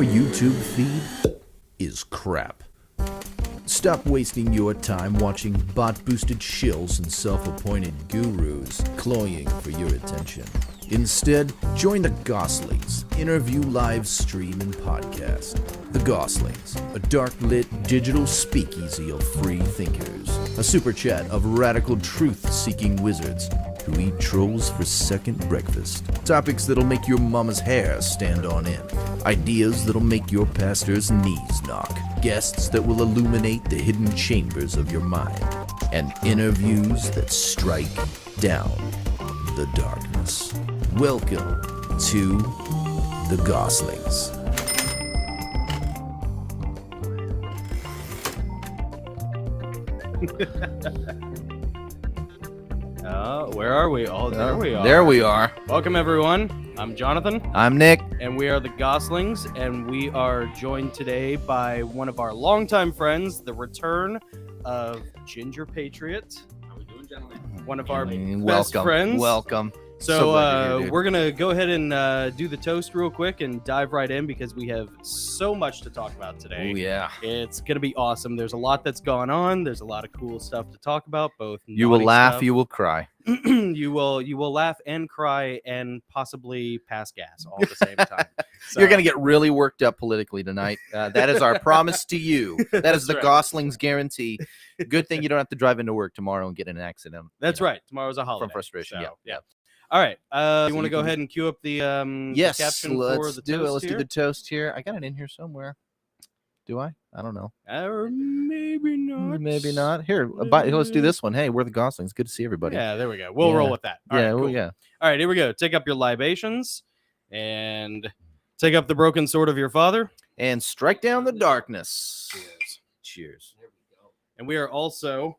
YouTube feed is crap. Stop wasting your time watching bot-boosted shills and self-appointed gurus cloying for your attention. Instead, join the Gosslings interview live stream and podcast. The Gosslings, a dark-lit digital speakeasy of free thinkers. A super chat of radical truth-seeking wizards who eat trolls for second breakfast. Topics that'll make your mama's hair stand on end. Ideas that'll make your pastor's knees knock. Guests that will illuminate the hidden chambers of your mind. And interviews that strike down the darkness. Welcome to the Gosslings. Where are we? Oh, there we are. There we are. Welcome, everyone. I'm Jonathan. I'm Nick. And we are the Gosslings, and we are joined today by one of our longtime friends, the return of Ginger Patriot. How we doing, gentlemen? One of our best friends. Welcome. So we're going to go ahead and do the toast real quick and dive right in because we have so much to talk about today. Oh, yeah. It's going to be awesome. There's a lot that's gone on. There's a lot of cool stuff to talk about, both You will laugh, stuff. you will cry. you will laugh and cry and possibly pass gas all at the same time. So, You're going to get really worked up politically tonight. That is our promise to you. That is the right. Goslings guarantee. Good thing you don't have to drive into work tomorrow and get in an accident. That's right. Tomorrow's a holiday. From frustration. So, yeah. All right. So you want to go ahead and cue up the yes, the caption let's for the do toast it. Let's here? do the toast here. I got it in here somewhere. Do I? I don't know. Or maybe not. Maybe not. Here, let's do this one. Hey, we're the Goslings. Good to see everybody. Yeah, there we go. We'll Yeah. roll with that. All yeah, right, cool. yeah. All right, here we go. Take up your libations and take up the broken sword of your father. And strike down the darkness. Cheers. Cheers. There we go. And we are also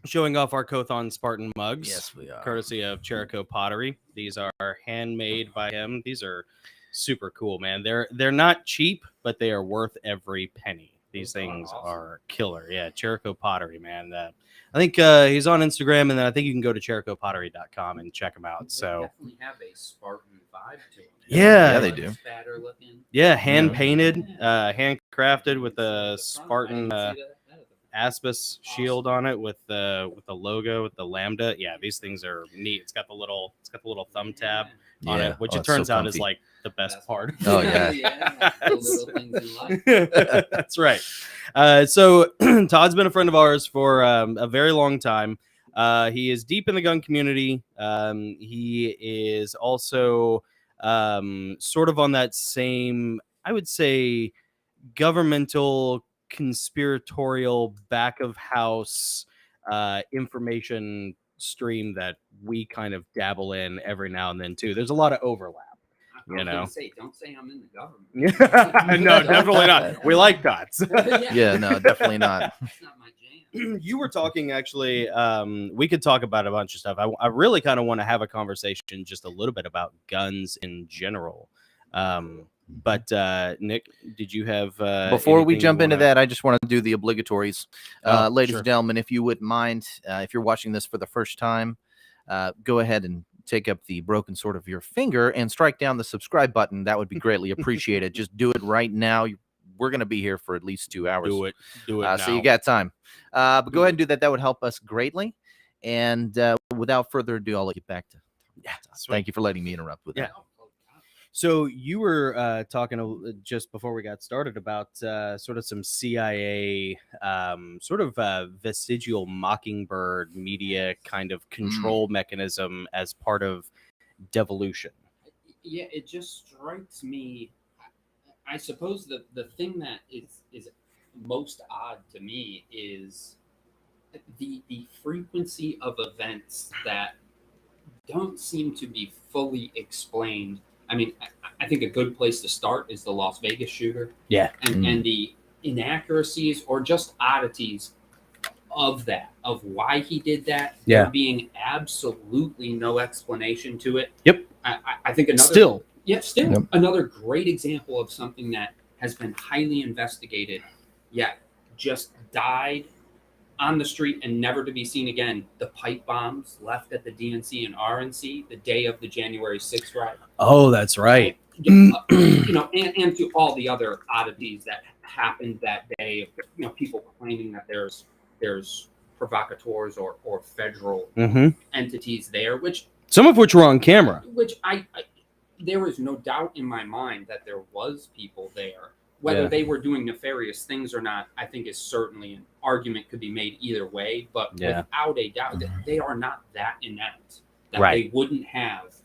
showing off our Kothon Spartan mugs. Yes, we are. Courtesy of Cherico Pottery. These are handmade by him. These are super cool, man. They're not cheap, but they are worth every penny. These things are killer. Yeah, Cherico Pottery, man. I think he's on Instagram, and then I think you can go to chericopottery.com and check him out. So They definitely have a Spartan vibe to them. Yeah, they do. Fatter looking. yeah, hand painted, handcrafted with a Spartan Aspis shield on it with the logo with the lambda. Yeah, these things are neat. It's got the little thumb tab on Yeah. it, which Oh, it it's so turns out is comfy. like the best part. Oh, yeah. The little things in life. That's right. So Todd's been a friend of ours for a very long time. He is deep in the gun community. He is also sort of on that same, I would say, governmental conspiratorial back of house information stream that we kind of dabble in every now and then too. There's a lot of overlap. I was gonna say, don't say I'm in the government. No, definitely not. We like dots. Yeah, no, definitely not. That's not my jam. You were talking actually. We could talk about a bunch of stuff. I really kind of want to have a conversation just a little bit about guns in general. But Nick, did you have Before we anything jump you into wanna- that, I just want to do the obligatories. Oh, Ladies sure. and gentlemen, if you wouldn't mind, if you're watching this for the first time, go ahead and take up the broken sword of your finger and strike down the subscribe button. That would be greatly appreciated. Just do it right now. We're going to be here for at least 2 hours. Do it. So you now. got time. But go ahead and do that. That would help us greatly. And without further ado, I'll let you back to. Yeah, Thank you for letting me interrupt with Yeah. that. So you were talking just before we got started about sort of some CIA sort of vestigial mockingbird media kind of control mechanism as part of devolution. Yeah, it just strikes me. I suppose the thing that is most odd to me is the frequency of events that don't seem to be fully explained. I mean, I think a good place to start is the Las Vegas shooter. Yeah. And the inaccuracies or just oddities of that, of why he did that. Yeah. There being absolutely no explanation to it. Yep. I think another Still. Yep. Yep. Another great example of something that has been highly investigated, yet just died on the street and never to be seen again. The pipe bombs left at the DNC and RNC the day of the January 6th riot. Oh, that's right. and to all the other oddities that happened that day. People claiming that there's provocateurs or federal entities there, some of which were on camera. Which I there is no doubt in my mind that there was people there. Whether they were doing nefarious things or not, I think is certainly an argument could be made either way. But without a doubt, they are not that inept that they wouldn't have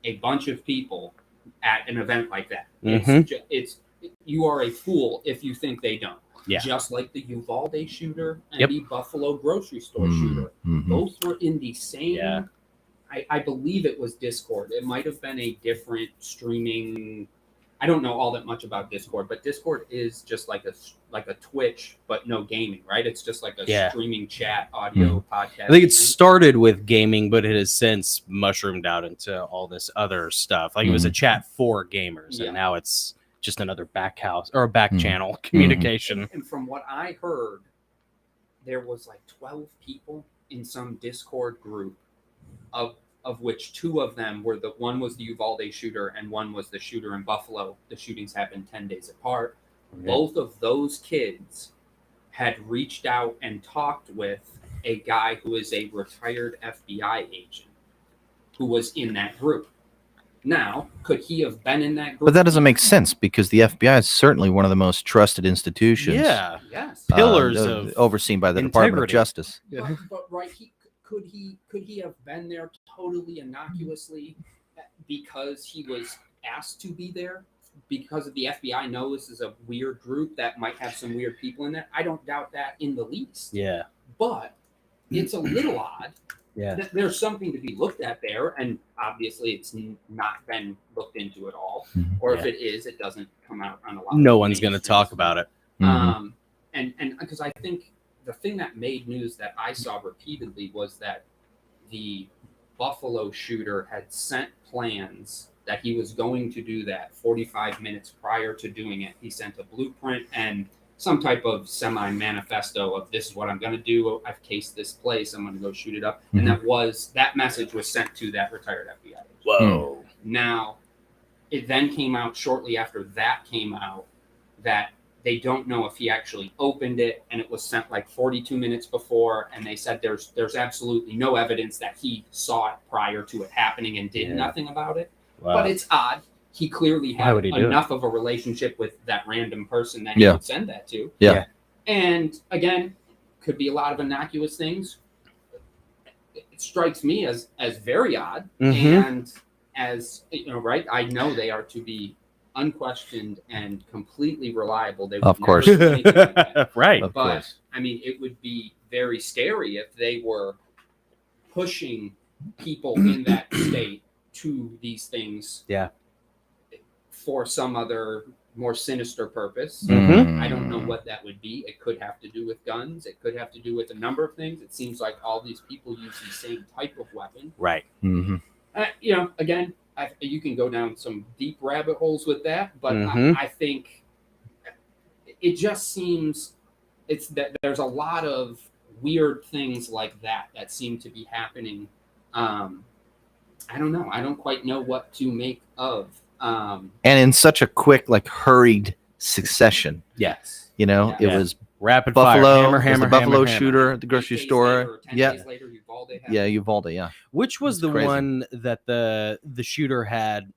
a bunch of people at an event like that. It's you are a fool if you think they don't. Yeah. Just like the Uvalde shooter and the Buffalo grocery store shooter. Both were in the same. Yeah. I believe it was Discord. It might have been a different streaming. I don't know all that much about Discord, but Discord is just like a Twitch, but no gaming, right? It's just like a streaming chat, audio, podcast. I think it started with gaming, but it has since mushroomed out into all this other stuff. Like it was a chat for gamers, and now it's just another back house or a back channel communication. And from what I heard, there was like 12 people in some Discord group, of which 2 of them were one was the Uvalde shooter and one was the shooter in Buffalo. The shootings happened 10 days apart. Okay. Both of those kids had reached out and talked with a guy who is a retired FBI agent who was in that group. Now, could he have been in that group? But that doesn't make sense because the FBI is certainly one of the most trusted institutions. Yeah. Yes. Pillars of overseen by the Department of Justice. But right, could he have been there totally innocuously because he was asked to be there? Because of the FBI knows this is a weird group that might have some weird people in it. I don't doubt that in the least. Yeah. But it's a little odd. Yeah. That there's something to be looked at there, and obviously it's not been looked into at all. Or if it is, it doesn't come out on a lot. No one's going to talk about it. And because I think the thing that made news that I saw repeatedly was that the Buffalo shooter had sent plans that he was going to do that 45 minutes prior to doing it. He sent a blueprint and some type of semi-manifesto of this is what I'm going to do. I've cased this place. I'm going to go shoot it up. And that message was sent to that retired FBI agent. Whoa. Now, it then came out shortly after that came out that they don't know if he actually opened it, and it was sent like 42 minutes before, and they said there's absolutely no evidence that he saw it prior to it happening and did nothing about it. Wow. But it's odd. He clearly had enough of a relationship with that random person that he would send that to. Yeah. And again, could be a lot of innocuous things. It strikes me as very odd, and as right, I know they are to be unquestioned and completely reliable. They would of course, never do anything like that. Right? Of but course. I mean, it would be very scary if they were pushing people in that state to these things. Yeah. For some other more sinister purpose. Mm-hmm. I don't know what that would be. It could have to do with guns. It could have to do with a number of things. It seems like all these people use the same type of weapon. Right. Mm-hmm. Again, you can go down some deep rabbit holes with that, but I think it just seems it's that there's a lot of weird things like that seem to be happening. I don't know. I don't quite know what to make of. And in such a quick, hurried succction. Yes. It was rapid Buffalo, fire. Hammer, the Buffalo hammer. shooter at the grocery store. 10 days later, Uvalde had Uvalde. Which was That's the crazy. one that the shooter had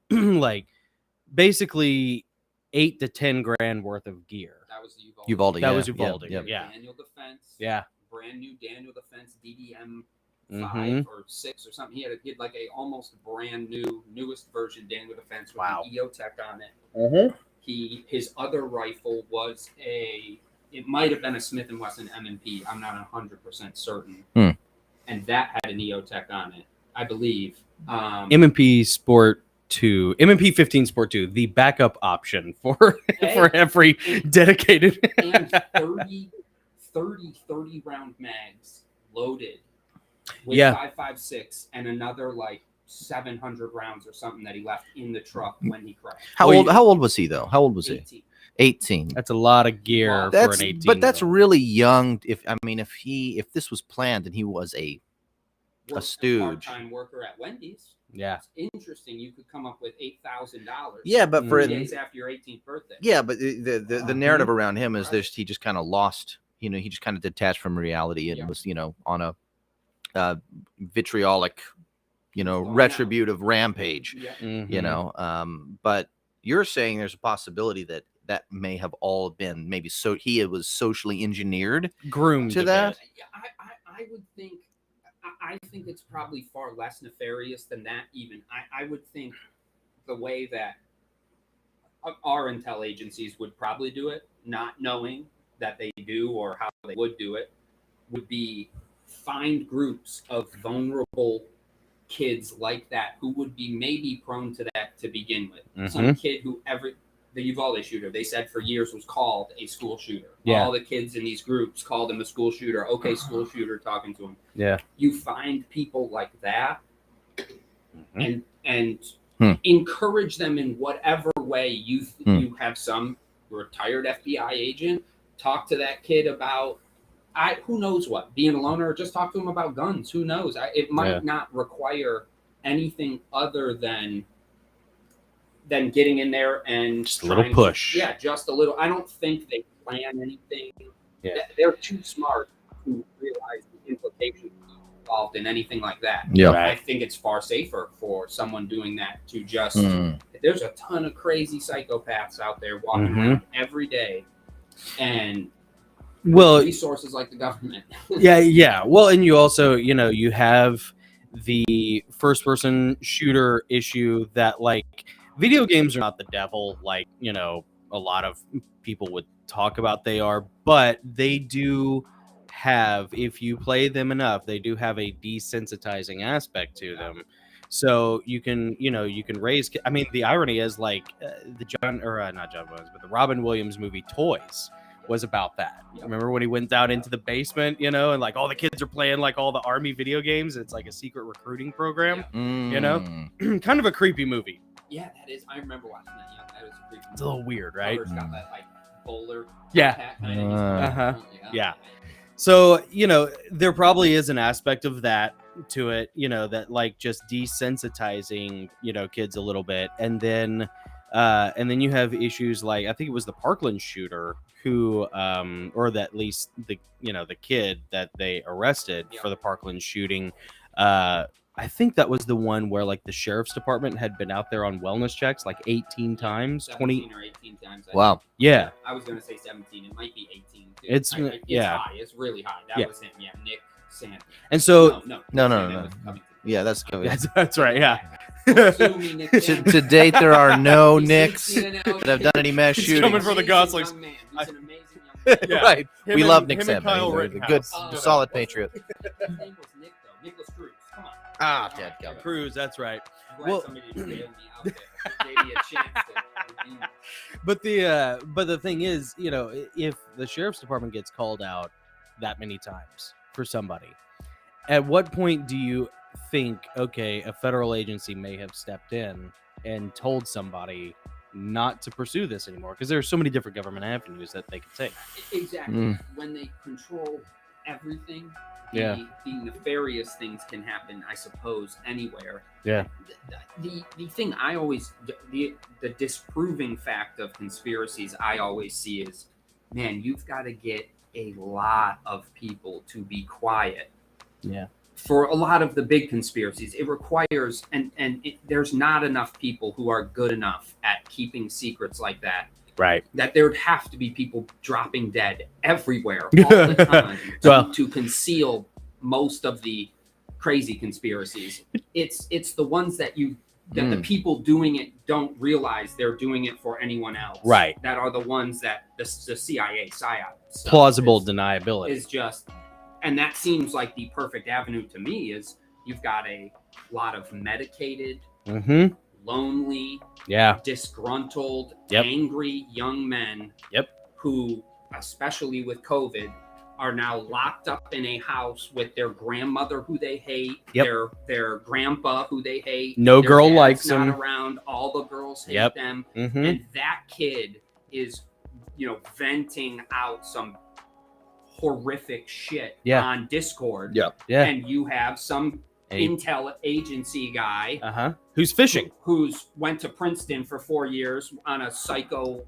basically 8 to 10 grand worth of gear. That was the Uvalde. That was Uvalde. Yeah. Daniel Defense. Yeah. Brand new Daniel Defense DDM 5 or 6 or something. He had like a almost brand newest version Daniel Defense with the EOTech on it. Mm-hmm. His other rifle was it might have been a Smith & Wesson M&P. I'm not 100% certain. And that had an EOTech on it, I believe. M&P Sport 2, M&P 15 Sport 2, the backup option for every dedicated. And 30 round mags loaded with 5.56 and another 700 rounds or something that he left in the truck when he crashed. How old was he though? How old was 18. he? 18. That's a lot of gear for an 18. But that's really young. If this was planned and he was a stooge. Part-time worker at Wendy's. Yeah. It's interesting. You could come up with $8,000. Yeah, but for 3 days after your 18th birthday. yeah, but the narrative around him is Right. this: he just kind of lost. You know, he just kind of detached from reality and Yeah. was, you know, on a vitriolic, you know, Going out. retributive rampage. Yeah. Mhm. You know, but you're saying there's a possibility that that may have all been maybe so he was socially engineered groomed to a that. bit. Yeah, I would think. I think it's probably far less nefarious than that. Even I would think the way that our intel agencies would probably do it, not knowing that they do or how they would do it, would be find groups of vulnerable kids like that who would be maybe prone to that to begin with. Some kid who the Uvalde shooter, they said for years was called a school shooter. Yeah. All the kids in these groups called him a school shooter. Okay, school shooter, talking to him. Yeah. You find people like that and encourage them in whatever way you have some retired FBI agent talk to that kid about who knows what, being a loner, or just talk to him about guns. Who knows? It might not require anything other than getting in there and Just a little push. Yeah, just a little. I don't think they plan anything. Yeah. They're too smart to realize the implications involved in anything like that. Yeah. Right. I think it's far safer for someone doing that to just. There's a ton of crazy psychopaths out there walking around every day, and resources like the government. Yeah. Well, and you also, you know, you have the first person shooter issue that, like, video games are not the devil, like, you know, a lot of people would talk about they are, but they do have, if you play them enough, they do have a desensitizing aspect to them. So you can raise. I mean, the irony is, like, not John Williams, but the Robin Williams movie Toys was about that. Remember when he went down into the basement, you know, and like all the kids are playing like all the army video games. It's like a secret recruiting program, you know, kind of a creepy movie. Yeah, that is. I remember watching that. Yeah, that was a creepy movie. It's a little weird, right? Cover's got that like bowler. Yeah. Yeah. So, you know, there probably is an aspect of that to it, you know, that like just desensitizing, you know, kids a little bit. And then you have issues like, I think it was the Parkland shooter who, or that at least the kid that they arrested for the Parkland shooting. I think that was the one where like the sheriff's department had been out there on wellness checks like 18 times, 17 or 18 times. Wow. Yeah. I was going to say 17. It might be 18. Too. It's high. It's really high. That was him. Yeah. Nick Sand. And so no. Yeah, that's that's right. Yeah. To date, there are no Nicks that have done any mass shooting. Coming for the Goslings. He's an amazing young man. Yeah. Right. We love Nick and Sand. Kyle He's a good, solid patriot. His name was Nick, though. Nicholas Cruz. Come on. Dead guy. Cruz, that's right. I'm glad somebody didn't bail me out there. Gave me a chance to redeem it. But the thing is, you know, if the sheriff's department gets called out that many times for somebody, at what point do you think, okay, a federal agency may have stepped in and told somebody not to pursue this anymore? Because there are so many different government avenues that they can take. Exactly. When they control everything, the nefarious things can happen, I suppose, anywhere. Yeah. The thing I always, the disproving fact of conspiracies I always see is, man, you've got to get a lot of people to be quiet. Yeah. For a lot of the big conspiracies, it requires, there's not enough people who are good enough at keeping secrets like that. Right. That there would have to be people dropping dead everywhere all the time to conceal most of the crazy conspiracies. It's the ones that the people doing it don't realize they're doing it for anyone else. Right. That are the ones that the CIA, PSYOP. Plausible deniability. Is just, and that seems like the perfect avenue to me is you've got a lot of medicated, lonely, disgruntled, angry young men who, especially with COVID, are now locked up in a house with their grandmother who they hate, their grandpa who they hate. No their girl dad's likes not them. around. All the girls hate them. And that kid is, venting out some horrific shit on Discord. And you have some intel agency guy Who's fishing? who's went to Princeton for 4 years on a psycho,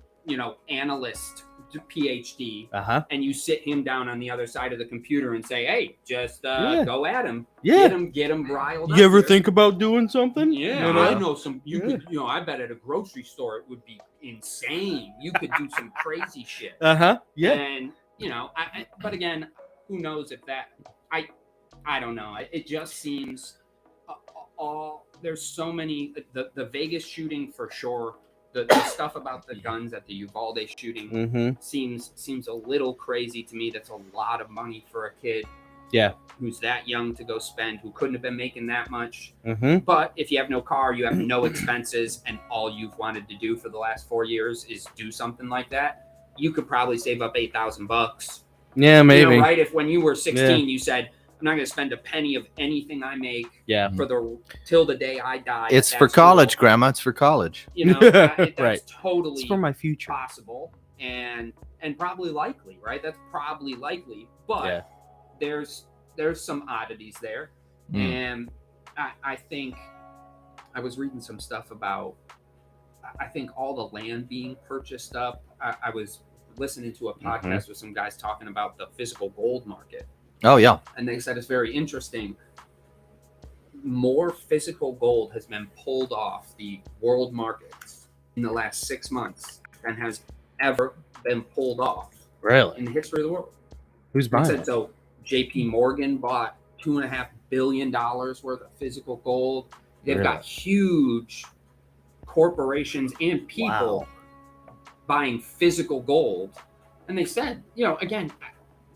analyst PhD, and you sit him down on the other side of the computer and say, "Hey, just go at him, get him riled up." You ever here. think about doing something? Yeah, I know some. You could, I bet at a grocery store it would be insane. You could do some crazy shit. Yeah. And but again, who knows if that? I don't know. It just seems there's so many. The Vegas shooting for sure. The stuff about the guns at the Uvalde shooting seems a little crazy to me. That's a lot of money for a kid. Yeah. Who's that young to go spend, who couldn't have been making that much. Mm-hmm. But if you have no car, you have no expenses, and all you've wanted to do for the last 4 years is do something like that, you could probably save up $8,000. Yeah, maybe. Right? If when you were 16, you said, I'm not going to spend a penny of anything I make till the day I die. It's for college, Grandma. It's for college. That's Right. totally It's for my future. possible and probably likely, right? That's probably likely, but there's some oddities there. And I think I was reading some stuff about, I think all the land being purchased up. I was listening to a podcast with some guys talking about the physical gold market. Oh, yeah. And they said it's very interesting. More physical gold has been pulled off the world markets in the last 6 months than has ever been pulled off Really? in the history of the world. Who's buying it? So JP Morgan bought $2.5 billion worth of physical gold. They've got huge corporations and people buying physical gold. And they said, again,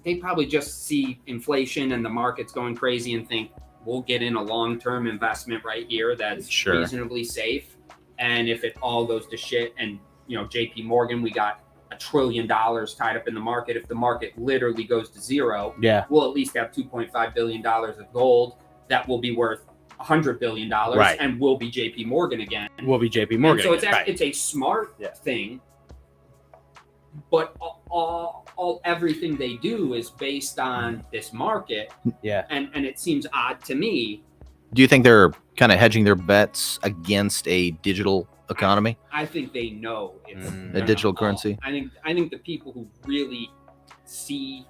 they probably just see inflation and the market's going crazy and think we'll get in a long-term investment right here that's reasonably safe. And if it all goes to shit and, JP Morgan, we got $1 trillion tied up in the market. If the market literally goes to zero, we'll at least have $2.5 billion of gold that will be worth $100 billion and will be JP Morgan again. Will be JP Morgan. And so it's a smart thing, but everything they do is based on this market. Yeah. And it seems odd to me. Do you think they're kind of hedging their bets against a digital economy? I think they know it's a digital currency. I think the people who really see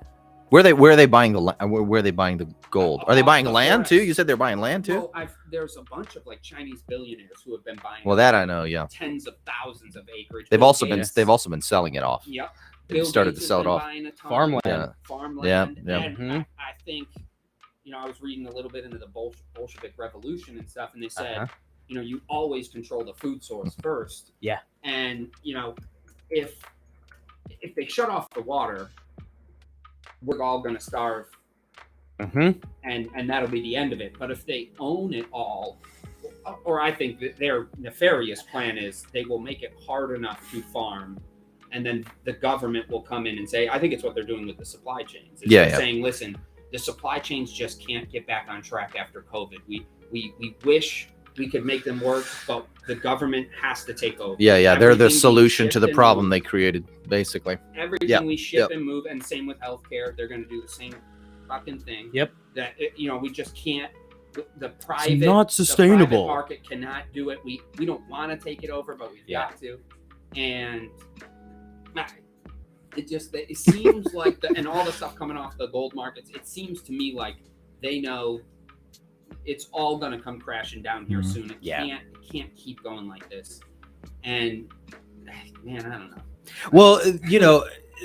where are they buying the gold? Are they buying land too? You said they're buying land too? Well, there's a bunch of Chinese billionaires who have been buying. Well, that I know, yeah. Tens of thousands of acreage. They've also been selling it off. Yep. They've started to sell it off. Farmland. Yeah. And I think, I was reading a little bit into the Bolshevik Revolution and stuff, and they said, you always control the food source first. Yeah. And, if they shut off the water, we're all going to starve. And that'll be the end of it. But if they own it all, or I think that their nefarious plan is they will make it hard enough to farm, and then the government will come in and say, I think it's what they're doing with the supply chains. They're saying, listen, the supply chains just can't get back on track after COVID. We wish we could make them work, but the government has to take over. Yeah. They're the solution to the problem they created, basically. Everything we ship and move, and same with healthcare, they're going to do the same fucking thing. Yep. That we just can't. The private, not sustainable. The private market cannot do it. We don't want to take it over, but we've got to. And it seems like and all the stuff coming off the gold markets. It seems to me like they know it's all going to come crashing down here soon. It can't keep going like this. And man, I don't know. Well,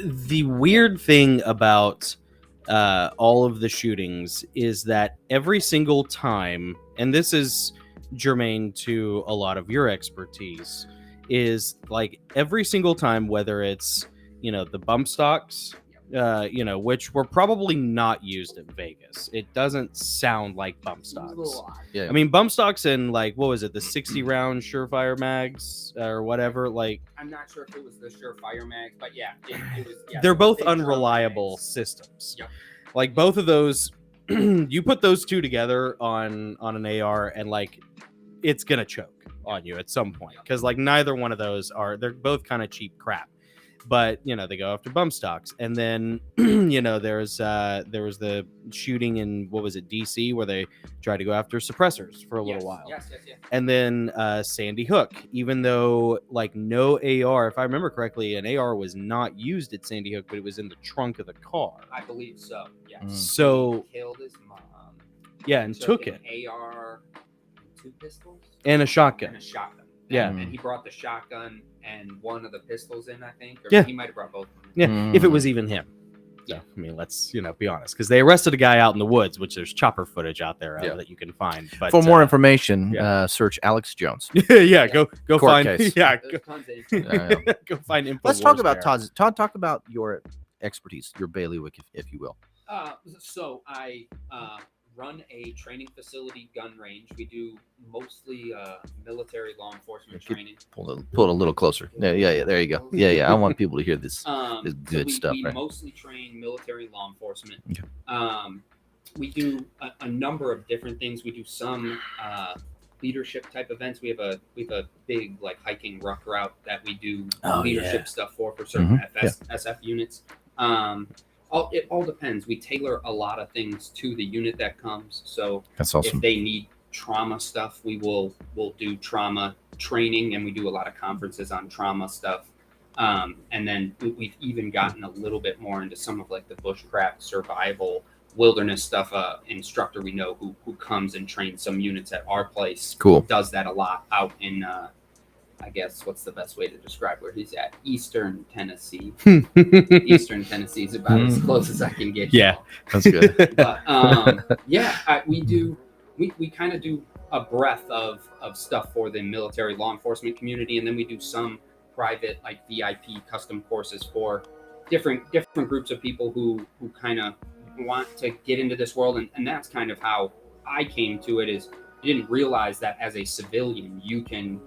the weird thing about all of the shootings is that every single time, and this is germane to a lot of your expertise, is every single time, whether it's the bump stocks, which were probably not used at Vegas. It doesn't sound like bump stocks. Yeah. I mean, bump stocks and what was it, the 60 round Surefire mags or whatever? I'm not sure if it was the Surefire mag, but it was. Yeah, they're both unreliable systems. Yep. Both of those, you put those two together on an AR, and it's gonna choke on you at some point because neither one of those they're both kind of cheap crap. but they go after bump stocks. And then there was the shooting in, what was it, DC, where they tried to go after suppressors for a little while. Yes. And then Sandy Hook, even though like no AR, if I remember correctly, an AR was not used at Sandy Hook, but it was in the trunk of the car. I believe so. Yes. So he killed his mom. and took it. An AR, 2 pistols, and a shotgun. and a shotgun. Yeah. And he brought the shotgun and one of the pistols in, I think. Or Yeah. he might have brought both of them. Yeah, if it was even him. So, Yeah. I mean, let's be honest, because they arrested a guy out in the woods, which there's chopper footage out there Yeah. that you can find. But For more information, yeah. search Alex Jones. yeah, go Court find case. yeah, There's tons of info. go find info. Let's talk about Todd's. Todd, talk about your expertise, your bailiwick, if you will. So I run a training facility, gun range. We do mostly military law enforcement training. Pull it a little closer. Yeah. There you go. Yeah. I want people to hear this. This good we, stuff. We Right? mostly train military law enforcement. Okay. We do a number of different things. We do some leadership type events. We have a big like hiking ruck route that we do leadership stuff for certain SF units. It all depends. We tailor a lot of things to the unit that comes. So That's awesome. if they need trauma stuff, we'll do trauma training, and we do a lot of conferences on trauma stuff. And then we've even gotten a little bit more into some of like the bushcraft survival wilderness stuff. Instructor we know who comes and trains some units at our place. Cool. Does that a lot out in I guess what's the best way to describe where he's at? Eastern Tennessee. Eastern Tennessee is about as close as I can get. Yeah, That's good. But we kind of do a breadth of stuff for the military law enforcement community, and then we do some private like VIP custom courses for different groups of people who kind of want to get into this world, and that's kind of how I came to it. Is I didn't realize that as a civilian you can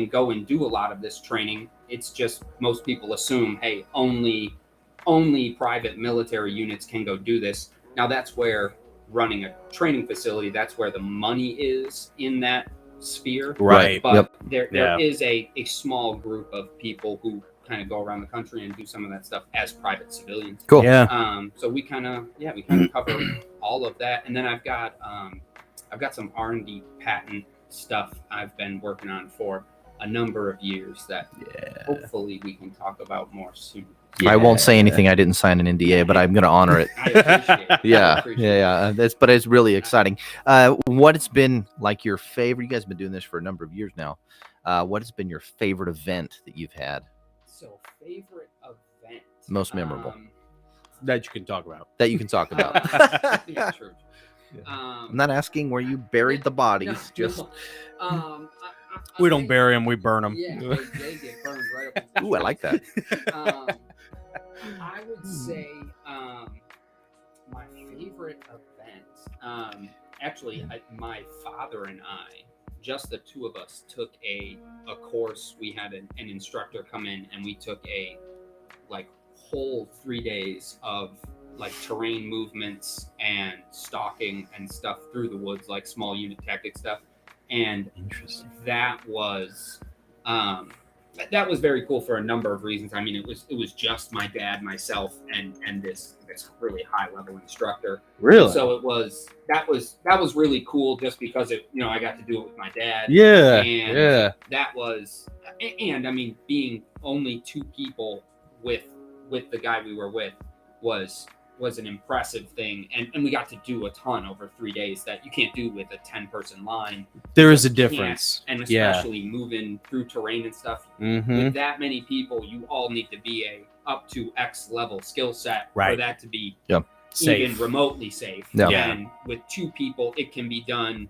go and do a lot of this training. It's just most people assume, hey, only private military units can go do this. Now that's where running a training facility, that's where the money is in that sphere. Right. But there is a small group of people who kind of go around the country and do some of that stuff as private civilians. Cool. Yeah. So we kind of cover all of that. And then I've got some R&D patent stuff I've been working on for a number of years that hopefully we can talk about more soon. I won't say anything. I didn't sign an NDA, but I'm going to honor it. I appreciate it. Yeah. But it's really exciting. What has been like your favorite? You guys have been doing this for a number of years now. What has been your favorite event that you've had? So favorite event, Most memorable That you can talk about. that you can talk about. I think it's true. I'm not asking where you buried the bodies. We don't bury them, we burn them. Yeah, they get burned right up. Ooh, I like that. I would say my favorite event. Actually, my father and I, just the two of us, took a course. We had an instructor come in, and we took a whole 3 days of terrain movements and stalking and stuff through the woods, like small unit tactic stuff. And Interesting. that was very cool for a number of reasons. I mean, it was just my dad, myself, and this really high level instructor. Really? So that was really cool, just because I got to do it with my dad. Yeah. And that was, and I mean, being only 2 people with the guy we were with was an impressive thing, and we got to do a ton over 3 days that you can't do with a 10-person line. There is a difference. And especially moving through terrain and stuff. Mm-hmm. With that many people, you all need to be up to X level skill set for that to be even remotely safe. Yeah. And with 2 people, it can be done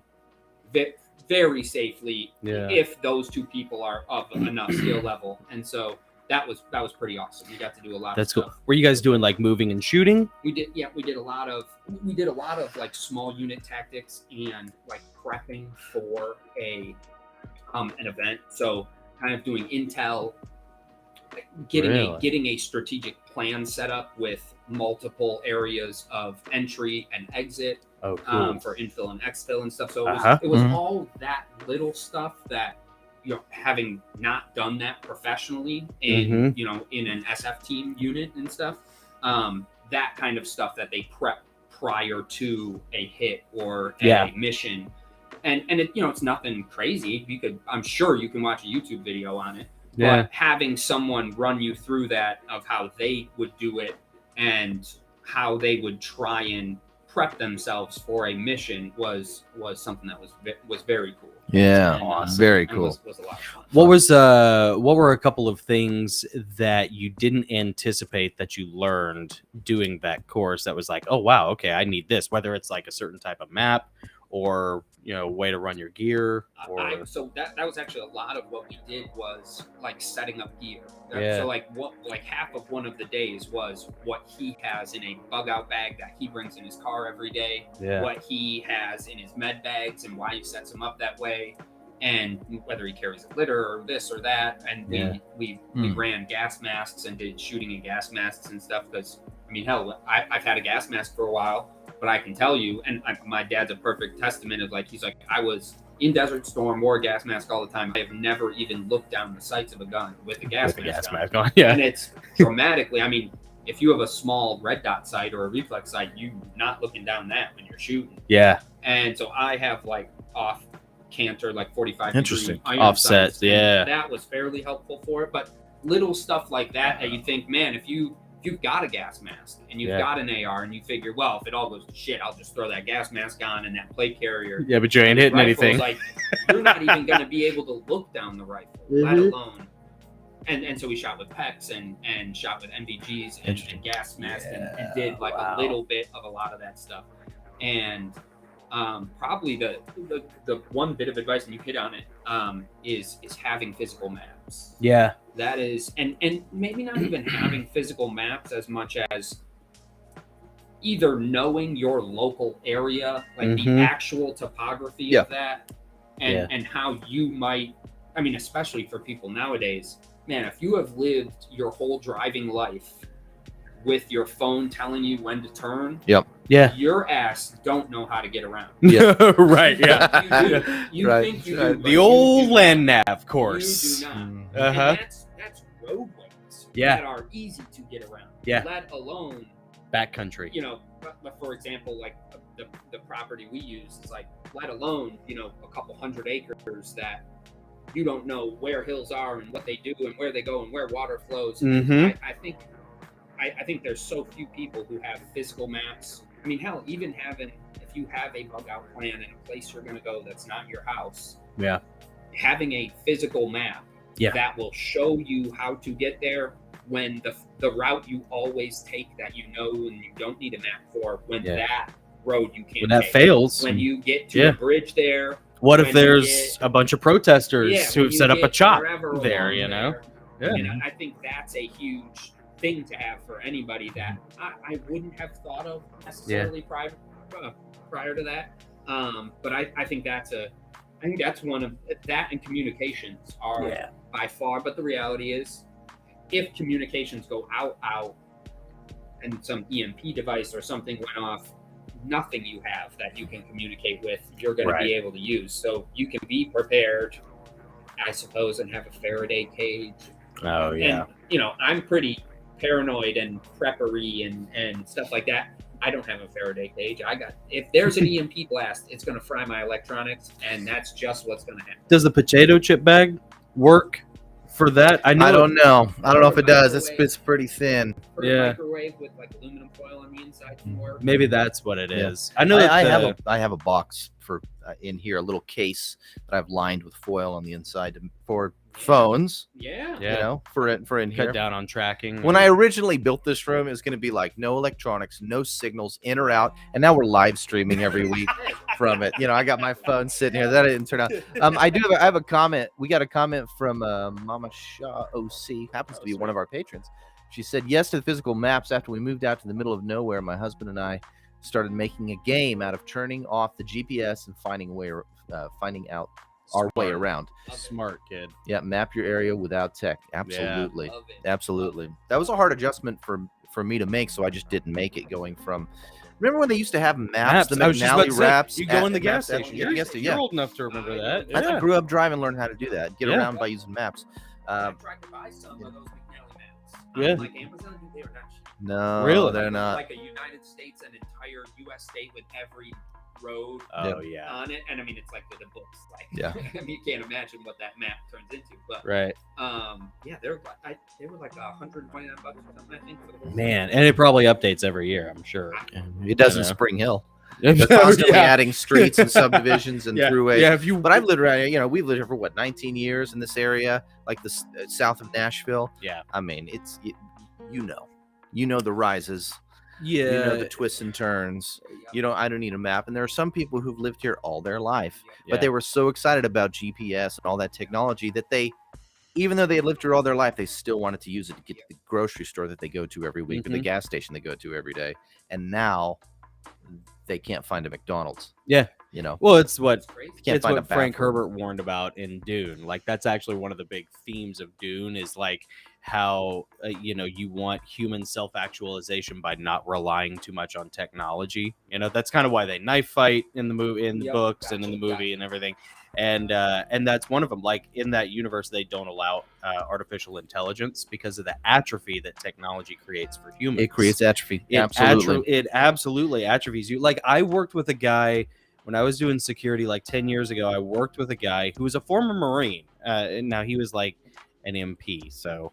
very safely if those 2 people are of enough skill level. And so that was pretty awesome. We got to do a lot of stuff. Cool. Were you guys doing moving and shooting? We did a lot of small unit tactics and prepping for an event. So kind of doing intel, getting a strategic plan set up with multiple areas of entry and exit. Oh, cool. For infill and exfil and stuff. So it was Mm-hmm. all that little stuff that having not done that professionally in in an SF team unit and stuff, that kind of stuff that they prep prior to a hit or a mission, and it, it's nothing crazy. I'm sure you can watch a YouTube video on it. But having someone run you through that of how they would do it and how they would try and prep themselves for a mission was something that was very cool. Yeah, and, awesome. Very cool. Was a lot of fun. What were a couple of things that you didn't anticipate that you learned doing that course that was like, oh wow, okay, I need this, whether it's like a certain type of map or way to run your gear, or so that was actually a lot of what we did was like setting up gear. So like half of one of the days was what he has in a bug out bag that he brings in his car every day, what he has in his med bags and why he sets them up that way, and whether he carries a litter or this or that. And we ran gas masks and did shooting in gas masks and stuff, because I mean, hell, I've had a gas mask for a while. But I can tell you, and my dad's a perfect testament of he's like, I was in Desert Storm, wore a gas mask all the time. I have never even looked down the sights of a gun with a gas mask on. Yeah. And it's dramatically, I mean, if you have a small red dot sight or a reflex sight, you're not looking down that when you're shooting. Yeah. And so I have off canter, 45 Interesting. degree Offset. Yeah. That was fairly helpful for it. But little stuff like that you think, man, if you've got a gas mask and you've got an AR and you figure, well, if it all goes to shit, I'll just throw that gas mask on and that plate carrier. Yeah, but you ain't hitting anything. You're not even going to be able to look down the rifle, let alone. And so we shot with PECs and shot with MDGs and gas masks and did a little bit of a lot of that stuff. And probably the one bit of advice, and you hit on it, is having physical maps. Yeah. That is, and maybe not even having physical maps as much as either knowing your local area, the actual topography of that, and how you might, I mean, especially for people nowadays, man, if you have lived your whole driving life with your phone telling you when to turn, your ass don't know how to get around. Right. Yeah. You think you do, the old land nav course. You do not. And that's roadways that are easy to get around. Let alone backcountry. But for example, the property we use is let alone a couple hundred acres that you don't know where hills are and what they do and where they go and where water flows. I think there's so few people who have physical maps. I mean, hell, even if you have a bug out plan and a place you're going to go that's not your house, having a physical map that will show you how to get there when the route you always take that and you don't need a map for, when that road you can't when that take. fails. When you get to the bridge there. What if there's a bunch of protesters who've set up a chop there, Yeah. And I think that's a huge thing to have for anybody that I wouldn't have thought of necessarily prior to that. But I think that's one of that, and communications are by far. But the reality is, if communications go out and some EMP device or something went off, nothing you have that you can communicate with, you're going to be able to use. So you can be prepared, I suppose, and have a Faraday cage. Oh yeah. And, I'm pretty paranoid and preppery and stuff like that. I don't have a Faraday cage. If there's an EMP blast, it's going to fry my electronics, and that's just what's going to happen. Does the potato chip bag work for that? I don't know. I don't know if it does. It's pretty thin. For a microwave with aluminum foil on the inside can work. Maybe that's what it is. I know I have a box for in here, a little case that I've lined with foil on the inside for phones. For in here. Cut down on tracking. When I originally built this room, it was going to be no electronics, no signals in or out, and now we're live streaming every week from it. I got my phone sitting here. That didn't turn out. I have a comment. We got a comment from Mama Shaw OC, happens to be one of our patrons. She said yes to the physical maps. After we moved out to the middle of nowhere, my husband and I started making a game out of turning off the GPS and finding out our way around. Smart kid. Yeah, map your area without tech. Absolutely. Absolutely. That was a hard adjustment for me to make, so I just didn't make it, going from Remember when they used to have maps, the I was just about McNally to say, wraps? you go in the at gas maps station. at the gas station. You're Yeah, old enough to remember that. I Yeah. grew up driving, learned how to do that. Get Yeah. around by using maps. I tried to buy some of those McNally maps. Yeah. Like Amazon, they are not cheap. No, Really? they're not. Like a United States, an entire U.S. state with every road Oh yeah. on it, and I mean it's like with the books. Like, Yeah. I mean you can't imagine what that map turns into. But Right. yeah, they were like $129 or something, I think. For the whole Man, and it probably updates every year, I'm sure. It does in Yeah. Spring Hill. They're constantly adding streets and subdivisions and yeah. throughways. Yeah, if you But I've lived around, we've lived here for 19 years in this area, like the south of Nashville. Yeah. I mean, you know the rises, yeah. you know the twists and turns. I don't need a map. And there are some people who've lived here all their life, but they were so excited about GPS and all that technology that even though they had lived here all their life, they still wanted to use it to get to the grocery store that they go to every week or the gas station they go to every day. And now they can't find a McDonald's. Yeah. Well, it's what It's crazy. can't it's find what a Frank bathroom. Herbert warned about in Dune. Like that's actually one of the big themes of Dune is like how you want human self-actualization by not relying too much on technology. That's kind of why they knife fight in the movie, in the Yep, books, and in the gotcha. movie and everything. And that's one of them. Like in that universe, they don't allow artificial intelligence because of the atrophy that technology creates for humans. It creates atrophy. It absolutely atrophies you. Like I worked with a guy when I was doing security like 10 years ago. I worked with a guy who was a former Marine. And now he was like an MP, so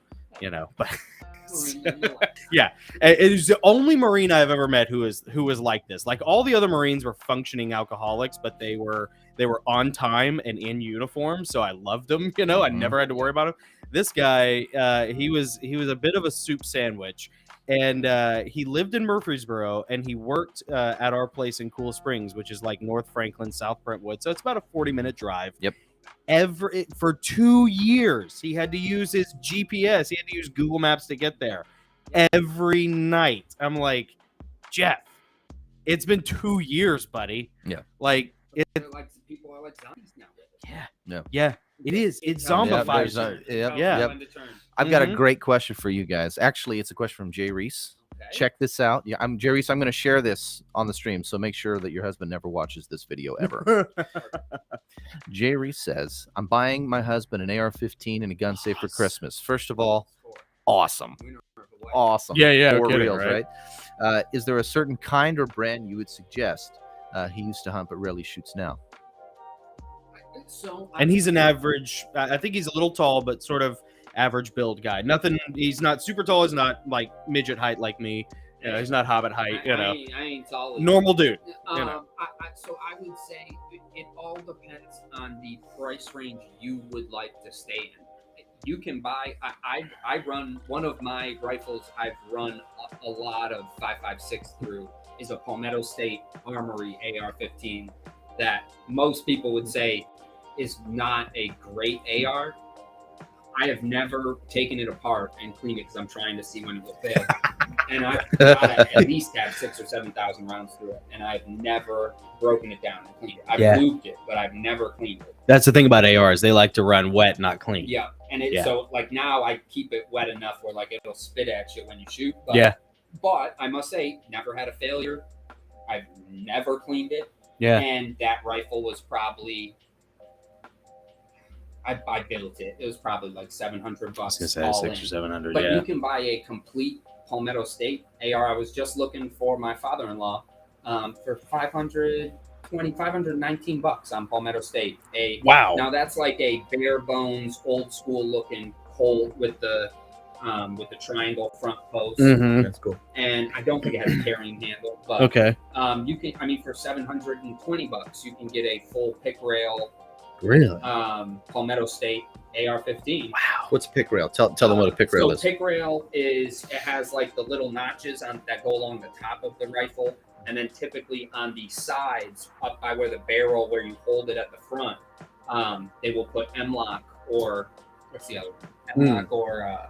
but yeah, it was the only Marine I've ever met who was like this. Like all the other Marines were functioning alcoholics, but they were on time and in uniform, so I loved them. I never had to worry about him. This guy, he was a bit of a soup sandwich, and he lived in Murfreesboro, and he worked at our place in Cool Springs, which is like North Franklin, South Brentwood, so it's about a 40-minute drive. Yep. For 2 years, he had to use his GPS. He had to use Google Maps to get there every night. I'm like, Jeff, it's been 2 years, buddy. Yeah. Like, People are like zombies now. yeah, it is. It's zombified. Yep. I've got a great question for you guys. Actually, it's a question from Jay Reese. Okay. Check this out. Yeah, I'm Jay Reese. I'm going to share this on the stream, so make sure that your husband never watches this video ever. Jay Reese says, I'm buying my husband an AR-15 and a gun safe for Christmas. First of all, awesome. Awesome. Yeah, For kidding, reals, right? right? Is there a certain kind or brand you would suggest? He used to hunt, but rarely shoots now. And he's an average. I think he's a little tall, but sort of average build guy. Nothing. He's not super tall. He's not like midget height like me. He's not hobbit height. I ain't tall. Normal dude. So I would say it all depends on the price range you would like to stay in. You can buy. I run one of my rifles. I've run a lot of 5.56 through is a Palmetto State Armory AR-15 that most people would say is not a great AR. I have never taken it apart and cleaned it because I'm trying to see when it will fail. And I've at least had 6,000 or 7,000 rounds through it, and I've never broken it down and cleaned it. I've lubed it, but I've never cleaned it. That's the thing about ARs; they like to run wet, not clean. Yeah, and so like now I keep it wet enough where like it'll spit at you when you shoot. But, but I must say, never had a failure. I've never cleaned it. Yeah, and that rifle was probably. I built it. It was probably like $700. I was gonna say all 600 in. or 700. But you can buy a complete Palmetto State AR. I was just looking for my father-in-law for $519 on Palmetto State. Wow. Now that's like a bare bones, old school looking Colt with the triangle front post. Mm-hmm. That's cool. And I don't think it has a carrying handle, but Okay. you can. I mean, for $720, you can get a full pick rail. Really? Palmetto State AR-15. Wow. What's a pick rail? Tell them what a pick rail is. So pick rail it has like the little notches that go along the top of the rifle, and then typically on the sides, up by where the barrel, where you hold it at the front, they will put M-lock or what's the other one? M-lock or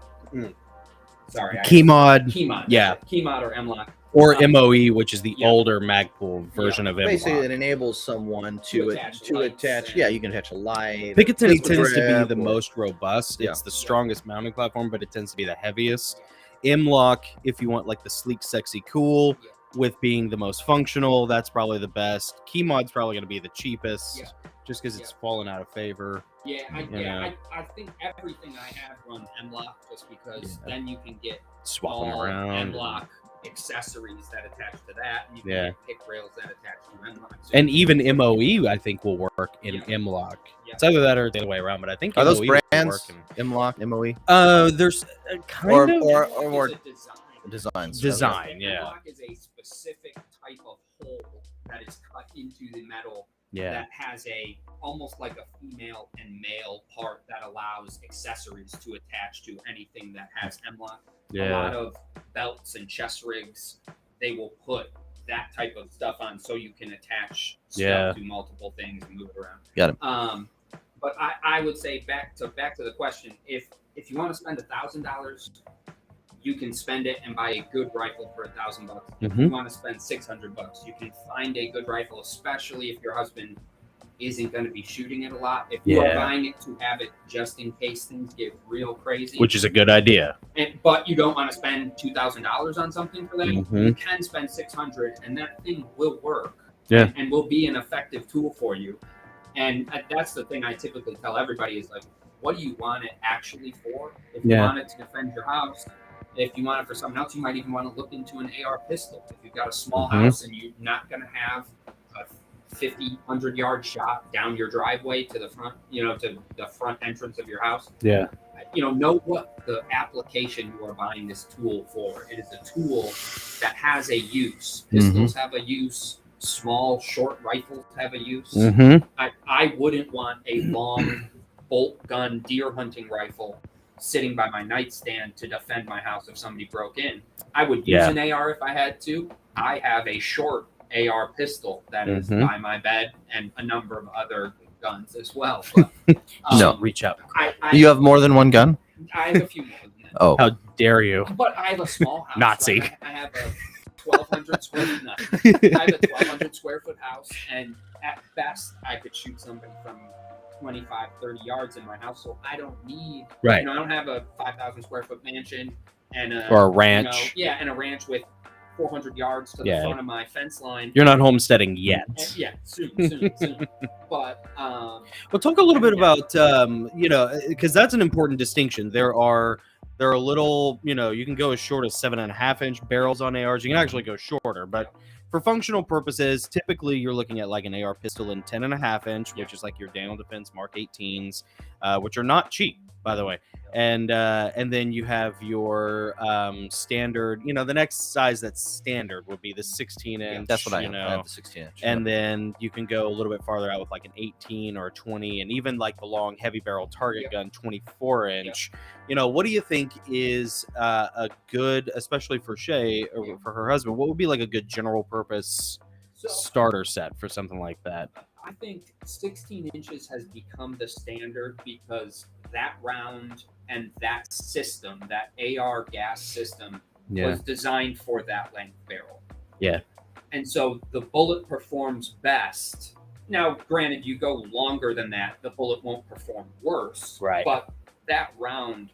sorry, Keymod. Keymod. Yeah. Keymod or M-lock. Or MOE, which is the older Magpul version of M-lock. Basically, it enables someone to attach. Yeah, you can attach a light. Picatinny pistol tends to grab be the or- most robust. Yeah. It's the strongest mounting platform, but it tends to be the heaviest. M-lock, if you want like the sleek, sexy, cool. with being the most functional. That's probably the best. Key mod's probably going to be the cheapest, Yeah. just because it's fallen out of favor. Yeah, I know. think everything I have runs M-Lock just because Yeah. then you can get Swap them all around. M-Lock accessories that attach to that, and you can Yeah. get pick rails that attach to M-Lock. So And even MOE, I think, will work in Yeah. M-Lock. Yeah. It's either that or the other way around, but I think Are those MOE will brands? work M-Lock, MOE, there's kind or of or M-Lock or more is a design. designs? Design. yeah. M-Lock is a specific type of hole that is cut into the metal Yeah. that has a almost like a female and male part that allows accessories to attach to anything that has M-Lock. A lot of belts and chest rigs, they will put that type of stuff on so you can attach stuff to multiple things and move it around. Got it. But I would say back to the question, if you want to spend $1,000, you can spend it and buy a good rifle for $1,000. If you want to spend $600, you can find a good rifle, especially if your husband isn't going to be shooting it a lot. If you are buying it to have it just in case things get real crazy, Which is a good idea. but you don't want to spend $2,000 on something for that, Mhm. you can spend $600, and that thing will work. Yeah. and will be an effective tool for you. And that's the thing I typically tell everybody is like, what do you want it actually for? If you want it to defend your house, if you want it for something else, you might even want to look into an AR pistol. If you've got a small house and you're not going to have a 50, 100-yard shot down your driveway to the front, to the front entrance of your house. Yeah. Know what the application you are buying this tool for. It is a tool that has a use. Pistols have a use. Small, short rifles have a use. I wouldn't want a long bolt gun deer hunting rifle sitting by my nightstand to defend my house if somebody broke in. I would use an AR if I had to. I have a short AR pistol that is by my bed and a number of other guns as well. But, No. Reach out. You have more than one gun? I have a few more than that. Oh, How dare you? But I have a small house. Nazi. Right? I have a 1,200 square foot. No. I have a 1,200 square foot house, and at best, I could shoot somebody from 25, 30 yards in my house. So I don't need. Right. I don't have a 5,000 square foot mansion and Or a ranch. and a ranch with 400 yards to the front of my fence line. You're not homesteading yet. And, soon. But well, talk a little bit about because that's an important distinction. There are little, you can go as short as 7.5-inch barrels on ARs. You can actually go shorter, but for functional purposes, typically you're looking at like an AR pistol in 10.5-inch, which is like your Daniel Defense Mark 18s, which are not cheap, by the way. And then you have your standard, the next size that's standard would be the 16-inch. that's what I have. I have the 16-inch. And then you can go a little bit farther out with like an 18 or a 20, and even like the long heavy barrel target gun 24-inch. What do you think is a good, especially for Shay or for her husband, what would be like a good general purpose starter set for something like that? I think 16 inches has become the standard because that round and that system, that AR gas system, was designed for that length barrel. Yeah. And so the bullet performs best. Now, granted, you go longer than that, the bullet won't perform worse. Right. But that round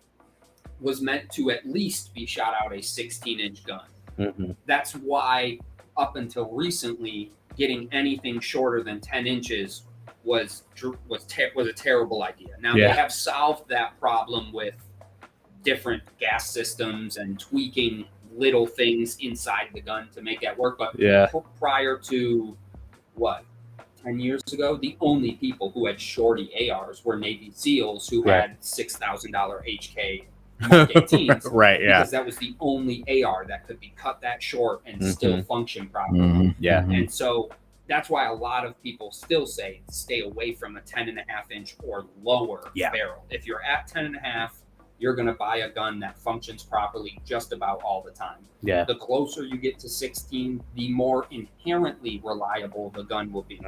was meant to at least be shot out a 16-inch gun. That's why up until recently, getting anything shorter than 10 inches was a terrible idea. Now they have solved that problem with different gas systems and tweaking little things inside the gun to make that work. But prior to 10 years ago, the only people who had shorty ARs were Navy SEALs who had $6,000 HK Mark 18s. Right. Yeah. Because that was the only AR that could be cut that short and still function properly. Yeah. And so that's why a lot of people still say stay away from a 10.5-inch or lower barrel. If you're at 10.5, you're going to buy a gun that functions properly just about all the time. Yeah. The closer you get to 16, the more inherently reliable the gun will be.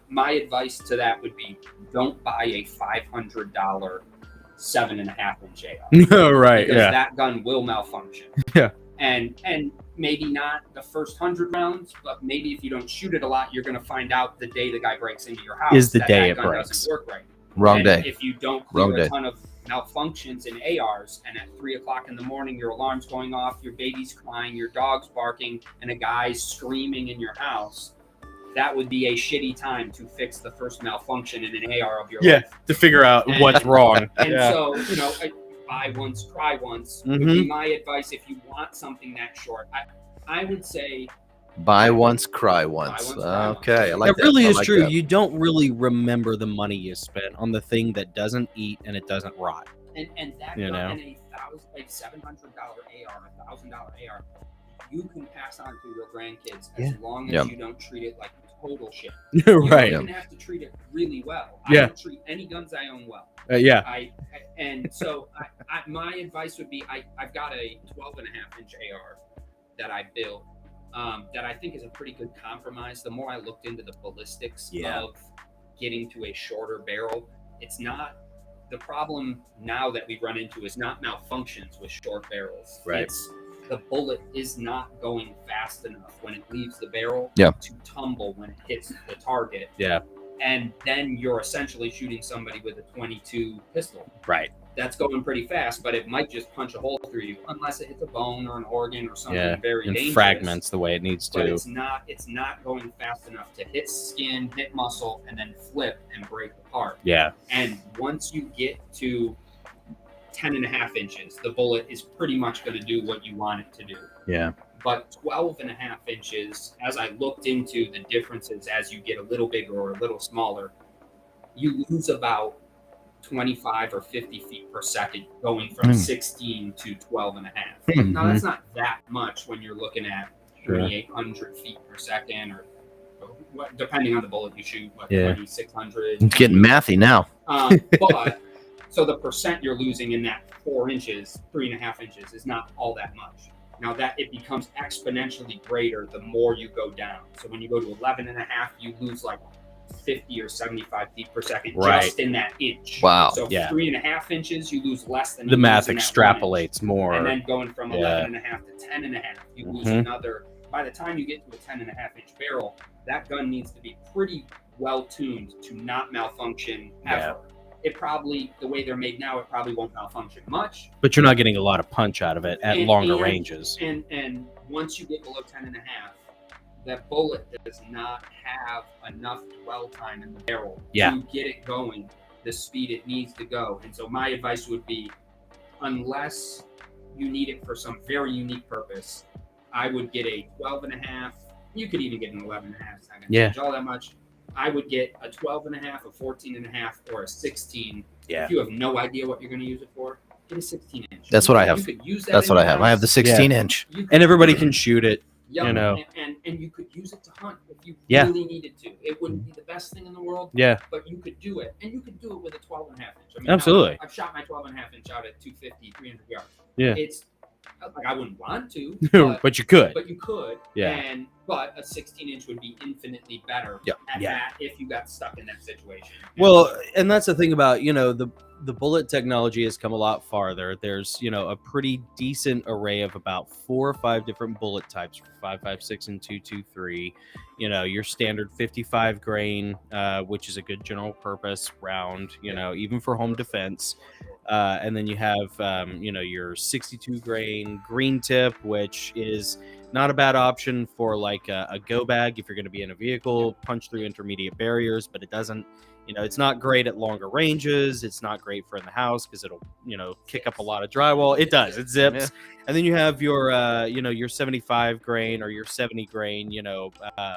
My advice to that would be don't buy a $500 7.5-inch AR. Right. Because that gun will malfunction. Yeah. And maybe not the first 100 rounds, but maybe if you don't shoot it a lot, you're going to find out the day the guy breaks into your house is the that day that it gun breaks. doesn't work right. Wrong And day. if you don't clear a ton of malfunctions in ARs, and at 3 o'clock in the morning, your alarm's going off, your baby's crying, your dog's barking, and a guy's screaming in your house, that would be a shitty time to fix the first malfunction in an AR of your life. To figure out what's wrong. And so, buy once, cry once would be my advice if you want something that short. I would say buy once, cry once. Okay, I like that. It really is like true. that. You don't really remember the money you spent on the thing that doesn't eat and it doesn't rot. And that gun and a $700 AR, $1,000 AR, you can pass on to your grandkids as long as you don't treat it like total shit. Right. You don't have to treat it really well. I don't treat any guns I own well. My advice would be I've got a 12.5-inch AR that I built that I think is a pretty good compromise. The more I looked into the ballistics of getting to a shorter barrel, it's not the problem now that we run into is not malfunctions with short barrels. Right. It's the bullet is not going fast enough when it leaves the barrel to tumble when it hits the target. Yeah. And then you're essentially shooting somebody with a 22 pistol. Right. That's going pretty fast, but it might just punch a hole through you unless it hits a bone or an organ or something very dangerous. Fragments the way it needs to. But it's not going fast enough to hit skin, hit muscle, and then flip and break apart. Yeah. And once you get to 10.5 inches, the bullet is pretty much going to do what you want it to do. Yeah. But 12.5 inches, as I looked into the differences as you get a little bigger or a little smaller, you lose about 25 or 50 feet per second going from 16 to 12.5. Now, that's not that much when you're looking at 3,800 feet per second or depending on the bullet you shoot, 2,600. It's getting mathy now. But so the percent you're losing in that 4 inches, 3.5 inches is not all that much. Now that it becomes exponentially greater the more you go down. So when you go to 11.5, you lose like 50 or 75 feet per second just in that inch. Wow. So 3.5 inches, you lose less than the math extrapolates more. And then going from 11.5 to 10.5, you lose another. By the time you get to a 10.5-inch barrel, that gun needs to be pretty well tuned to not malfunction ever. It probably, the way they're made now, it probably won't malfunction much. But you're not getting a lot of punch out of it at longer ranges. And once you get below 10.5, that bullet does not have enough dwell time in the barrel to get it going the speed it needs to go. And so my advice would be, unless you need it for some very unique purpose, I would get a 12.5. You could even get an 11.5. It's not going to change all that much. I would get a 12.5, a 14.5, or a 16. Yeah. If you have no idea what you're going to use it for, get a 16-inch. That's what I have. That's what I have. I have the 16-inch. And everybody can shoot it. Yeah, you know. And you could use it to hunt if you really needed to. It wouldn't be the best thing in the world. Yeah. But you could do it. And you could do it with a 12.5 inch. I mean, absolutely. I've shot my 12.5 inch out at 250, 300 yards. Yeah. It's like I wouldn't want to. But you could. But you could. Yeah. But a 16-inch would be infinitely better at that if you got stuck in that situation. Well, and that's the thing about, the bullet technology has come a lot farther. There's, a pretty decent array of about 4 or 5 different bullet types for 5.56 and 2.23. Your standard 55 grain, which is a good general purpose round, even for home defense. And then you have, your 62 grain green tip, which is not a bad option for like a go bag if you're going to be in a vehicle, punch through intermediate barriers, but it doesn't, it's not great at longer ranges. It's not great for in the house because it'll, kick up a lot of drywall. It does. It zips. Yeah. And then you have your, your 75 grain or your 70 grain,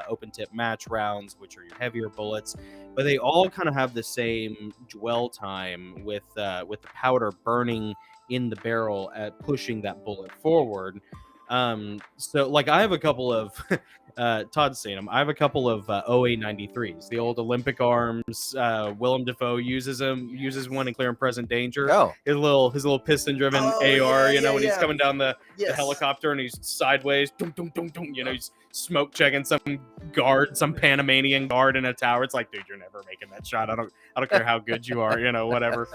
open tip match rounds, which are your heavier bullets, but they all kind of have the same dwell time with the powder burning in the barrel at pushing that bullet forward. So like I have a couple of Todd's seen them. I have a couple of OA93s, the old Olympic arms. Willem Dafoe uses one in Clear and Present Danger. Oh, his little piston driven AR, when he's coming down the helicopter and he's sideways, dum, dum, dum, dum, he's smoke checking some Panamanian guard in a tower. It's like, dude, you're never making that shot. I don't care how good you are, whatever.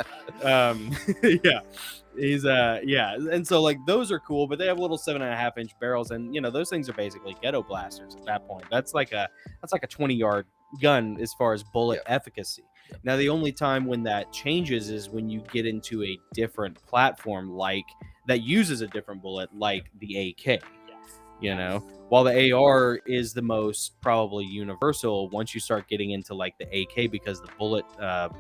He's and so like those are cool, but they have little 7.5-inch barrels, and those things are basically ghetto blasters at that point. That's like a 20-yard gun as far as bullet efficacy. Now, the only time when that changes is when you get into a different platform like that uses a different bullet, like the AK. You know, while the AR is the most probably universal, once you start getting into like the AK, because the bullet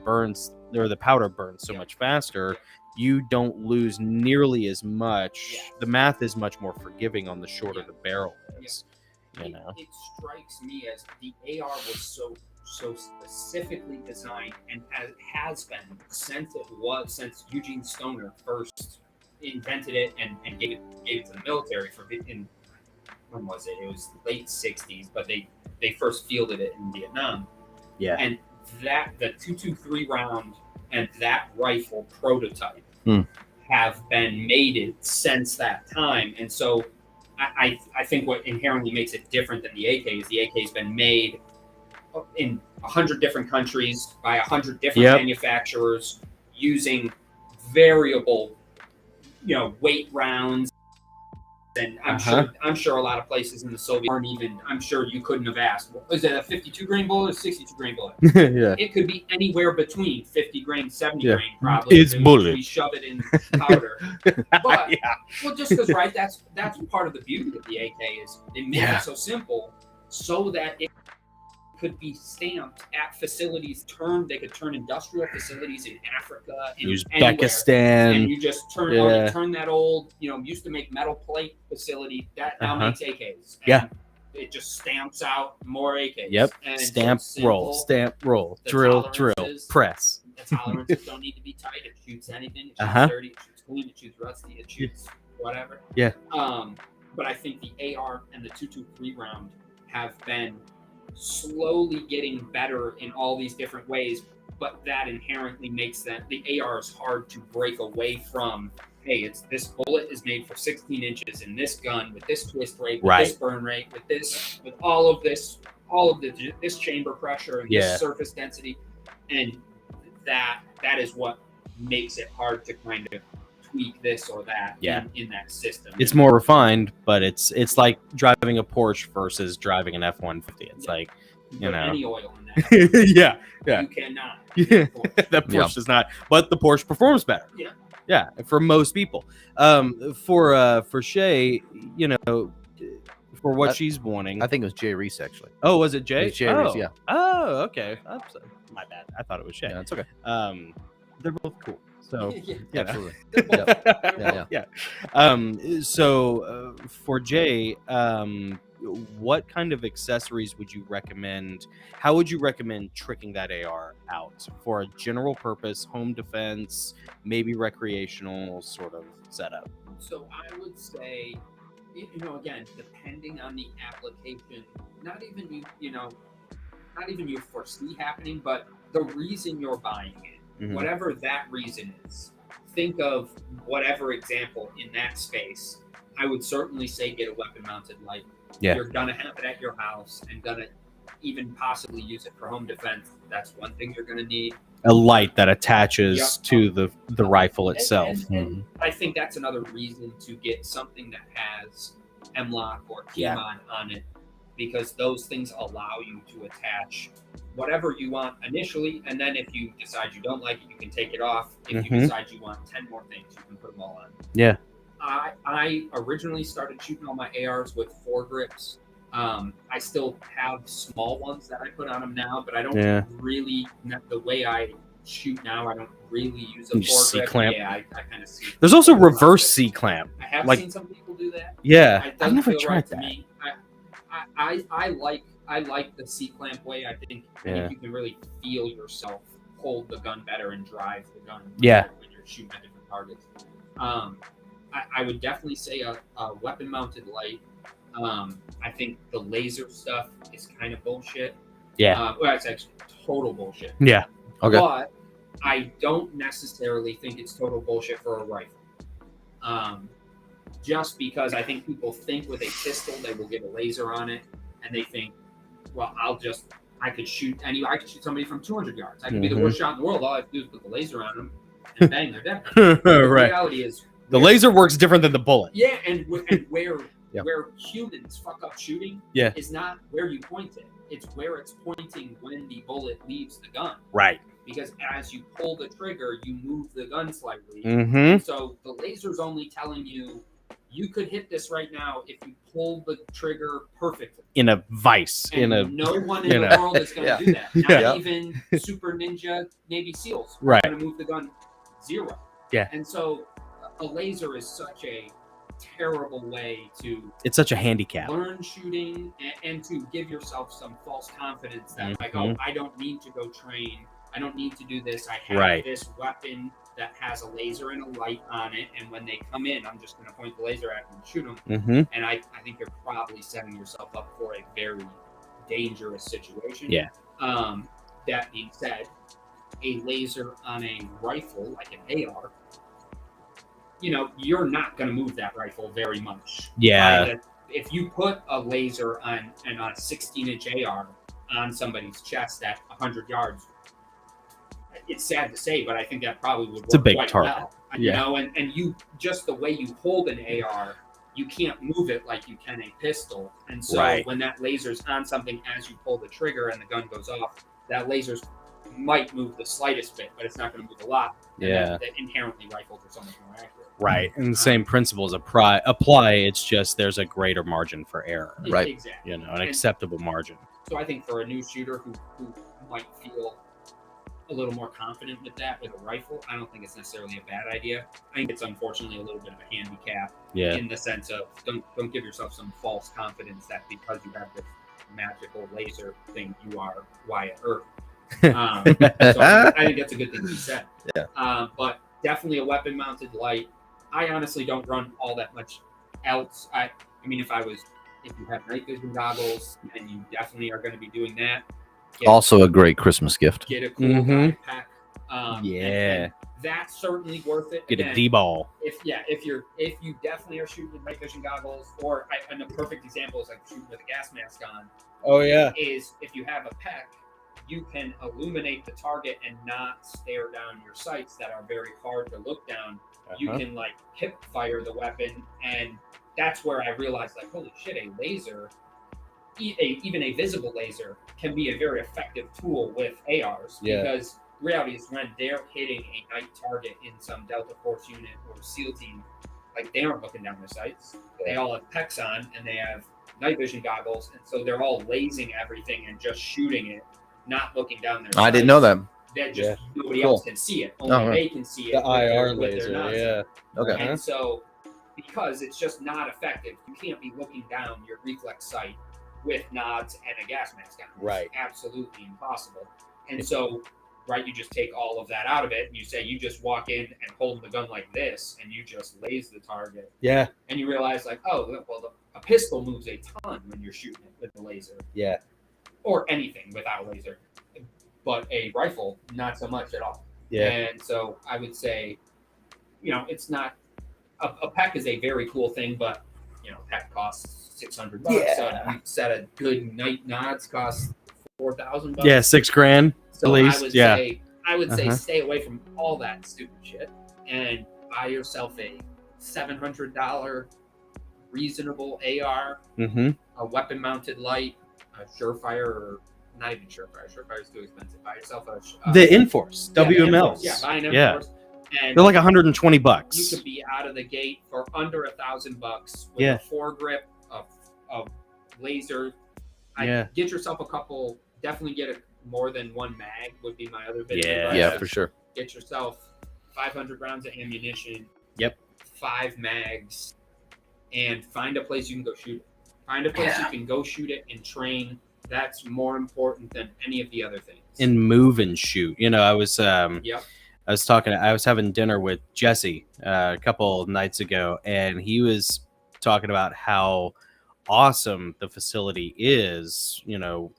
burns, or the powder burns so much faster, you don't lose nearly as much. The math is much more forgiving on the shorter the barrel is. You know, it strikes me as the AR was so specifically designed, and has been since Eugene Stoner first invented it and gave it to the military when was it? It was late 60s, but they first fielded it in Vietnam. Yeah. And that the 223 round and that rifle prototype have been mated since that time. And so I think what inherently makes it different than the AK is the AK has been made in 100 different countries by 100 different manufacturers using variable, weight rounds. And I'm sure a lot of places in the Soviet aren't even. I'm sure you couldn't have asked. Is it a 52 grain bullet or 62 grain bullet? Yeah. It could be anywhere between 50 grain, 70 grain. Probably. It's bullet. We shove it in powder. But well, just because that's part of the beauty of the AK is they make it so simple so that it could be stamped at facilities. They could turn industrial facilities in Africa, in Uzbekistan, and you just turn that old, used to make metal plate facility that now makes AKs. And it just stamps out more AKs. Yep. And Stamp, so simple. roll, drill, press. The tolerances don't need to be tight. It shoots anything. It shoots dirty. It shoots clean. It shoots rusty. It shoots whatever. Yeah. But I think the AR and the 223 round have been slowly getting better in all these different ways, but that inherently makes the AR is hard to break away from. Hey, it's this bullet is made for 16 inches in this gun with this twist rate, with this burn rate, with all of this chamber pressure and this surface density, and that is what makes it hard to kind of tweak this or that in that system. It's more refined, but it's like driving a Porsche versus driving an F-150. It's like, any oil in that. You cannot. The Porsche does not, but the Porsche performs better. Yeah, for most people. For Shay, for what she's wanting. I think it was Jay Reese, actually. Oh, was it Jay? It was Jay Reese, yeah. Oh, okay. My bad. I thought it was Shay. Yeah, it's okay. They're both cool. So absolutely. So for Jay, what kind of accessories would you recommend? How would you recommend tricking that AR out for a general purpose, home defense, maybe recreational sort of setup? So I would say, again, depending on the application, not even you foresee happening, but the reason you're buying it, whatever that reason is, think of whatever example in that space. I would certainly say get a weapon mounted light. Yeah. You're gonna have it at your house and gonna even possibly use it for home defense. That's one thing you're gonna need. A light that attaches to the rifle itself. And I think that's another reason to get something that has M-LOK or Keymon on it, because those things allow you to attach whatever you want initially, and then if you decide you don't like it, you can take it off. If you decide you want 10 more things, you can put them all on. Yeah. I originally started shooting all my ARs with 4 grips. I still have small ones that I put on them now, but I don't really, the way I shoot now, I don't really use a 4 grip. C-clamp. Yeah, I kind of see. There's also reverse C-clamp. I have seen some people do that. Yeah, I've never tried that. Me. I like the C-clamp way. I think you can really feel yourself hold the gun better and drive the gun when you're shooting at different targets. I would definitely say a weapon-mounted light. I think the laser stuff is kind of bullshit. Yeah. Well, it's actually total bullshit. Yeah. Okay. But I don't necessarily think it's total bullshit for a rifle. Just because I think people think with a pistol they will get a laser on it, and they think, well, I could shoot somebody from 200 yards. I could be the worst shot in the world. All I have to do is put the laser on them, and bang, they're dead. The reality is, the laser works different than the bullet. Yeah, and where humans fuck up shooting is not where you point it. It's where it's pointing when the bullet leaves the gun. Right. because as you pull the trigger, you move the gun slightly. Mm-hmm. So the laser's only telling you you could hit this right now if you pull the trigger perfectly. In a vice. And no one in you the know. world is going to Yeah. do that. Not Yeah. even Super Ninja Navy SEALs are Right. going to move the gun 0. Yeah. And so a laser is such a terrible way to It's such a handicap. learn shooting and to give yourself some false confidence that like, Mhm. oh, I don't need to go train. I don't need to do this. I have Right. this weapon that has a laser and a light on it. And when they come in, I'm just going to point the laser at them and shoot them. Mm-hmm. And I think you're probably setting yourself up for a very dangerous situation. Yeah. That being said, a laser on a rifle, like an AR, you're not going to move that rifle very much. Yeah. Right? If you put a laser on a 16-inch AR on somebody's chest at 100 yards, it's sad to say, but I think that probably would work It's a big quite target. well. Yeah. And you just the way you hold an AR, you can't move it like you can a pistol. And so Right. when that laser's on something as you pull the trigger and the gun goes off, that laser's might move the slightest bit, but it's not going to move a lot. And Yeah. that inherently rifles are so much more accurate. Right. And the same principles apply. It's just there's a greater margin for error. Right. Exactly. An acceptable margin. So I think for a new shooter who might feel a little more confident with that with a rifle, I don't think it's necessarily a bad idea. I think it's unfortunately a little bit of a handicap Yeah. in the sense of don't give yourself some false confidence that because you have this magical laser thing, you are Wyatt Earp. So I think that's a good thing to be said. Yeah. But definitely a weapon mounted light. I honestly don't run all that much else. I mean, if you have night vision goggles, and you definitely are going to be doing that. Also a great Christmas gift. Get a cool Mhm. backpack. Yeah. and that's certainly worth it. Get a Again, D-ball. if you definitely are shooting with night vision goggles, and a perfect example is like shooting with a gas mask on. Oh yeah. Is if you have a PEC, you can illuminate the target and not stare down your sights that are very hard to look down. You can like hip fire the weapon, and that's where I realized like, holy shit, a laser, even a visible laser, can be a very effective tool with ARs. Yeah. Because reality is when they're hitting a night target in some Delta Force unit or SEAL team, like they aren't looking down their sights. They all have PECs on and they have night vision goggles, and so they're all lasing everything and just shooting it, not looking down their sights. I didn't know that. That just nobody Cool. else can see it. Only Oh, right. they can see it. The with their- IR with their laser. nods. Yeah. Okay. And so, because it's just not effective, you can't be looking down your reflex sight with nods and a gas mask on. It's Right. absolutely impossible. And so, right, you just take all of that out of it, and you say you just walk in and hold the gun like this, and you just laze the target, Yeah. and you realize like, oh, well, a pistol moves a ton when you're shooting it with the laser, Yeah. or anything without a laser, but a rifle, not so much at all. Yeah. And so I would say, it's not a PEC is a very cool thing, but PEC costs $600. Yeah. So you set a good night nods cost $4,000. Yeah. $6,000 So at least. I would say Uh-huh. stay away from all that stupid shit and buy yourself a $700 reasonable AR, Mm-hmm. a weapon mounted light, a Surefire, or not even Surefire. Surefire is too expensive. Buy yourself a The Enforce yeah, the WMLs. M-Force. Yeah, buy an Yeah. M-Force. And They're like $120. you could be out of the gate for under $1,000 with Yeah. a foregrip of laser. Yeah. Get yourself a couple. Definitely get more than one mag would be my other bit of Yeah. advice. Yeah, for sure. Get yourself 500 rounds of ammunition. Yep. 5 mags, and find a place you can go shoot it. Find a place you can go shoot it and train. That's more important than any of the other things. And move and shoot. I was Yep. I was having dinner with Jesse a couple nights ago, and he was talking about how awesome the facility is,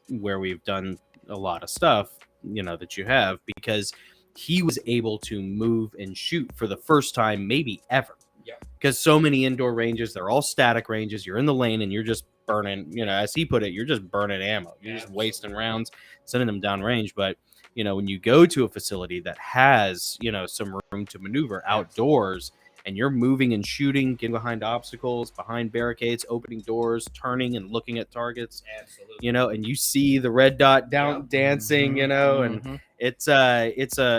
where we've done a lot of stuff, that you have, because he was able to move and shoot for the first time, maybe ever. Yeah. Because so many indoor ranges, they're all static ranges. You're in the lane and you're just burning, as he put it, you're just burning ammo. You're just wasting rounds, sending them down range. But, when you go to a facility that has, some room to maneuver outdoors, and you're moving and shooting, getting behind obstacles, behind barricades, opening doors, turning and looking at targets. Absolutely. You know, and you see the red dot down Yep. dancing, you know, and Mhm. it's a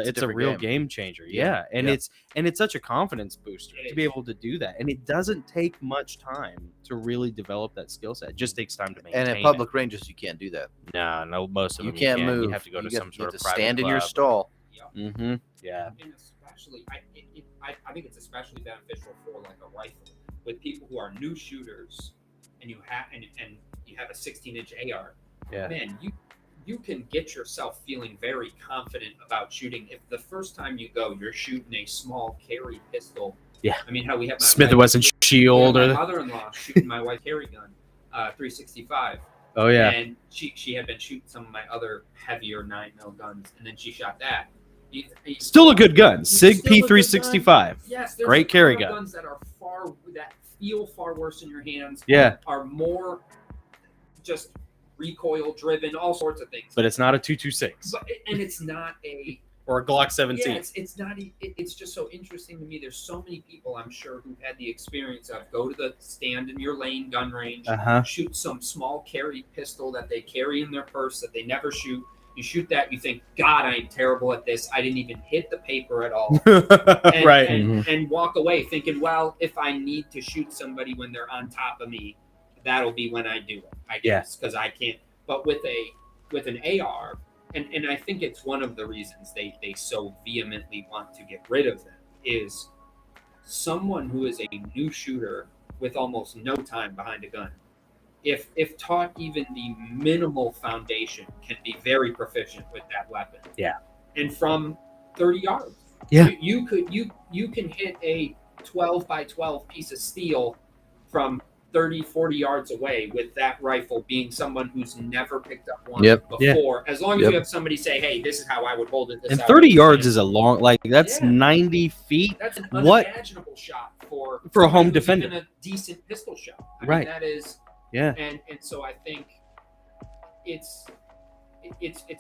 different real game. game changer. Yeah. And Yeah. it's such a confidence booster It to be is. able to do that. And it doesn't take much time to really develop that skill set. It just takes time to maintain. And at public ranges, you can't do that. No, most of You them can't move. You have to go to some sort of private stand in your club. stall. Yep. Mm-hmm. Yeah. And especially, I think it's especially beneficial for like a rifle with people who are new shooters, and you have and you have a 16-inch AR. Yeah. Man, you can get yourself feeling very confident about shooting if the first time you go, you're shooting a small carry pistol. Yeah. I mean, how we have my Smith & wife- Wesson Shield my or the, mother-in-law shooting my wife carry gun, 365. oh yeah. And she had been shooting some of my other heavier 9mm guns, and then she shot that. Still a good gun. SIG Still a good P365. Yes, there's Great a carry ton of gun. guns that feel far worse in your hands. Yeah. Are more just recoil driven, all sorts of things. But it's not a 226 And it's not a or a Glock 17. yeah, it's not. It's just so interesting to me. There's so many people I'm sure who've had the experience of go to the stand in your lane gun range, shoot some small carry pistol that they carry in their purse that they never shoot. You shoot that, you think, God, I'm terrible at this. I didn't even hit the paper at all. And, Right. And walk away thinking, well, if I need to shoot somebody when they're on top of me, that'll be when I do it, I guess, because I can't. But with an AR, and I think it's one of the reasons they so vehemently want to get rid of them, is someone who is a new shooter with almost no time behind a gun. If taught even the minimal foundation, can be very proficient with that weapon. Yeah. And from 30 yards. Yeah. You can hit a 12 by 12 piece of steel from 30, 40 yards away with that rifle, being someone who's never picked up one before. As long as you have somebody say, hey, this is how I would hold it. And 30 yards is a long, like that's 90 feet. That's an What? unimaginable shot for For a home somebody who's defender. even a decent pistol shot. I Right. mean, that is, Yeah. and so I think it's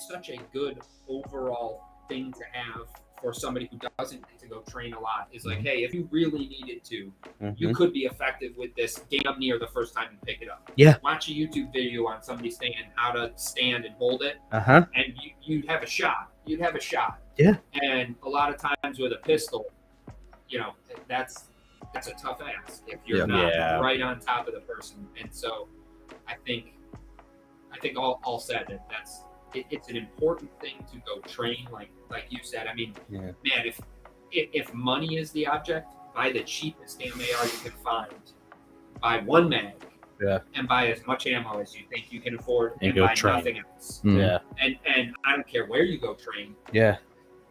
such a good overall thing to have for somebody who doesn't get to go train a lot. Is like, hey, if you really needed to, you could be effective with this damn near the first time you pick it up. Yeah. Watch a YouTube video on somebody saying how to stand and hold it, Uh-huh. and you'd have a shot. You'd have a shot. Yeah. And a lot of times with a pistol, that's a tough ask if you're not right on top of the person. And so I think all said that it's an important thing to go train, like you said. I mean, man, if money is the object, buy the cheapest damn AR you can find. Buy one mag. Yeah. And buy as much ammo as you think you can afford, and go buy train. nothing else. Yeah. And I don't care where you go train. Yeah.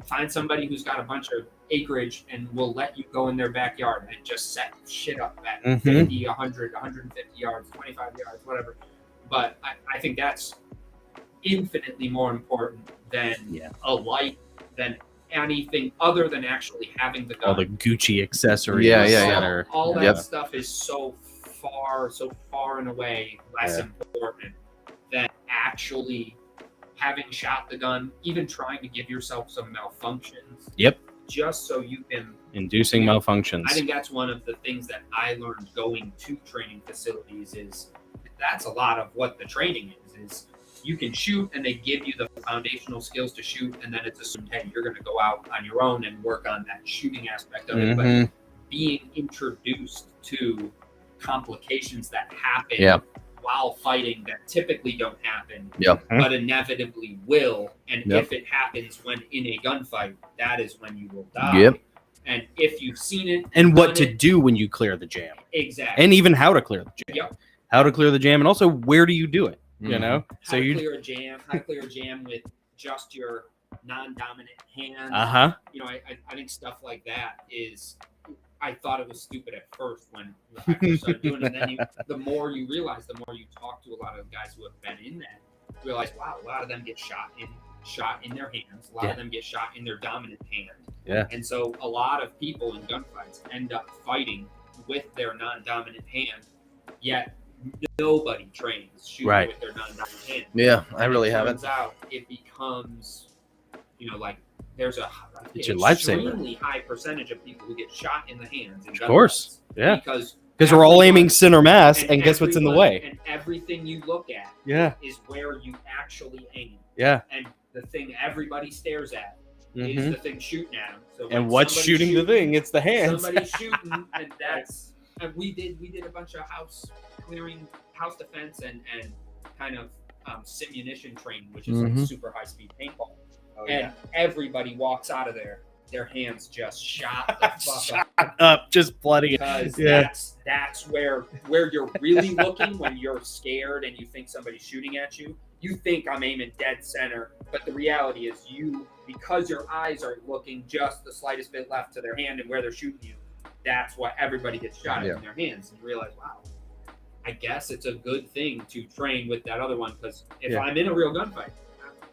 Find somebody who's got a bunch of acreage and will let you go in their backyard and just set shit up at 50, 100, 150 yards, 25 yards, whatever. But I think that's infinitely more important than a light, than anything other than actually having the gun. All the Gucci accessories. All that stuff is so far and away less important than actually having shot the gun, even trying to give yourself some malfunctions. Yep. Just so you can Inducing malfunctions. I think that's one of the things that I learned going to training facilities is that's a lot of what the training is you can shoot and they give you the foundational skills to shoot, and then it's assumed, hey, you're going to go out on your own and work on that shooting aspect of it. But being introduced to complications that happen while fighting that typically don't happen, but inevitably will. And if it happens when in a gunfight, that is when you will die. And if you've seen it, and what to do when you clear the jam, exactly, and even how to clear the jam, how to clear the jam, and also where do you do it? You know, how to clear a jam with just your non-dominant hand. You know, I think stuff like that is. I thought it was stupid at first when I first started doing it, and then the more you realize, the more you talk to a lot of guys who have been in that, realize, wow, a lot of them get shot in their hands. A lot of them get shot in their dominant hand. And so a lot of people in gunfights end up fighting with their non-dominant hand, yet nobody trains shooting with their non-dominant hand. I really haven't. Turns out it becomes, you know, like there's an It's your lifesaver. extremely high percentage of people who get shot in the hands. Of course, yeah. Because we're all aiming center mass, and guess what's in the way? And everything you look at is where you actually aim. Yeah. And the thing everybody stares at is the thing shooting at them. So and what's shooting the thing? It's the hands. Somebody's shooting, and that's. And we did a bunch of house clearing, house defense, and kind of simunition training, which is like super high speed paintball. Oh, and everybody walks out of there, their hands just shot the fuck up, just bloody. Because that's where you're really looking when you're scared and you think somebody's shooting at you. You think I'm aiming dead center, but the reality is because your eyes are looking just the slightest bit left to their hand and where they're shooting you, that's why everybody gets shot in their hands. And you realize, wow, I guess it's a good thing to train with that other one, because if I'm in a real gunfight,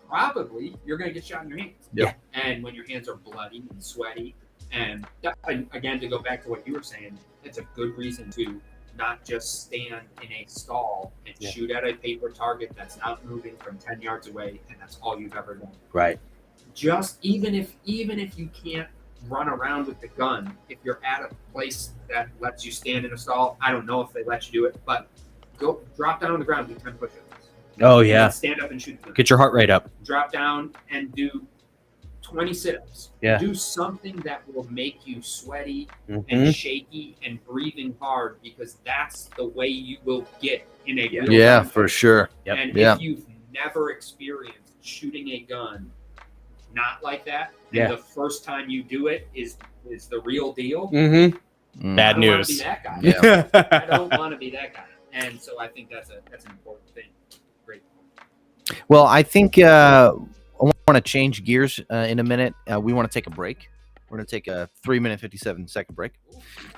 probably you're going to get shot in your hands. Yeah. And when your hands are bloody and sweaty, and again, to go back to what you were saying, it's a good reason to not just stand in a stall and shoot at a paper target that's not moving from 10 yards away, and that's all you've ever done. Right. Just even if you can't run around with the gun, if you're at a place that lets you stand in a stall, I don't know if they let you do it, but go drop down on the ground, do 10 push-ups. Oh yeah. Stand up and shoot the gun. Get your heart rate up. Drop down and do 20 sit-ups. Yeah. Do something that will make you sweaty and shaky and breathing hard, because that's the way you will get in a real gunfight. For sure. Yep. And if you've never experienced shooting a gun not like that, and the first time you do it is the real deal. Bad news. Be that guy. Yeah. I don't want to be that guy. And so I think that's an important thing. Great. Well, I think I want to change gears in a minute. We want to take a break. We're going to take a 3-minute, 57-second break.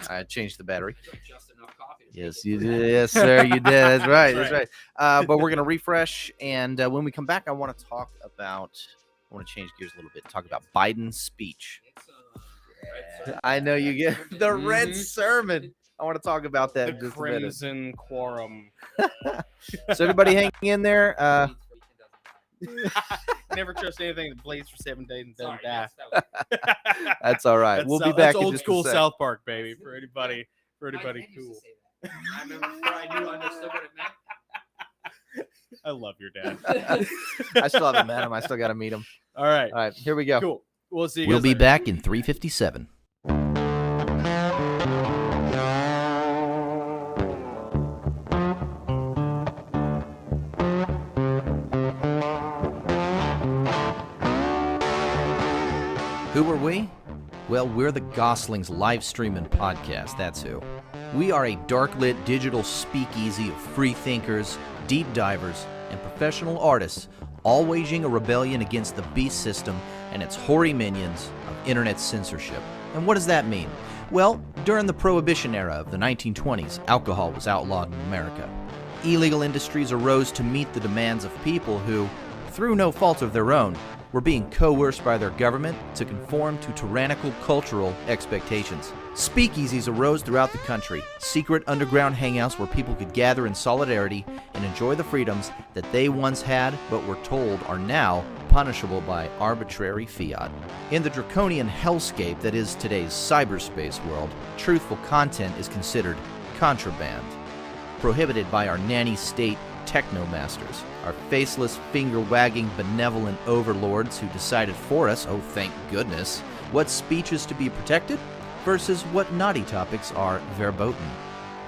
I changed the battery. Just enough coffee. Yes, you did. Yes, sir, you did. That's right. That's right. But we're going to refresh. And when we come back, I want to talk about, I want to change gears a little bit, talk about Biden's speech. I know you get the red sermon. I want to talk about that in The just a minute. Crimson Quorum. So everybody hang in there. Never trust anything that blazes for 7 days and doesn't Sorry, die. That's all right. We'll be back That's in old just school a sec. South Park, baby. For anybody I used cool. to say that. I remember before I knew understood what it meant. I love your dad. I still haven't met him. I still got to meet him. All right. All right, here we go. Cool. We'll see you We'll guys be later. back in 357. Who are we? Well, we're the Gosslings live streaming podcast, that's who. We are a dark-lit digital speakeasy of free thinkers, deep divers, and professional artists, all waging a rebellion against the beast system and its hoary minions of internet censorship. And what does that mean? Well, during the Prohibition era of the 1920s, alcohol was outlawed in America. Illegal industries arose to meet the demands of people who, through no fault of their own, were being coerced by their government to conform to tyrannical cultural expectations. Speakeasies arose throughout the country, secret underground hangouts where people could gather in solidarity and enjoy the freedoms that they once had but were told are now punishable by arbitrary fiat. In the draconian hellscape that is today's cyberspace world, truthful content is considered contraband, prohibited by our nanny state technomasters, our faceless, finger-wagging, benevolent overlords who decided for us, oh thank goodness, what speech is to be protected versus what naughty topics are verboten.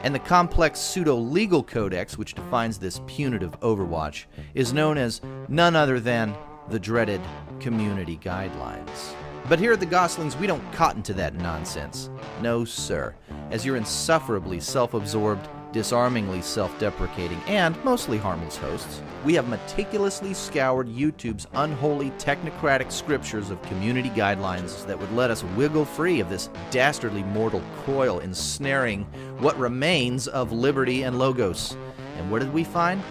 And the complex pseudo-legal codex which defines this punitive overwatch is known as none other than the dreaded community guidelines. But here at the Gosslings, we don't cotton to that nonsense. No, sir. As your insufferably self-absorbed, disarmingly self-deprecating, and mostly harmless hosts, we have meticulously scoured YouTube's unholy technocratic scriptures of community guidelines that would let us wiggle free of this dastardly mortal coil ensnaring what remains of liberty and logos. And what did we find?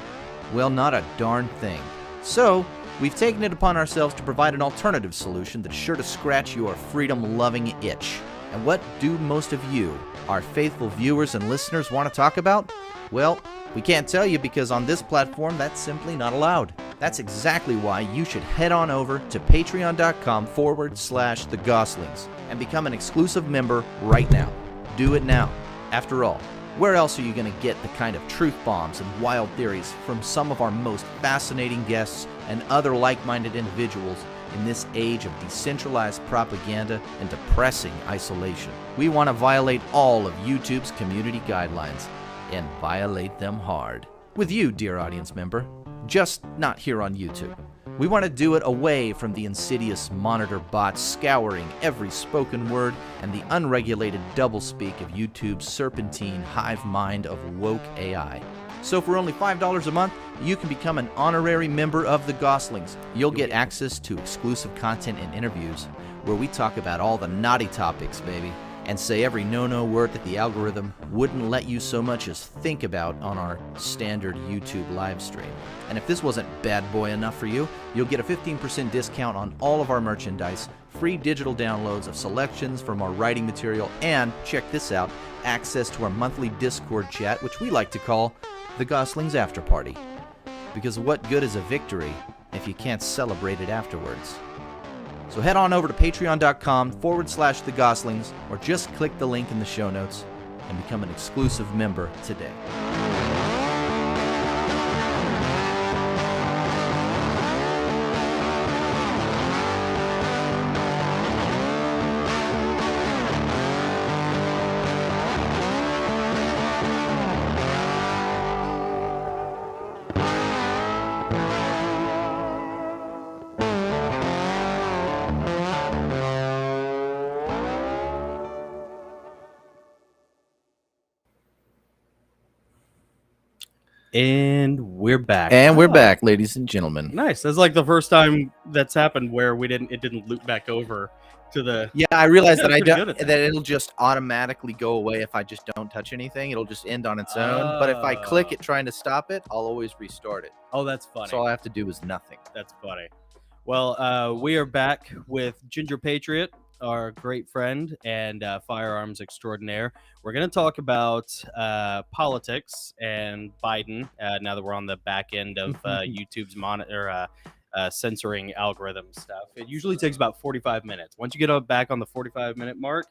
Well, not a darn thing. So, we've taken it upon ourselves to provide an alternative solution that's sure to scratch your freedom-loving itch. And what do most of you, our faithful viewers and listeners, want to talk about? Well, we can't tell you because on this platform, that's simply not allowed. That's exactly why you should head on over to patreon.com/the Gosslings and become an exclusive member right now. Do it now. After all, where else are you going to get the kind of truth bombs and wild theories from some of our most fascinating guests and other like-minded individuals in this age of decentralized propaganda and depressing isolation? We want to violate all of YouTube's community guidelines, and violate them hard. With you, dear audience member, just not here on YouTube. We want to do it away from the insidious monitor bots scouring every spoken word and the unregulated doublespeak of YouTube's serpentine hive mind of woke AI. So for only $5 a month, you can become an honorary member of the Gosslings. You'll get access to exclusive content and interviews where we talk about all the naughty topics, baby, and say every no-no word that the algorithm wouldn't let you so much as think about on our standard YouTube live stream. And if this wasn't bad boy enough for you, you'll get a 15% discount on all of our merchandise, free digital downloads of selections from our writing material, and, check this out, access to our monthly Discord chat, which we like to call the Goslings After Party. Because what good is a victory if you can't celebrate it afterwards? So head on over to patreon.com/the Goslings, or just click the link in the show notes and become an exclusive member today. And we're back. And we're back, ladies and gentlemen. Nice. That's like the first time that's happened where it didn't loop back over to the. Yeah, I realized Yeah, that pretty good at that that. it'll just automatically go away if I just don't touch anything. It'll just end on its own. But if I click it trying to stop it, I'll always restart it. Oh, that's funny. So all I have to do is nothing. That's funny. Well, we are back with Ginger Patriot, our great friend and firearms extraordinaire. We're going to talk about politics and Biden now that we're on the back end of YouTube's censoring algorithm stuff. It usually takes about 45 minutes. Once you get back on the 45-minute mark,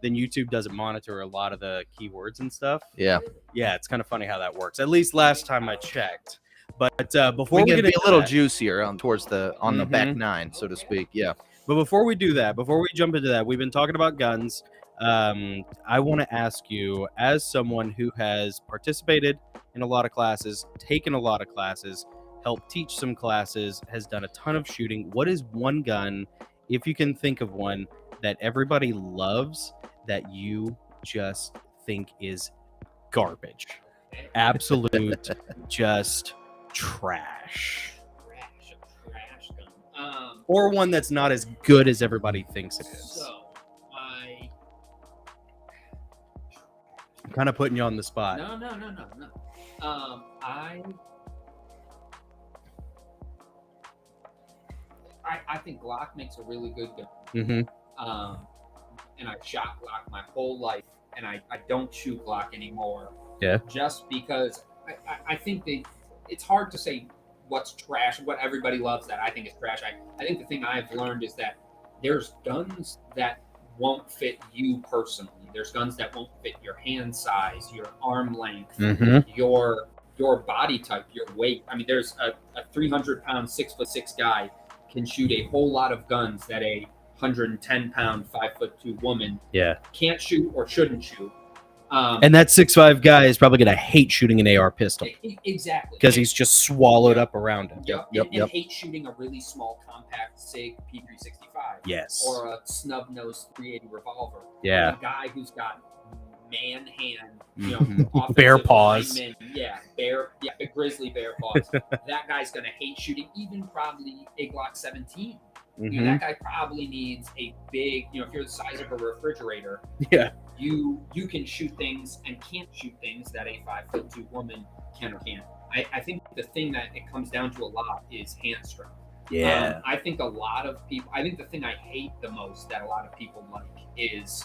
then YouTube doesn't monitor a lot of the keywords and stuff. Yeah. Yeah, it's kind of funny how that works. At least last time I checked. But before we we can get be into a little that, juicier on the back nine, so to speak. Yeah. but before we do that, before we jump into that, we've been talking about guns. I want to ask you, as someone who has participated in a lot of classes, taken a lot of classes, helped teach some classes, has done a ton of shooting, what is one gun, if you can think of one, that everybody loves that you just think is garbage? Absolute just trash. A trash gun. Or one that's not as good as everybody thinks it is. So I'm kind of putting you on the spot. No. I think Glock makes a really good gun. Mm-hmm. And I've shot Glock my whole life, and I don't shoot Glock anymore. Yeah. Just because I think it's hard to say what's trash, what everybody loves that I think is trash. I think the thing I've learned is that there's guns that won't fit you personally. There's guns that won't fit your hand size, your arm length, your body type, your weight. I mean, there's a 300-pound, 6'6" guy can shoot a whole lot of guns that a 110-pound, 5'2" woman can't shoot or shouldn't shoot. And that 6'5" guy is probably going to hate shooting an AR pistol. Exactly. Because he's just swallowed up around him. And hate shooting a really small, compact SIG P365. Yes. Or a snub-nosed 380 revolver. Yeah. Or a guy who's got man hand, bear paws. Lineman. A grizzly bear paws. That guy's going to hate shooting even probably a Glock 17. That guy probably needs a big, if you're the size of a refrigerator, you can shoot things and can't shoot things that a 5'2" woman can or can't. I think the thing that it comes down to a lot is hand strength. Yeah. I think a lot of people, I think the thing I hate the most that a lot of people like is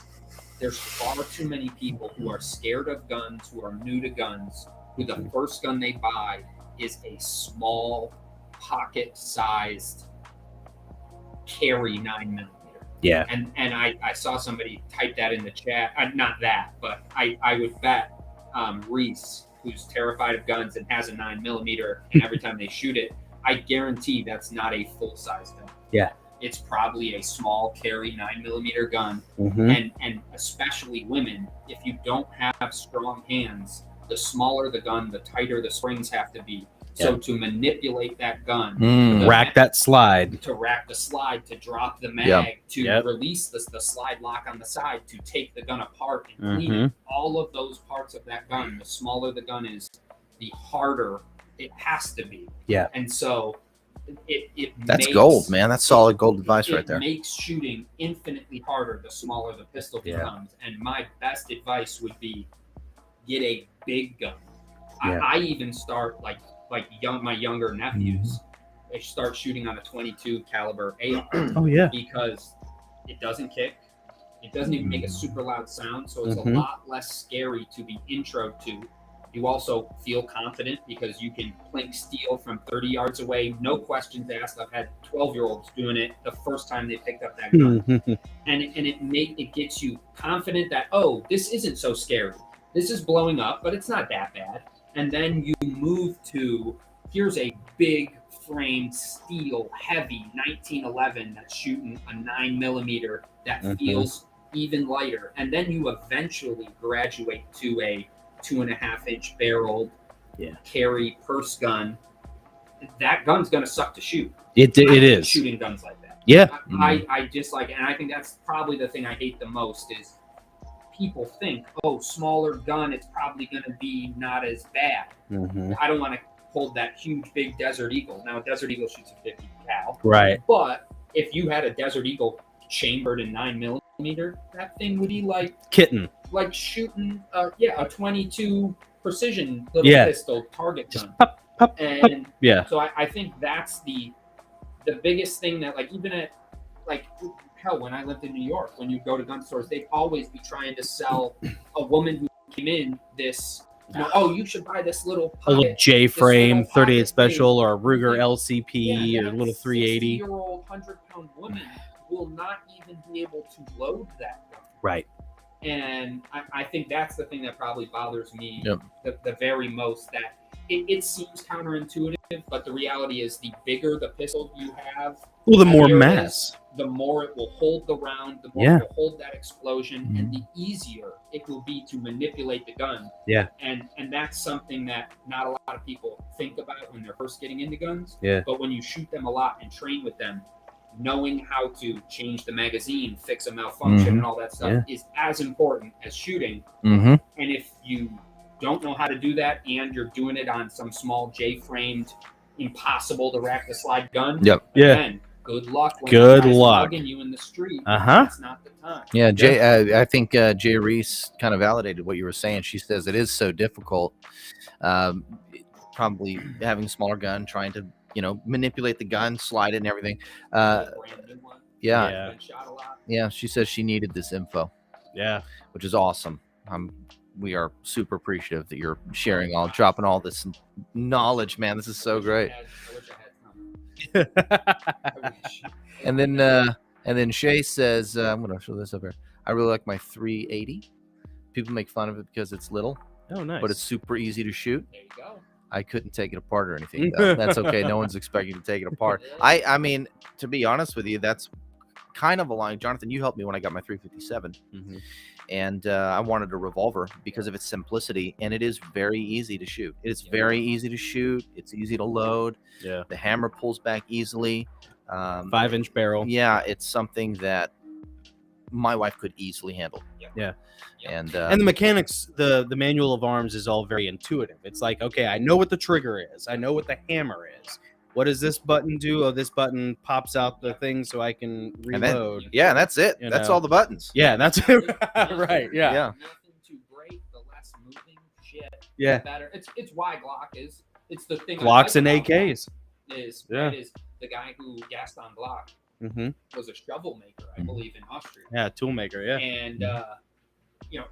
there's far too many people who are scared of guns, who are new to guns, who the first gun they buy is a small pocket-sized carry 9mm. Yeah. And I saw somebody type that in the chat. Not that, but I would bet Reese, who's terrified of guns and has a 9mm, and every time they shoot it, I guarantee that's not a full-size gun. Yeah. It's probably a small carry 9mm gun. Mhm. And especially women, if you don't have strong hands, the smaller the gun, the tighter the springs have to be. So to manipulate that gun, Rack that slide. to rack the slide, to drop the mag, to release the slide lock on the side, to take the gun apart and clean it. All of those parts of that gun, the smaller the gun is, the harder it has to be. Yeah. And so it That's makes, gold, man. That's solid gold advice right there. It makes shooting infinitely harder the smaller the pistol becomes. And my best advice would be get a big gun. I even start like my younger nephews, they start shooting on a 22 caliber AR. Oh yeah. Because it doesn't kick. It doesn't even make a super loud sound, so it's a lot less scary to be intro to. You also feel confident because you can plink steel from 30 yards away, no questions asked. I've had 12-year-olds doing it the first time they picked up that gun. and it gets you confident that, oh, this isn't so scary. This is blowing up, but it's not that bad. And then you move to, here's a big framed steel, heavy 1911 that's shooting a 9mm that feels even lighter. And then you eventually graduate to a 2.5-inch barreled carry purse gun. That gun's going to suck to shoot. It is. Shooting guns like that. Yeah. I just like, and I think that's probably the thing I hate the most is people think, oh, smaller gun, it's probably going to be not as bad. I don't want to hold that huge, big Desert Eagle. Now, a Desert Eagle shoots a 50 cal. Right. But if you had a Desert Eagle chambered in 9mm, that thing would be like kitten. Like shooting, a 22 precision little pistol target gun. Pop, pop, and pop. So I think that's the biggest thing that, like, even at, like, hell, when I lived in New York, when you go to gun stores, they'd always be trying to sell a woman who came in this, oh, you should buy this little pocket, a little J-frame, 38 special, thing. or a Ruger LCP, or a little 380. 60-year-old 100-pound woman will not even be able to load that gun. Right. And I think that's the thing that probably bothers me the very most, that it seems counterintuitive, but the reality is the bigger the pistol you have, well, the more mass, the more it will hold the round, the more it will hold that explosion, and the easier it will be to manipulate the gun. Yeah. And that's something that not a lot of people think about when they're first getting into guns. Yeah. But when you shoot them a lot and train with them, knowing how to change the magazine, fix a malfunction, and all that stuff is as important as shooting. And if you don't know how to do that, and you're doing it on some small J-framed, impossible to rack the slide gun, again, good luck. When good luck. You in the street. That's not the time. Yeah, Jay. I think Jay Reese kind of validated what you were saying. She says it is so difficult. Probably having a smaller gun, trying to manipulate the gun, slide it, and everything. Yeah. She says she needed this info. Yeah, which is awesome. We are super appreciative that you're sharing dropping all this knowledge, man. This is so great. And then Shay says, I'm gonna show this up here. I really like my 380. People make fun of it because it's little. Oh, nice. But it's super easy to shoot. There you go. I couldn't take it apart or anything. That's okay. No one's expecting to take it apart. I mean, to be honest with you, that's kind of a line. Jonathan, you helped me when I got my 357. And I wanted a revolver because of its simplicity, and it is very easy to shoot. It is very easy to shoot. It's easy to load. Yeah. The hammer pulls back easily. 5-inch barrel. Yeah, it's something that my wife could easily handle. Yeah. And the mechanics, the manual of arms is all very intuitive. It's like, okay, I know what the trigger is. I know what the hammer is. What does this button do? Oh, this button pops out the thing so I can reload. And that's it. That's all the buttons. Yeah, that's it. Right. Yeah. Nothing to break, the less moving shit. Yeah. The better. It's why Glock is. It's the thing. Glocks and AKs. Is the guy who Gaston Glock was a shovel maker, I believe, in Austria. Yeah, tool maker. Yeah. And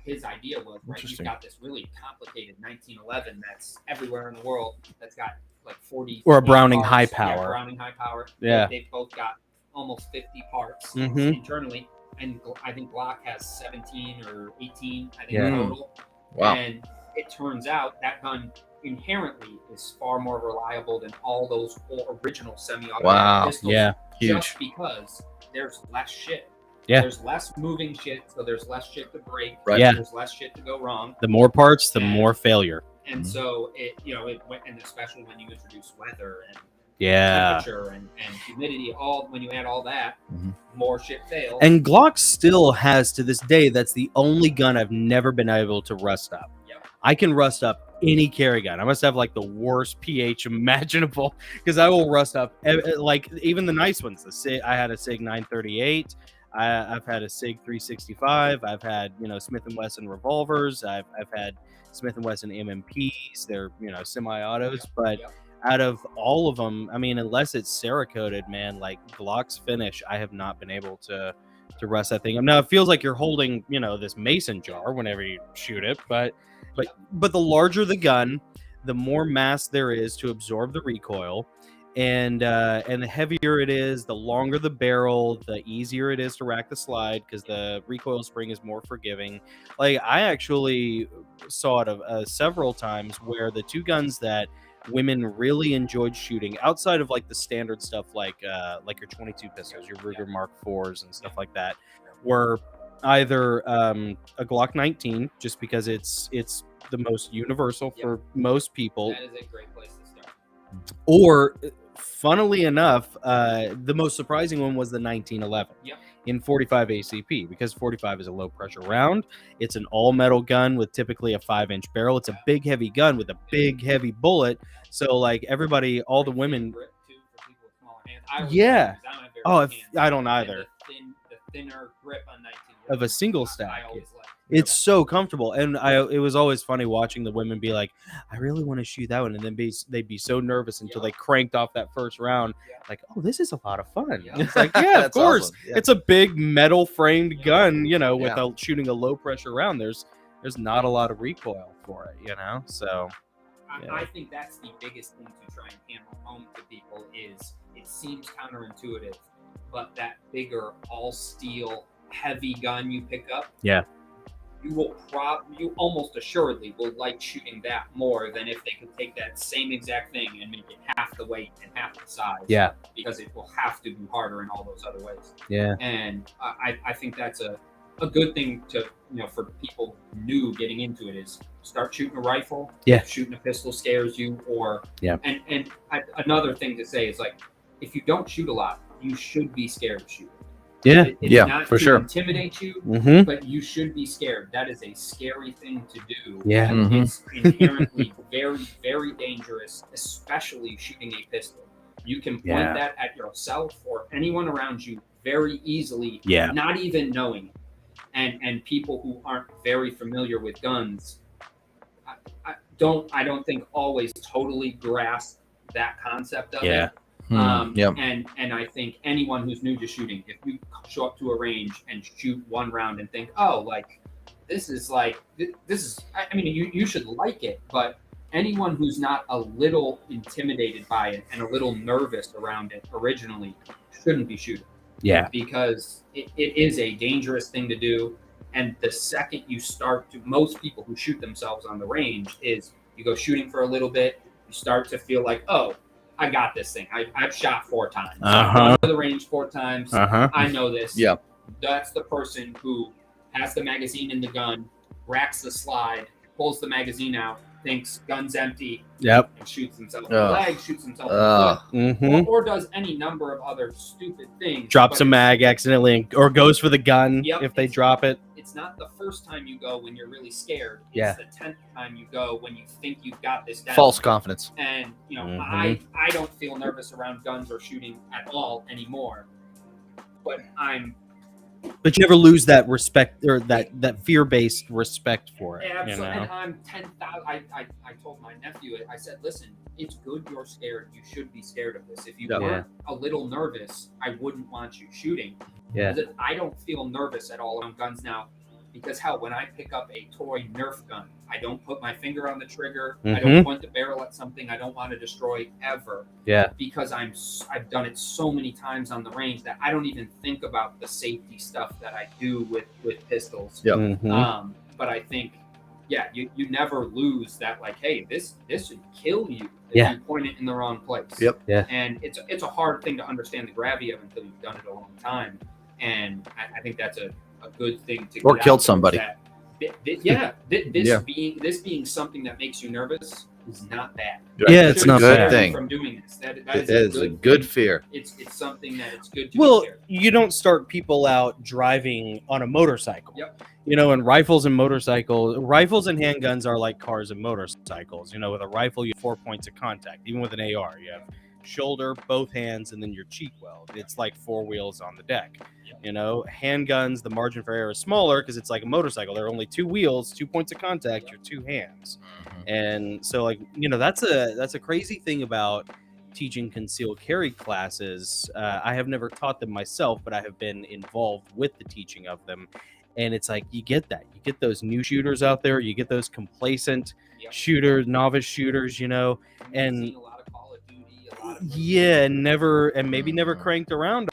his idea was, right, you've got this really complicated 1911 that's everywhere in the world, that's got like 40 Or a Browning parts. high power. Yeah, Browning high power. Yeah. They've both got almost 50 parts Mhm. internally, and I think Glock has 17 or 18, I think, Yeah. total. Wow. And it turns out that gun inherently is far more reliable than all those original semi-automatic Wow. pistols. Yeah. Just because there's less shit. Yeah. There's less moving shit, so there's less shit to break. Right. Yeah. There's less shit to go wrong. The more parts, the And- more failure. And so it and especially when you introduce weather and Yeah. temperature and humidity, when you add all that, Mhm. more shit fails. And Glock still has, to this day, that's the only gun I've never been able to rust up. Yep. I can rust up any carry gun. I must have like the worst pH imaginable, because I will rust up like even the nice ones. I had a SIG 938. I've had a SIG 365. I've had Smith & Wesson revolvers. I've had Smith & Wesson MMPs. They're semi-autos, but Yep. out of all of them, I mean, unless it's Cerakoted, man, like Glock's finish, I have not been able to rust that thing. Now it feels like you're holding this mason jar whenever you shoot it, but the larger the gun, the more mass there is to absorb the recoil, and the heavier it is, the longer the barrel, the easier it is to rack the slide, because the recoil spring is more forgiving. Like, I actually saw it several times where the two guns that women really enjoyed shooting, outside of like the standard stuff like your 22 pistols, your Ruger Mark IVs and stuff like that, were either a Glock 19, just because it's the most universal for most people, That is a great place to start. or funnily enough, the most surprising one was the 1911 Yep. in 45 ACP, because 45 is a low pressure round. It's an all metal gun with typically a 5-inch barrel. It's a big heavy gun with a big heavy bullet. So like everybody, all the women. Grip, too, for people with smaller hands. I always Yeah. use, I don't have very Oh, big hands. I don't And either. The thinner grip on 19 Of a single I stack. always like. It's so comfortable, and it was always funny watching the women be like, "I really want to shoot that one," and then they'd be so nervous until they cranked off that first round. Yeah. Like, "Oh, this is a lot of fun." Yeah. It's like, yeah, of That's course, awesome. Yeah. it's a big metal framed Yeah. gun, with Yeah. shooting a low pressure round. There's not a lot of recoil for it, So yeah. I think that's the biggest thing to try and hammer home to people is it seems counterintuitive, but that bigger all steel heavy gun you pick up, Yeah. you almost assuredly will like shooting that more than if they could take that same exact thing and make it half the weight and half the size. Yeah. Because it will have to be harder in all those other ways. Yeah. And I think that's a good thing to, for people new getting into it, is start shooting a rifle. Yeah. Shooting a pistol scares you, or Yeah. And another thing to say is, like, if you don't shoot a lot, you should be scared of shooting. Yeah. It's Yeah, not for to sure. intimidate you, Mm-hmm. but you should be scared. That is a scary thing to do. Yeah. And Mhm. it's inherently very, very dangerous, especially shooting a pistol. You can point Yeah. that at yourself or anyone around you very easily, Yeah. not even knowing it. And people who aren't very familiar with guns, I don't think always totally grasp that concept of Yeah. it. Yep. And I think anyone who's new to shooting, if you show up to a range and shoot one round and think, oh, like this is, I mean, you should like it, but anyone who's not a little intimidated by it and a little nervous around it originally shouldn't be shooting. Yeah. Because it is a dangerous thing to do. And the second you start to, most people who shoot themselves on the range is you go shooting for a little bit, you start to feel like, oh, I got this thing. I've shot 4 times. I've gone to the range 4 times. I know this. Yeah. That's the person who has the magazine in the gun, racks the slide, pulls the magazine out, thinks gun's empty, Yep. and shoots himself in the leg, shoots himself in the Ugh. foot, Mm-hmm. or does any number of other stupid things. Drops but a mag accidentally, or goes for the gun Yep. if they drop it. It's not the first time you go when you're really scared. It's Yeah. the 10th time you go when you think you've got this down. False confidence. And Mhm. I don't feel nervous around guns or shooting at all anymore. But But you never lose that respect, or that fear-based respect for it. absolutely, and I'm 10,000. I told my nephew, I said, listen, it's good you're scared. You should be scared of this. If you Yeah. weren't a little nervous, I wouldn't want you shooting. Yeah. Because I don't feel nervous at all around guns now. Because when I pick up a toy Nerf gun, I don't put my finger on the trigger. I Mhm. don't point the barrel at something I don't want to destroy ever. Yeah. Because I've done it so many times on the range that I don't even think about the safety stuff that I do with pistols. Yep. Mhm. But I think, yeah, you never lose that, like, hey, this should kill you if Yeah. you point it in the wrong place. Yep. Yeah. And it's a hard thing to understand the gravity of until you've done it a long time. And I think that's a good thing to Or get killed out somebody. That, this Yeah. being something that makes you nervous is not bad. Yeah, it's not good bad. thing. From doing this. That It is is a good thing. fear. It's something that it's good to Well, be shared. you don't start people out driving on a motorcycle. Yep. You know, and rifles and handguns are like cars and motorcycles. You know, with a rifle, you have 4 points of contact. Even with an AR, you have shoulder, both hands, and then your cheek weld. It's like 4 wheels on the deck. You know, handguns, the margin for error is smaller because it's like a motorcycle. There are only 2 wheels, 2 points of contact, your 2 hands. And so, like, you know, that's a crazy thing about teaching concealed carry classes. I have never taught them myself, but I have been involved with the teaching of them. And it's like, you get those new shooters out there, you get those complacent shooters, novice shooters, you know, and Seen a lot of Call of Duty, a lot of maybe never cranked around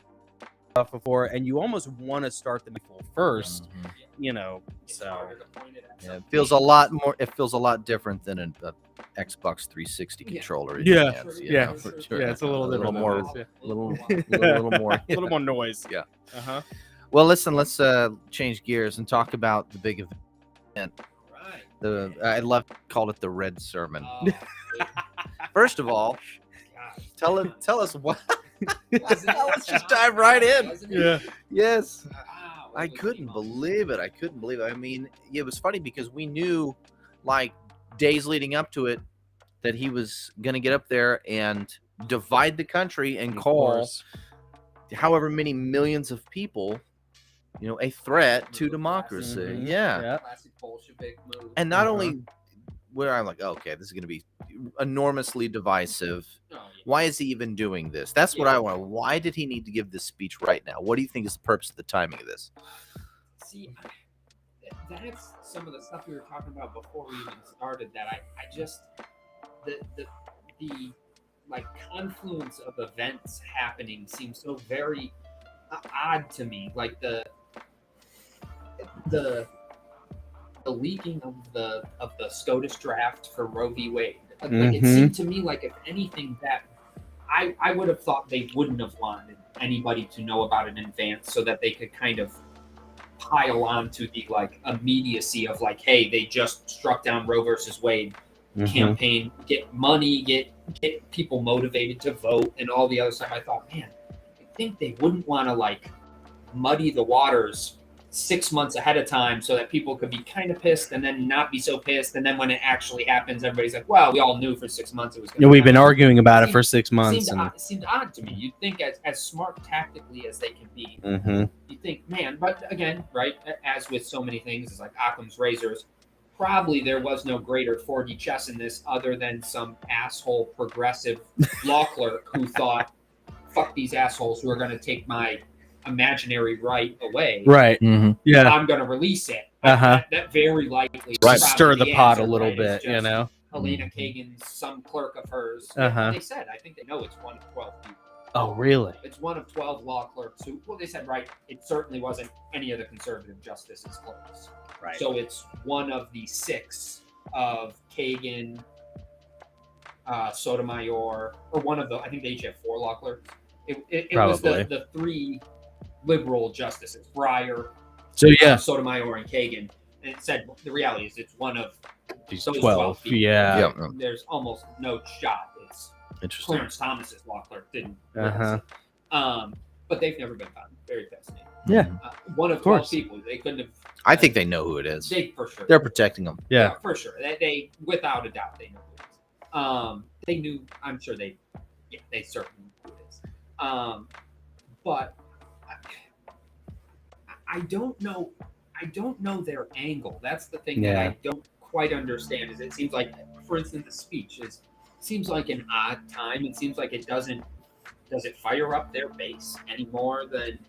stuff before, and you almost want to start them first, you know. It's So harder to point it at Yeah, it something. feels a lot more. It feels a lot different than an Xbox 360 Yeah. controller. in Yeah. your hands, you Yeah. know, for sure. Yeah, it's a little different than more, this, yeah. little more. a little more noise. Yeah. Uh-huh. Well, listen. Let's change gears and talk about the big event. Right. I called it the Red Sermon. Oh, dude. First of all, Gosh. tell us what. Wasn't it? Let's just dive right in. Wasn't it? Yeah. Yes. Wow, I it was couldn't emo. believe it. I mean, it was funny because we knew, like, days leading up to it, that he was going to get up there and divide the country and Of call course. however many millions of people, you know, a threat to democracy. Mhm. Yeah. Yeah. Classic Bolshevik move. And not Uh-huh. only where I'm like, okay, this is going to be enormously divisive. Oh, yeah. Why is he even doing this? That's what I want. Why did he need to give this speech right now? What do you think is the purpose of the timing of this? See, that's some of the stuff we were talking about before we even started. That I just the like confluence of events happening seems so very odd to me. Like the leaking of the SCOTUS draft for Roe v. Wade. Like, it Mhm. seemed to me like, if anything, that I would have thought they wouldn't have wanted anybody to know about it in advance, so that they could kind of pile on to the like immediacy of like, hey, they just struck down Roe versus Wade. Mhm. Campaign, get money, get people motivated to vote, and all the other stuff. I thought, man, I think they wouldn't want to like muddy the waters 6 months ahead of time so that people could be kind of pissed and then not be so pissed, and then when it actually happens, everybody's like, well, we all knew for 6 months it was going Yeah, to we've been happen. arguing about it for 6 months. It seemed odd to me. You'd think, as smart tactically as they can be, Mhm. you think, man, but again, right, as with so many things, it's like Occam's razors. Probably there was no greater 4D chess in this other than some asshole progressive law clerk who thought, fuck these assholes who are going to take my imaginary right away. Right. Yeah. I'm going to release it. Uh-huh. That very likely Right. is Stir probably the pot answer, a little right? It's bit, you just know? Helena Kagan's some clerk of hers. Uh-huh. They said, I think they know it's one of 12 people. Oh, really? It's one of 12 law clerks who, well, they said, right, it certainly wasn't any of the conservative justices' clerks. Right. So it's one of the 6 of Kagan, Sotomayor, or one of the, I think they each have 4 law clerks. It was Probably. the 3 liberal justices, Breyer, So, yeah. Sotomayor, and Kagan. And it said, the reality is it's one of These those 12. people. Yeah. Yeah. There's almost no shot. It's Interesting. Clarence Thomas's law clerk didn't. Uh-huh. But they've never been found. Very fascinating. Yeah. One of course. 12 people. They couldn't have. I think they know who it is. They for sure. They're protecting them. Yeah. For sure. They without a doubt they know who it is. They knew. I'm sure they. Yeah, they certainly knew who it is. But I don't know. I don't know their angle. That's the thing that Yeah. I don't quite understand. Is it seems like, for instance, the speech seems like an odd time. It seems like it doesn't. Does it fire up their base any more than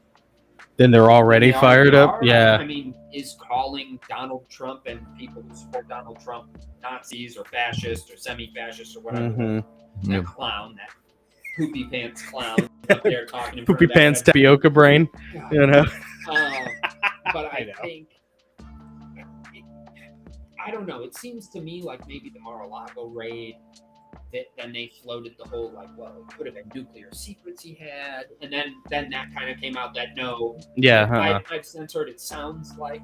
Then they're already They fired up. are. Yeah. I mean, is calling Donald Trump and people who support Donald Trump Nazis or fascists or semi-fascists or whatever Mhm. that clown, that poopy pants clown up there talking in front Poopy of pants everybody. tapioca brain. God. You know. But I I know. think I don't know. It seems to me like maybe the Mar-a-Lago raid. Then they floated the whole like, well, it could have been nuclear secrets he had, and then that kind of came out that no. Yeah. I've since heard it sounds like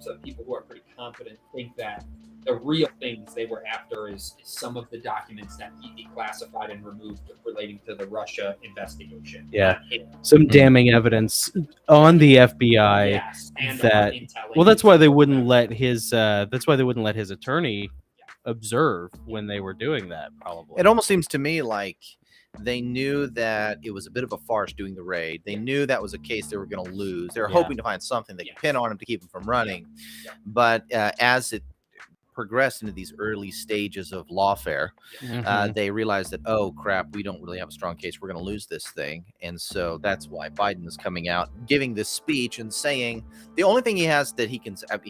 some people who are pretty confident think that the real things they were after is some of the documents that he declassified and removed relating to the Russia investigation. Yeah. Some damning evidence on the FBI. Yes, and that- on intel. Well, that's why they wouldn't let his. That's why they wouldn't let his attorney observe when they were doing that. Probably. It almost seems to me like they knew that it was a bit of a farce doing the raid. They knew that was a case they were going to lose. They were Yeah. hoping to find something they could pin on him to keep him from running. Yeah. But as it progressed into these early stages of lawfare, Mhm. they realized that, oh crap, we don't really have a strong case. We're going to lose this thing. And so that's why Biden is coming out, giving this speech and saying the only thing he has that he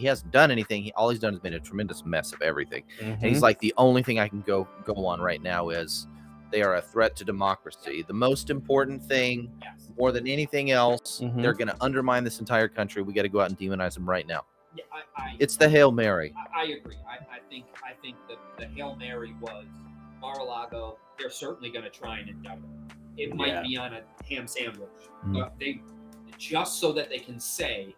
hasn't done anything. All he's done is made a tremendous mess of everything. And he's like, the only thing I can go on right now is they are a threat to democracy. The most important thing, more than anything else, Mhm. they're going to undermine this entire country. We got to go out and demonize them right now. Yeah, It's the Hail Mary. I agree. I think that the Hail Mary was Mar-a-Lago. They're certainly going to try and indict him. It might Yeah. be on a ham sandwich, Mm. but they just so that they can say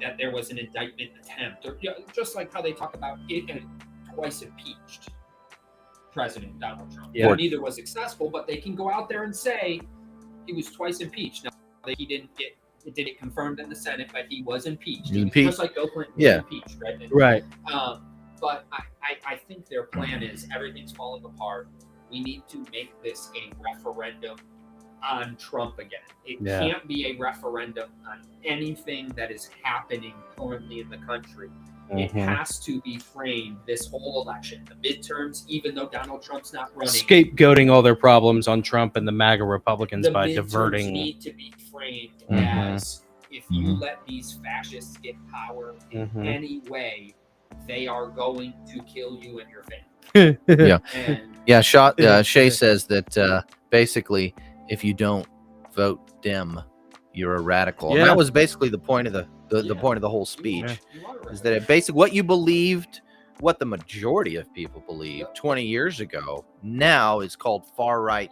that there was an indictment attempt, or just like how they talk about it, twice impeached President Donald Trump. Yeah. Neither was successful, but they can go out there and say he was twice impeached. Now he didn't get. It did it confirmed in the Senate, but he was impeached. Impeached. Just like Bill Clinton Yeah. was impeached, right? And, Right. but I think their plan is everything's falling apart. We need to make this a referendum on Trump again. It Yeah. can't be a referendum on anything that is happening currently in the country. It Mhm. has to be framed, this whole election, the midterms, even though Donald Trump's not running. Scapegoating all their problems on Trump and the MAGA Republicans The by midterms diverting. need to be framed Mhm. as if you Mhm. let these fascists get power in Mhm. any way, they are going to kill you and your family. Yeah. And Yeah, Shay says that basically, if you don't vote Dem, you're a radical. And Yeah. that was basically the point of the Yeah. point of the whole speech. you are right. Is that it basically what you believed, what the majority of people believed 20 years ago, now is called far right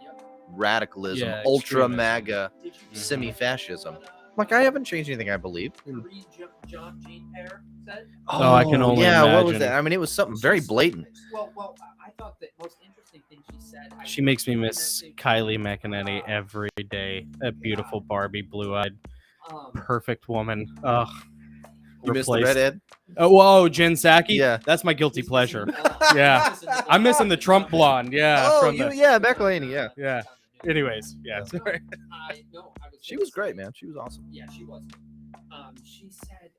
radicalism, Yeah, ultra extremism. MAGA, Did you semi-fascism. Like, I haven't changed anything I believe. read John Jean Pear said? Oh, I can only yeah, what was imagine. that? I mean, it was something very blatant. Well, I thought the most interesting thing she said. She makes me miss Kylie McEnany every day. That beautiful Barbie, blue-eyed, perfect woman. Ugh. You missed the Replaced- redhead? Oh, whoa, Jen Psaki? Yeah. That's my guilty pleasure. Yeah. I'm missing the Trump blonde. Yeah. Oh, from the- yeah, Beck Laney, yeah. Yeah. Anyways, yeah. Sorry. She was great, man. She was awesome. Yeah, she was. She said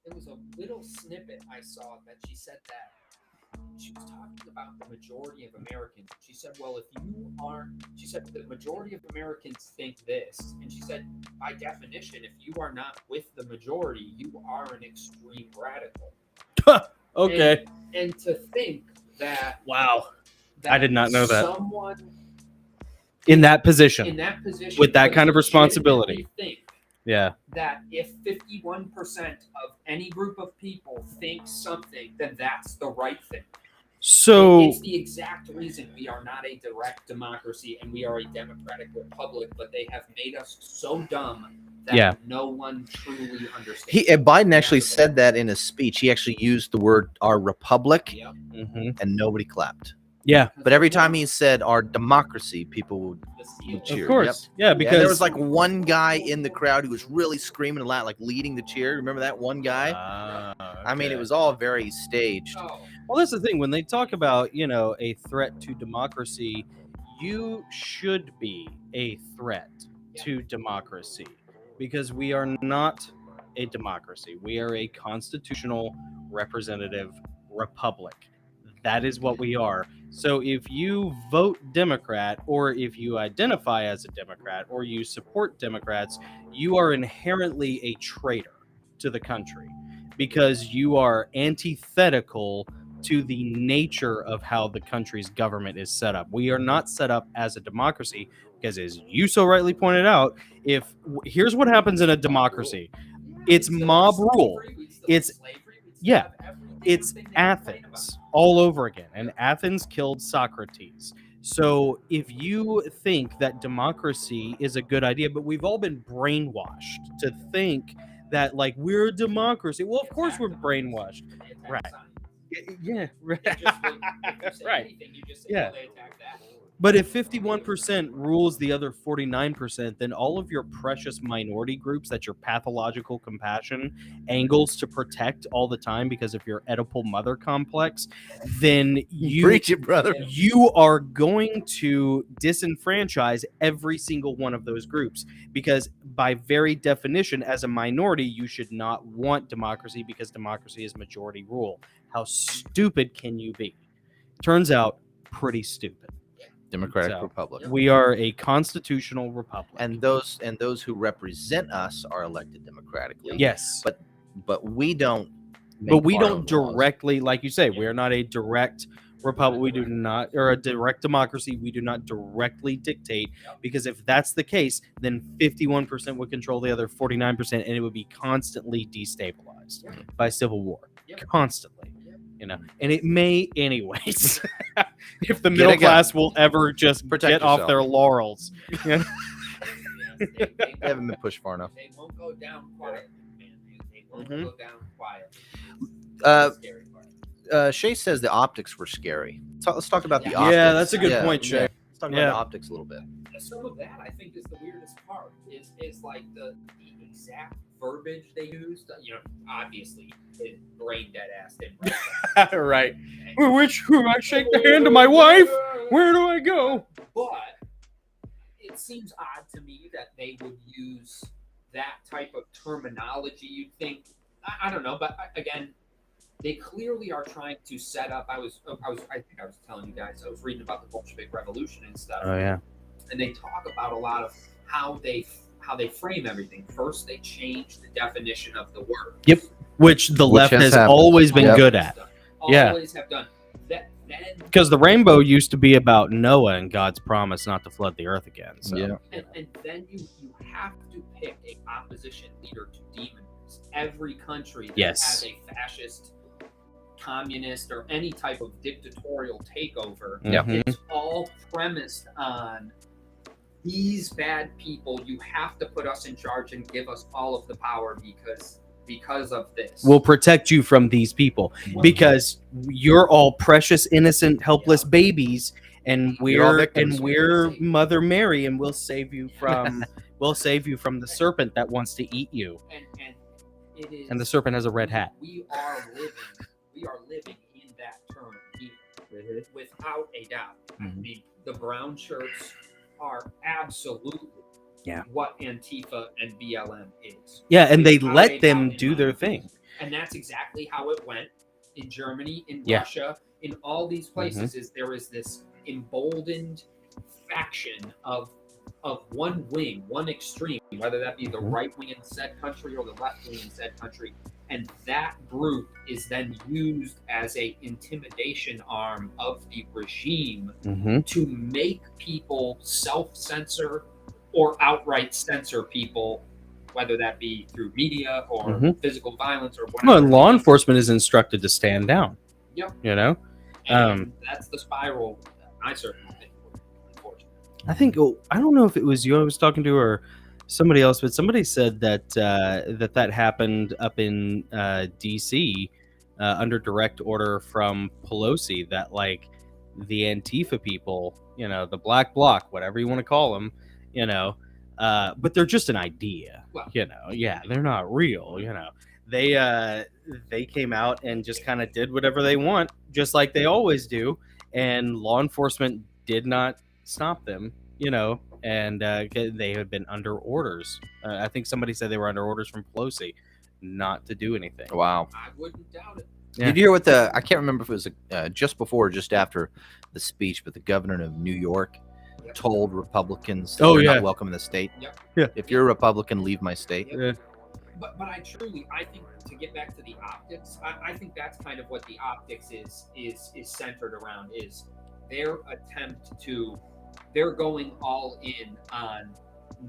it was a little snippet I saw that she said that she was talking about the majority of Americans. She said, "Well, if you aren't," she said, "the majority of Americans think this," and she said, "By definition, if you are not with the majority, you are an extreme radical." Okay. And to think that Wow. I did not know that. someone In that position. in that position With that could kind of responsibility. legitimately think Yeah. that if 51% of any group of people think something, then that's the right thing. So It's the exact reason we are not a direct democracy and we are a democratic republic, but they have made us so dumb that Yeah. no one truly understands. Biden actually said that in his speech. He actually used the word "our republic," Yep. Mhm. and nobody clapped. Yeah. But every time he said "our democracy," people would The seal. cheer. Of course. Yeah, Yeah, because there was like one guy in the crowd who was really screaming a lot, like leading the cheer. Remember that one guy? I mean, it okay. was all very staged. Oh, Well, that's the thing. When they talk about, a threat to democracy, you should be a threat to democracy because we are not a democracy. We are a constitutional representative republic. That is what we are. So if you vote Democrat, or if you identify as a Democrat, or you support Democrats, you are inherently a traitor to the country, because you are antithetical to the nature of how the country's government is set up. We are not set up as a democracy, because, as you so rightly pointed out, here's what happens in a democracy. It's mob rule. It's it's Athens all over again, and Athens killed Socrates. So if you think that democracy is a good idea, but we've all been brainwashed to think that, like, we're a democracy. Well, of course we're brainwashed. Right. Yeah. Right. Yeah. But if 51% rules the other 49%, then all of your precious minority groups that your pathological compassion angles to protect all the time because of your Oedipal mother complex, then Preach it, brother. You are going to disenfranchise every single one of those groups, because by very definition, as a minority, you should not want democracy, because democracy is majority rule. How stupid can you be? Turns out pretty stupid. Democratic Republic. We are a constitutional republic, And those who represent us are elected democratically. yes, But we don't. but we make our don't own laws. directly, like you say, we are not a direct republic. We do not, or a direct democracy. We do not directly dictate, because if that's the case, then 51% would control the other 49%, and it would be constantly destabilized by civil war, constantly. And it may anyways. If the middle class will ever just Protect get off yourself. their laurels. They haven't been pushed far enough. They won't go down quiet, man. They won't Mhm. go down quiet. Uh, Scary part. Shay says the optics were scary. Let's talk about the optics. Yeah, that's a good point, Shay. Let's talk about Yeah. the optics a little bit. Some of that, I think, is the weirdest part. Is like the exact verbiage they used. Obviously, his brain dead ass didn't write that. Right. Who I shake the hand of my wife? Where do I go? But it seems odd to me that they would use that type of terminology. You'd think, I don't know, but again, they clearly are trying to set up. I think I was telling you guys, I was reading about the Bolshevik Revolution and stuff. Oh yeah. And they talk about a lot of how they frame everything. First, they change the definition of the word. Yep. Which the left has happened. always been Yep. good at. Yeah. Always have done. Then Because the rainbow used to be about Noah and God's promise not to flood the earth again. So. Yeah. and then you have to pick a opposition leader to demonize. Every country that Yes. has a fascist, communist, or any type of dictatorial takeover, Yeah. Mhm. it's all premised on these bad people. You have to put us in charge and give us all of the power because of this. We'll protect you from these people, because you're all precious, innocent, helpless babies, and You're all we're victims. Mother Mary, and we'll save you from the serpent that wants to eat you. and it is. And the serpent has a red hat. We are living in that term here, without a doubt. I Mhm. mean, the brown shirts are absolutely Yeah. what Antifa and BLM is. Yeah, and they Without a let them doubt in do my their opinion. thing. And that's exactly how it went in Germany, in Yeah. Russia, in all these places. Is there is this emboldened faction of one wing, one extreme, whether that be the Mhm. right wing in said country or the left wing in said country, and that group is then used as a intimidation arm of the regime Mm-hmm. to make people self-censor or outright censor people, whether that be through media or Mhm. physical violence or whatever. Well, and law enforcement is instructed to stand down. Yep. And That's the spiral I certainly think we're in, unfortunately. I think I don't know if it was you I was talking to or somebody else, but somebody said that that happened up in D.C. Under direct order from Pelosi. That, like, the Antifa people, the Black Bloc, whatever you want to call them, but they're just an idea. Well, Yeah, they're not real. They came out and just kind of did whatever they want, just like they always do, and law enforcement did not stop them. And they had been under orders. I think somebody said they were under orders from Pelosi, not to do anything. Wow. I wouldn't doubt it. Yeah. Did you hear what I can't remember if it was just before or just after the speech, but the governor of New York Yep. told Republicans that Oh, they're yeah. not welcome in the state. Yep. Yeah. If you're a Republican, leave my state. Yep. Yeah. But I think to get back to the optics, I think that's kind of what the optics is centered around, is their attempt to, they're going all in on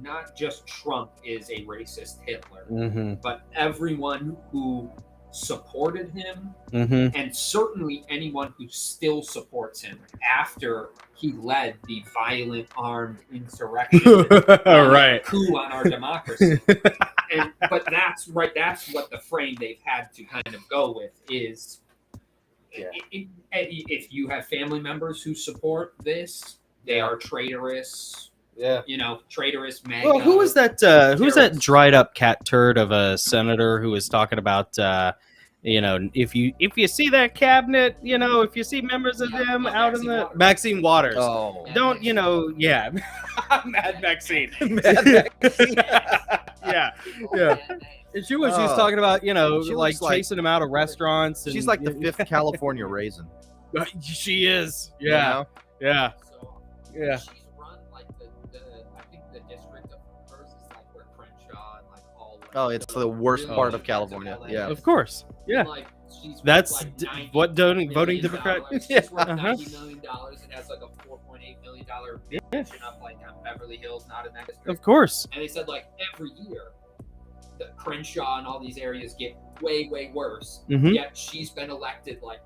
not just Trump is a racist Hitler, Mm-hmm. but everyone who supported him, Mm-hmm. and certainly anyone who still supports him after he led the violent armed insurrection, Right. coup on our democracy. But that's right. That's what the frame they've had to kind of go with is, Yeah. if you have family members who support this, they are traitorous. Yeah. Traitorous MAGA. Well, who was that? Who was that terrorists. dried up cat turd of a senator who was talking about? If you see that cabinet, if you see members of Yeah, them well, out in Maxine the Waters. Maxine Waters. Oh. Don't yeah, Mad Maxine. Mad Maxine. Yeah, yeah. And she was talking about She like looks like- chasing them out of restaurants. And, She's like the fifth California raisin. She is. you Yeah, know? yeah, So, yeah. she's run like the I think the district of hers is like where Crenshaw and like all. Like, Oh, it's the worst really part big of California. LA. Yeah. Of course. Yeah. Like, she's That's like what voting $90 Democrat. million. She's worth Uh-huh. $90 million and has like a $4.8 million mansion up like on Beverly Hills, not in that district. Of course. And they said like every year, the Crenshaw and all these areas get way, way worse. Mhm. Yet she's been elected like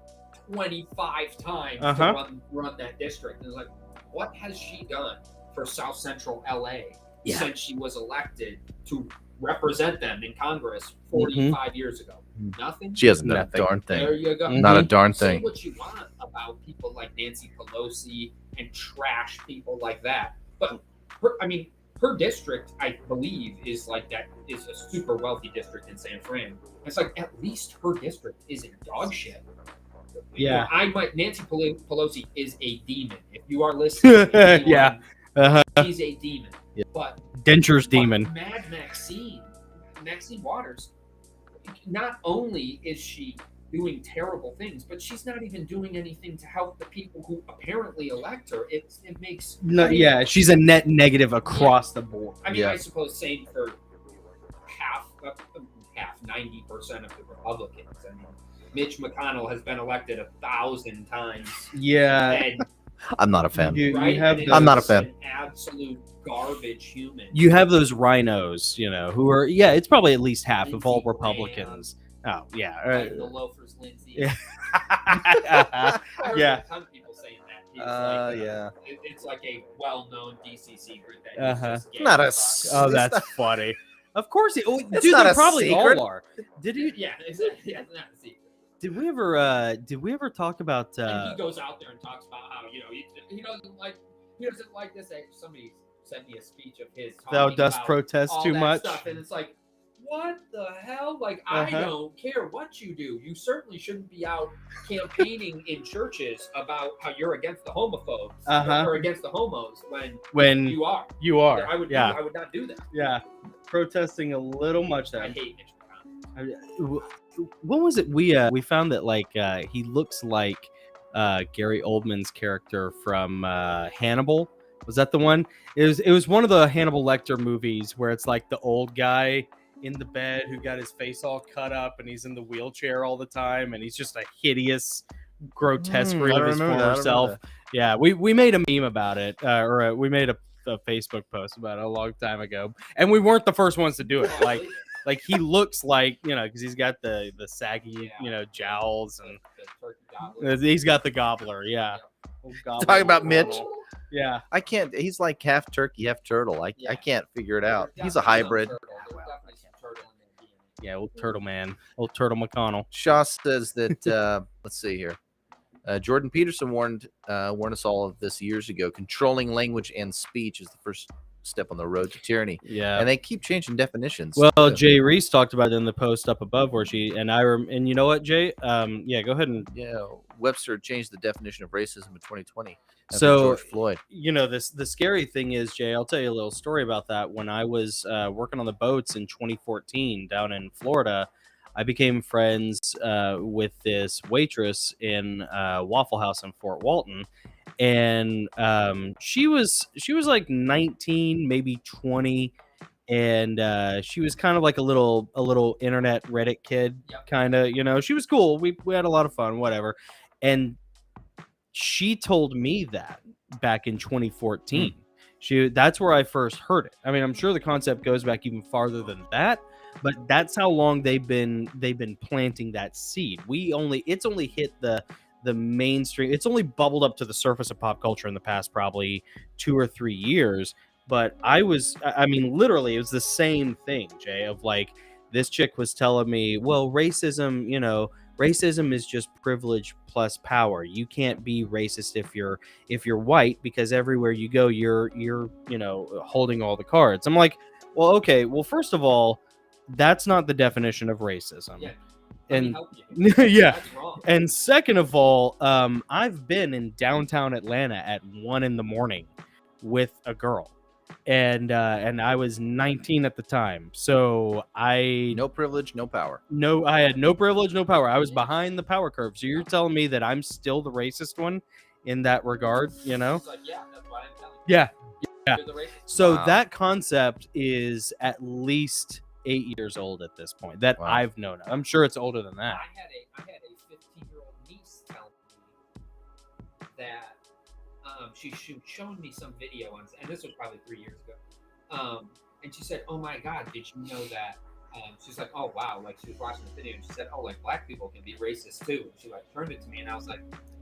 25 times Uh-huh. to run that district. And it's like, what has she done for South Central LA Yeah. since she was elected to represent them in Congress 45 years ago? Mhm. Nothing. She hasn't done Nothing. a darn There thing. you go. Mhm. Not a darn Say thing. what you want about people like Nancy Pelosi and trash people like that, but her district, I believe, is like that is a super wealthy district in San Fran. It's like at least her district isn't dog shit. Yeah. Nancy Pelosi is a demon. If you are listening, anyone, Yeah. Uh-huh. she's a demon. Yeah. But Denture's demon. Mad Maxine Waters, not only is she doing terrible things, but she's not even doing anything to help the people who apparently elect her. It makes No, yeah, she's a net negative across the board. I mean, Yeah. I suppose same for half 90% of the Republicans. I mean, Mitch McConnell has been elected 1,000 times, Yeah. and I'm not a fan. You right, have and those, I'm not a it's fan. An absolute garbage human. you have those rhinos, who are it's probably at least half of all Lindsey Republicans. Oh, yeah. Like the loafers, Lindsay. Yeah. I heard Yeah. a ton of people saying that. He's Yeah. It's like a well-known DC secret that he's Uh-huh. just gay Not a as fuck. Oh, It's that's not- funny. Of course, dude, It's they not a probably secret. all are. Did you? Yeah, exactly. Yeah, it's not a secret. Did we ever talk about? And he goes out there and talks about how he doesn't like this. Somebody sent me a speech of his. Thou talking dost about protest all too that much. stuff, and it's like, what the hell? Like, Uh-huh. I don't care what you do. You certainly shouldn't be out campaigning in churches about how you're against the homophobes Uh-huh. or against the homos When you are. you are, I would not do that. yeah, protesting a little much there. I hate Mitch McConnell. What was it? We found that like he looks like Gary Oldman's character from Hannibal. Was that the one? It was one of the Hannibal Lecter movies where it's like the old guy in the bed who got his face all cut up and he's in the wheelchair all the time and he's just a hideous grotesquerie I of his remember that, I former remember self. that. Yeah, we made a meme about it, we made a Facebook post about it a long time ago, and we weren't the first ones to do it. Like he looks like because he's got the saggy jowls and The turkey gobbler. he's got the gobbler. Yeah, Old gobbler Talking about McConnell. Mitch. Yeah, I can't. He's like half turkey, half turtle. I Yeah. can't figure it out. There's He's a definitely hybrid. some turtle. There's definitely some turtle in their DNA. yeah, old turtle man, old turtle McConnell. Shaw says that. Let's see here. Jordan Peterson warned us all of this years ago. Controlling language and speech is the first step on the road to tyranny. Yeah. And they keep changing definitions. Well, Jay Reese talked about it in the post up above where and you know what, Jay? Yeah, go ahead and Webster changed the definition of racism in 2020 after so George Floyd. You know, the scary thing is, Jay, I'll tell you a little story about that. When I was working on the boats in 2014 down in Florida, I became friends with this waitress in Waffle House in Fort Walton, and she was like 19, maybe 20, and she was kind of like a little internet Reddit kid, kind of. You know, she was cool. We had a lot of fun, whatever, and she told me that back in 2014. That's where I first heard it. I mean, I'm sure the concept goes back even farther than that, but that's how long they've been planting that seed. It's only hit the mainstream. It's only bubbled up to the surface of pop culture in the past probably 2 or 3 years. But I mean, literally, it was the same thing, Jay, of like, this chick was telling me, well, racism, you know, racism is just privilege plus power. You can't be racist if you're white, because everywhere you go, you're you know, holding all the cards. I'm like, well, okay, well, first of all, that's not the definition of racism. Yeah. And yeah, and second of all, I've been in downtown Atlanta at 1 a.m. with a girl, and I was 19 at the time, so No privilege, no power. I had no privilege, no power. I was behind the power curve. So you're telling me that I'm still the racist one in that regard, you know? Like, yeah, that's why I'm telling you. Yeah. You're the racist. So Wow. that concept is at least 8 years old at this point that I've known of. I'm sure it's older than that. I had a 15-year-old niece tell me that she showed me some video on, and this was probably 3 years ago. And she said, "Oh my God, did you know that?" She's like, "Oh wow!" Like, she was watching the video and she said, "Oh, like, black people can be racist too." And she like turned it to me and I was like,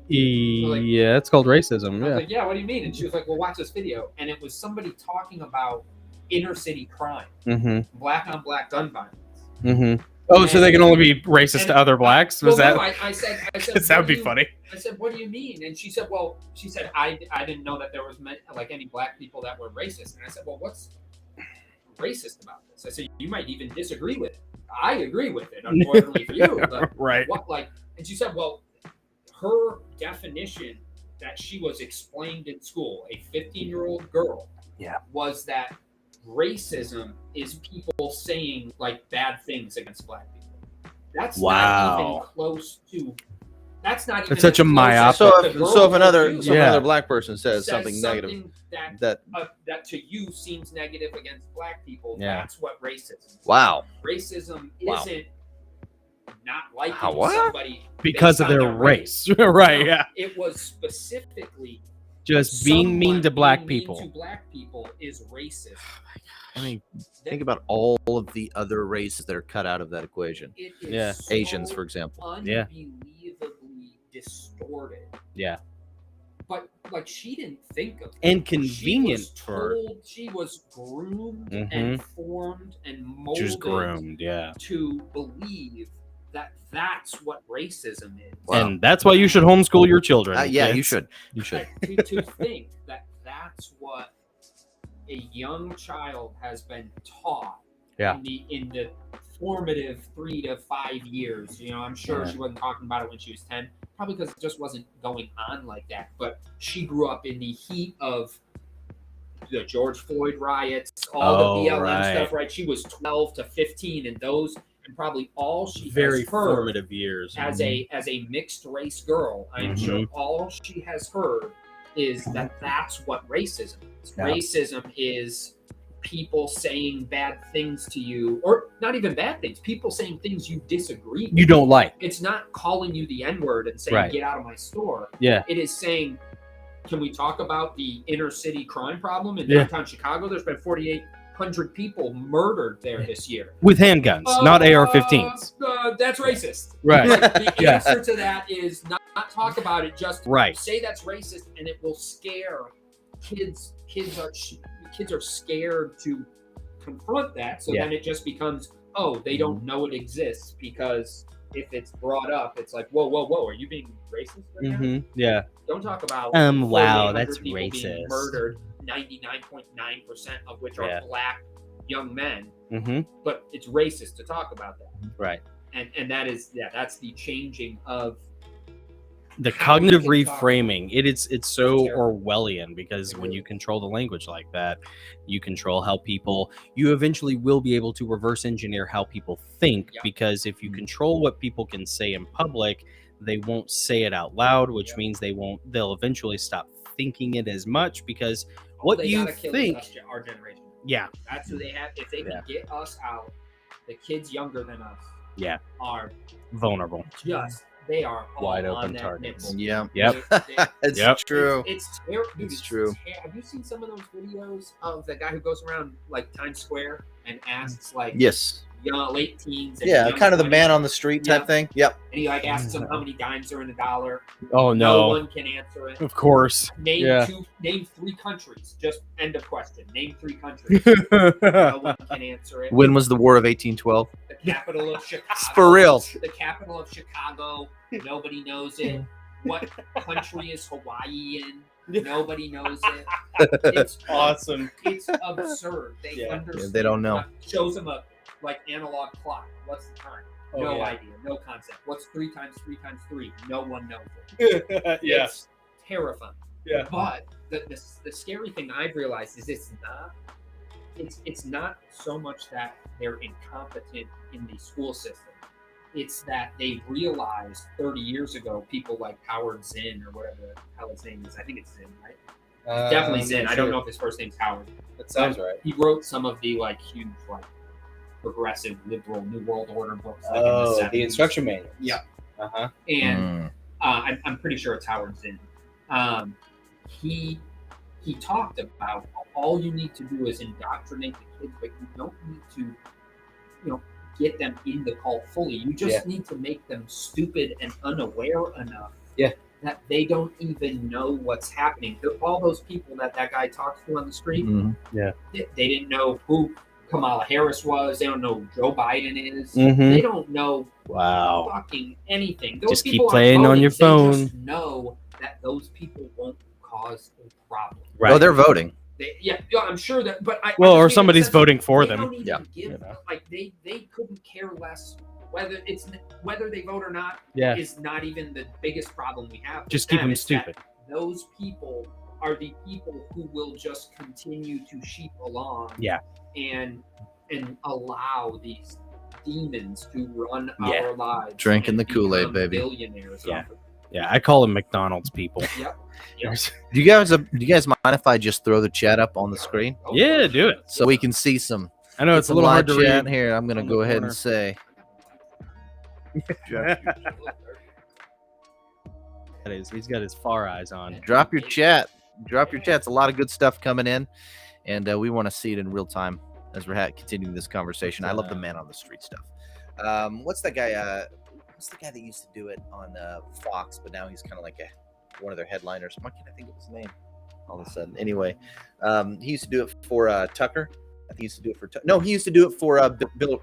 Yeah, it's called racism. I was Yeah. like, "Yeah, what do you mean?" And she was like, "Well, watch this video." And it was somebody talking about inner city crime, Mm-hmm. black on black gun violence. Mm-hmm. Oh, so they can only be racist to other blacks? Was Well, that? no, I said, That would be funny. I said, "What do you mean?" And she said, I didn't know that there was like any black people that were racist." And I said, "Well, what's racist about this?" I said, "You might even disagree with it. I agree with it, unfortunately for you." But Right. what, like? And she said, "Well, her definition that she was explained in school, a 15-year-old girl, was that racism is people saying like bad things against black people. That's not even close to. That's not even. It's such a myopic. So if another Yeah. black person says something negative, that to you seems negative against black people, Yeah. that's what racism is. wow. Racism Wow. isn't not liking What? somebody Because based of on their race. Right, No, yeah. It was specifically Just being mean to black being mean people. to black people is racist. I mean, think about all of the other races that are cut out of that equation. It is Yeah. so Asians, for example. Yeah. unbelievably distorted. Yeah. But like, she didn't think of it. And convenient She was for. told, she was groomed Mhm. and formed and molded Just groomed, yeah. to believe that that's what racism is. Wow. And that's why you should homeschool your children. Yeah, you kids. should. You should. to think that that's what a young child has been taught Yeah. in the formative 3 to 5 years. You know, I'm sure Yeah. she wasn't talking about it when she was 10, probably because it just wasn't going on like that. But she grew up in the heat of the George Floyd riots, all the BLM right. stuff, right? She was 12 to 15, and those, and probably all she Very has heard formative years. as a mixed race girl, I'm sure all she has heard is that that's what racism is. Yeah. Racism is people saying bad things to you, or not even bad things, people saying things you disagree with. You don't like. It's not calling you the N-word and saying, Right. "Get out of my store." Yeah. It is saying, "Can we talk about the inner city crime problem in Yeah. downtown Chicago? There's been 4,800 people murdered there this year. With handguns, not AR-15s. That's racist." Right. Like, the Yeah. answer to that is not talk about it, just Right. say that's racist, and it will scare kids. Kids are scared to confront that, so Yeah. then it just becomes, oh, they don't know it exists, because if it's brought up, it's like, whoa, are you being racist right now? Yeah. Don't talk about Wow, 4,800 that's people being racist. murdered. 99.9% of which Yeah. are black young men. Mm-hmm. But it's racist to talk about that. Right. And that is, that's the changing of The how we cognitive can talk. reframing. It's so Terrible. Orwellian, because when you control the language like that, you control how people. You eventually will be able to reverse engineer how people think, Yep. because if you control what people can say in public, they won't say it out loud, which Yep. means they'll eventually stop thinking it as much, because what they you gotta kill think. us, our generation. Yeah. That's who they have. If they can Yeah. get us out, the kids younger than us Yeah. are Vulnerable. just, they are all Wide on open that targets. nipple. Yeah. Yep. It's Yep. true. It's terrible. It's true. Have you seen some of those videos of the guy who goes around like Times Square and asks like Yes. young, late teens and Yeah, young kind of the 20s, man on the street type Yeah. thing. Yep. and he like asks them how many dimes are in a dollar. Oh No no. one can answer it. Of course. Name Yeah. 3 countries. Just end of question. Name 3 countries. No one can answer it. When was the War of 1812? The capital of Chicago. For real. The capital of Chicago. Nobody knows it. What country is Hawaii in? Nobody knows it. It's Awesome. It's absurd. They Yeah. understand. They don't know. Shows them a like analog clock. What's the time? Oh, No yeah. idea. No concept. What's 3 times 3 times 3? No one knows it. Yeah. It's terrifying. Yeah. But the scary thing I've realized is it's not so much that they're incompetent in the school system. It's that they realized 30 years ago, people like Howard Zinn or whatever the hell his name is. I think it's Zinn, right? It's definitely Zinn. I don't know if his first name's Howard. That sounds right. He wrote some of the like huge like progressive liberal New World Order books. Like in Oh, the the 70s. instruction manual. Yeah. Uh-huh. And I'm pretty sure it's Howard Zinn. He talked about all you need to do is indoctrinate the kids, but you don't need to, get them in the cult fully. You just need to make them stupid and unaware enough that they don't even know what's happening. All those people that guy talks to on the street, they didn't know who Kamala Harris was. They don't know who Joe Biden is. Mhm. They don't know Wow. fucking anything. Those Just keep people aren't playing on voting. your They phone. just know that those people won't cause a problem. Right. Oh, they're voting. Yeah, I'm sure that. But I Well, just or mean in the somebody's sense that voting for they them. don't even Yeah. give, You know. like they couldn't care less whether they vote or not. Yeah. Is not even the biggest problem we have. with Just keep them It's that stupid. Those people are the people who will just continue to sheep along. Yeah. And allow these demons to run Yeah. our lives. Drinking and the Kool-Aid, become baby. Billionaires. Yeah. off of- Yeah, I call them McDonald's people. Yep. Do you guys mind if I just throw the chat up on the screen Oh, Yeah, do it. so we can see some? I know it's a some little live hard to chat read. here. I'm gonna on go the ahead corner. and say. That is, he's got his far eyes on. Drop your chat. Drop your chats. A lot of good stuff coming in, and we want to see it in real time as we're continuing this conversation. I love the man on the street stuff. What's that guy? What's the guy that used to do it on Fox, but now he's kind of like one of their headliners? Why can't I think of his name? All of a sudden. Anyway, he used to do it for Tucker. I think he used to do it for no. He used to do it for Bill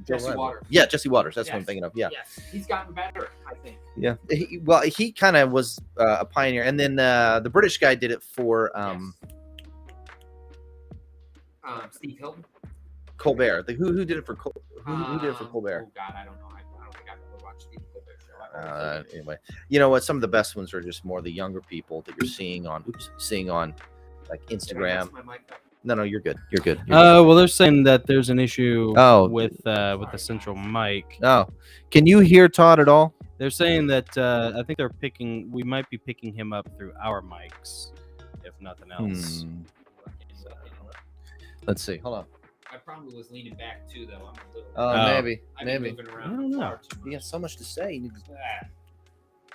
Jesse Ryan. Waters. Yeah, Jesse Waters. That's what I'm Yes. thinking of. Yeah. Yes, he's gotten better, I think. Yeah. He kind of was a pioneer, and then the British guy did it for Steve Hilton. Colbert. Who did it for who did it for Colbert? Oh God, I don't know. I don't think I've ever watched Steve Colbert show. Anyway, you know what? Some of the best ones are just more the younger people that you're seeing on like Did I Instagram. mess my mic up? No, you're good. You're good. Well, they're saying that there's an issue Oh. with the central mic. Oh, can you hear Todd at all? They're saying that I think we might be picking him up through our mics, if nothing else. Let's see. Hold on. I probably was leaning back too, though. I'm a little. Oh, maybe. I've been Maybe. moving I around don't know. far too You got much. so much to say. Ah,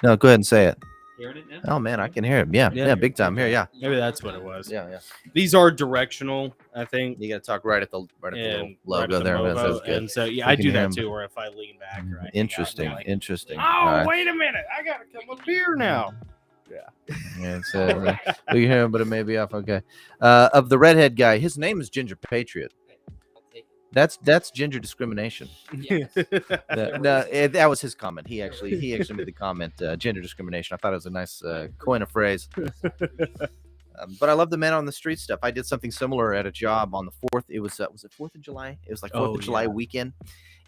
No, go ahead and say it. hearing it now? Oh man, I can hear him. Yeah, Yeah. yeah, big time here. Yeah, Maybe that's what it was. yeah. These are directional, I think. You got to talk right at the little And logo right at the there. Man, logo, that's good. and so yeah, We I can do hear that him. too. Or if I lean back, or I hang out, Interesting. I'm like, Interesting. oh, All right. wait a minute! I gotta come up here now. Yeah, it's, we can hear him, but it may be off. Okay. Of the redhead guy, his name is Ginger Patriot. I'll take That's ginger discrimination. it. Yes. That was his comment. He actually made the comment, gender discrimination. I thought it was a nice coin of phrase. But I love the man on the street stuff. I did something similar at a job on the 4th. It was it 4th of July? It was like 4th of July weekend,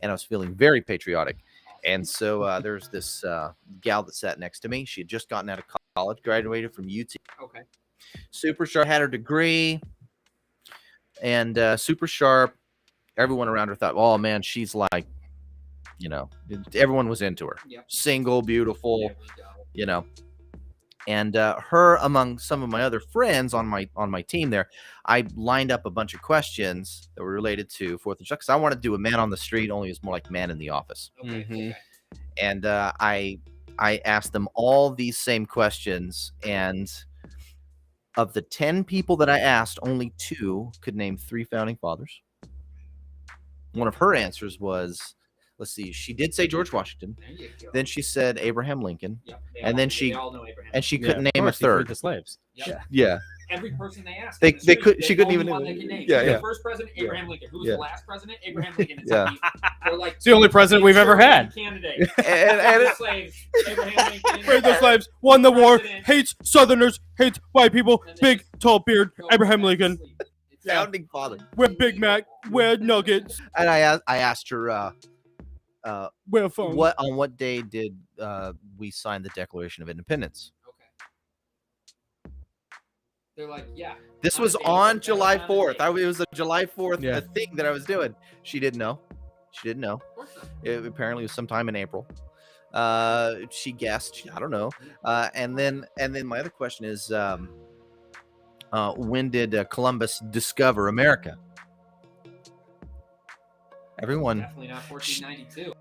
and I was feeling very patriotic. And so there's this gal that sat next to me. She had just gotten out of college, graduated from UT. Okay. Super sharp, had her degree, and super sharp. Everyone around her thought, oh man, she's like, everyone was into her. Yep. Single, beautiful, There we go. And her among some of my other friends on my team there, I lined up a bunch of questions that were related to 4th of July, because I wanted to do a man on the street, only it's more like man in the office. Okay. Mhm. Okay. And I asked them all these same questions, and of the 10 people that I asked, only 2 could name 3 founding fathers. One of her answers was, let's see, she did say George Washington. There you go. Then she said Abraham Lincoln, Yep, and then they all know Abraham. and she Yeah, couldn't of name a course, he freed third. the slaves. Yep. Yeah. Every person they asked. They on the street, could- she couldn't only even- one they could name. yeah, The yeah. first president, Abraham Lincoln. Who was Yeah. the last president? Abraham Lincoln. It's Yeah. like they're like It's the only president we've ever had. Candidate. And The slaves, Abraham Lincoln. Freed the slaves, won the war, President. hates Southerners, hates white people, And then big, tall beard, go Abraham back to Lincoln. sleep. It's Founding father. We're Big Mac, we're nuggets, And I asked her, we're phone. on what day did we sign the Declaration of Independence? Okay. They're like, yeah. This On was a date, on that July was on a 4th. date. It was a July 4th Yeah. thing that I was doing. She didn't know. Of course not. It apparently was sometime in April. She guessed. I don't know. And then my other question is, when did Columbus discover America? Everyone. Definitely not 1492.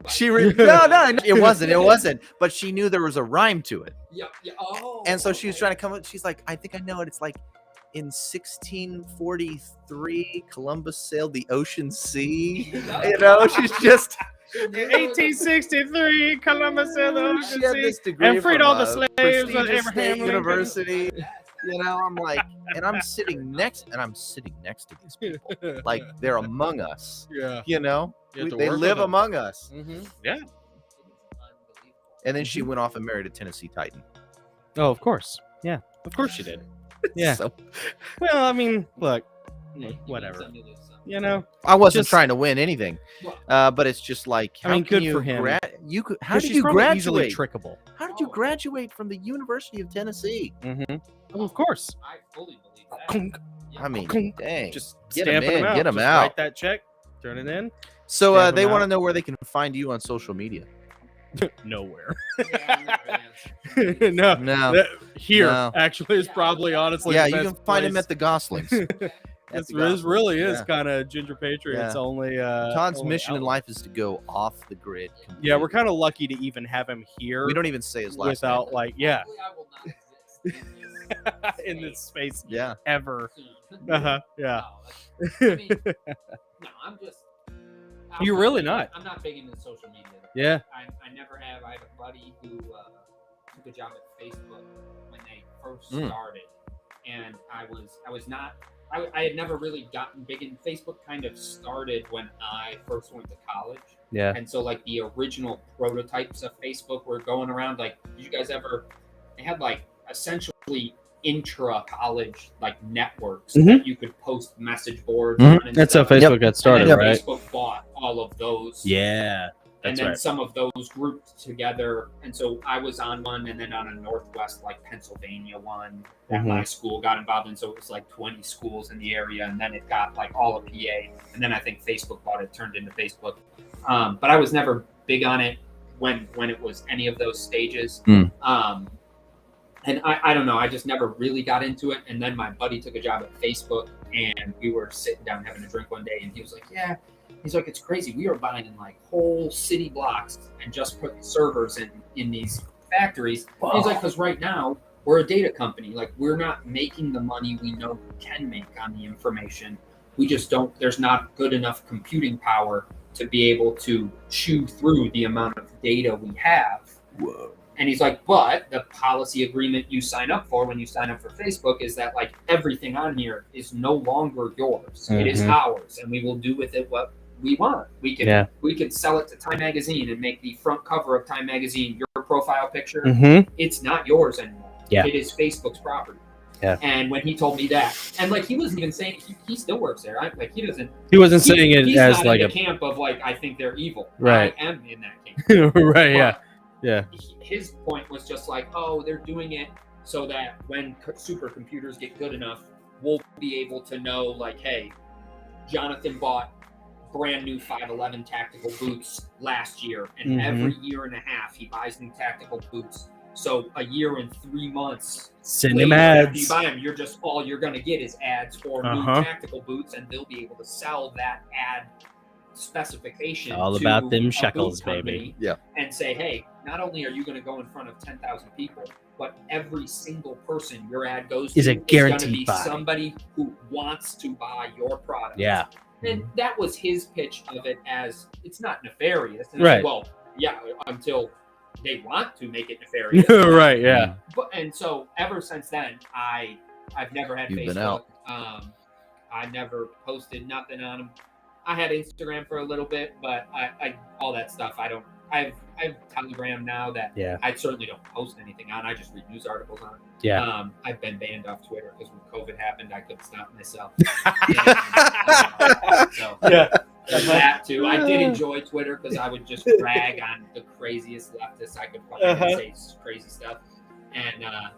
No, it wasn't. But she knew there was a rhyme to it, Yep. Yeah. Oh. and so she was okay. trying to come up. She's like, I think I know it. It's like in 1643, Columbus sailed the ocean sea. She's just. 1863, Columbus sailed the ocean She had sea this degree and freed from all the a slaves of prestigious Abraham state Lincoln. University. I'm like, and I'm sitting next to these people, like they're among us. Yeah. You have to they work live with 'em. among us. Mm-hmm. Yeah. And then she went off and married a Tennessee Titan. Oh, of course. Yeah. Of course she did. Yeah. So, Well, I mean, look, Hey, you win whatever. some, you lose some. I wasn't Just- trying to win anything, Well, but it's just like, I mean, how can good you for him. How 'Cause did she's you probably easily graduate? trickable. How did you graduate from the University of Tennessee? Mm-hmm. Oh, of course. I fully believe that. Clunk. Yeah. I mean, Clunk. dang. Just Get 'em stamping in, them out. get 'em Just out. Write that check. Turn it in. So stamp 'em they want to out. know where they can find you on social media. Nowhere. Yeah, I'm not really answering. No. No. Here, No. actually, is Yeah, probably honestly. Yeah, the you best can find him place. at the Goslings. This really is Yeah. kind of Ginger Patriot's Yeah. only. Todd's only mission in outlet. life is to go off the grid. Yeah, we're completely. kind of lucky to even have him here. We don't even say his last without name. like, yeah, Hopefully I will not exist in this space Yeah. ever. soon. Uh-huh. Yeah. No, I mean, no, I'm just. I'm You're really not. I'm not big into social media. Yeah. I never have. I have a buddy who took a job at Facebook when they first Mm. started, and I was not. I had never really gotten big in Facebook. Kind of started when I first went to college, Yeah. and so like the original prototypes of Facebook were going around. Like, did you guys ever? They had like essentially intra-college like networks Mhm. that you could post message boards Mhm. on and That's how stuff. Facebook got started, And then right? Facebook bought all of those. Yeah. And That's then right. some of those grouped together. And so I was on one, and then on a Northwest, like Pennsylvania one that my school got involved in. So it was like 20 schools in the area. And then it got like all of PA. And then I think Facebook bought it, turned into Facebook. But I was never big on it when it was any of those stages. Mm. And I don't know, I just never really got into it. And then my buddy took a job at Facebook, and we were sitting down having a drink one day, and he was like, yeah. He's like, it's crazy. We are buying like whole city blocks and just putting servers in these factories. And he's like, because right now we're a data company. Like, we're not making the money we know we can make on the information. We just don't, there's not good enough computing power to be able to chew through the amount of data we have. Whoa. And he's like, but the policy agreement you sign up for when you sign up for Facebook is that like everything on here is no longer yours. It is Mhm. ours, and we will do with it what we want. We can sell it to Time Magazine and make the front cover of Time Magazine your profile picture. Mm-hmm. It's not yours anymore. Yeah. It is Facebook's property. Yeah. And when he told me that, and like he wasn't even saying he still works there. Like he doesn't. He wasn't saying it he's as not like in a the camp of like I think they're evil. Right. I am in that camp. right. Yeah. But Yeah. his point was just like, oh, they're doing it so that when supercomputers get good enough, we'll be able to know, like, hey, Jonathan bought brand new 511 tactical boots last year, and every year and a half he buys new tactical boots. So a year and 3 months Send him later, after ads. you buy them, you're just all you're gonna get is ads for new tactical boots, and they'll be able to sell that ad specification All to about them a shekels, boot company, baby. Yeah. and say, hey, not only are you going to go in front of 10,000 people, but every single person your ad goes Is to a going to guaranteed be buy. somebody who wants to buy your product. Yeah. And that was his pitch of it, as it's not nefarious. And Right. well, yeah, until they want to make it nefarious. right. Yeah. But, and so ever since then, I've never had You've Facebook. been out. I never posted nothing on them. I had Instagram for a little bit, but I all that stuff I don't. I have Telegram now that I certainly don't post anything on. I just read news articles on it. Yeah. I've been banned off Twitter because when COVID happened, I couldn't stop myself. So there's that too. I did enjoy Twitter because I would just brag on the craziest leftists I could find and say crazy stuff. And I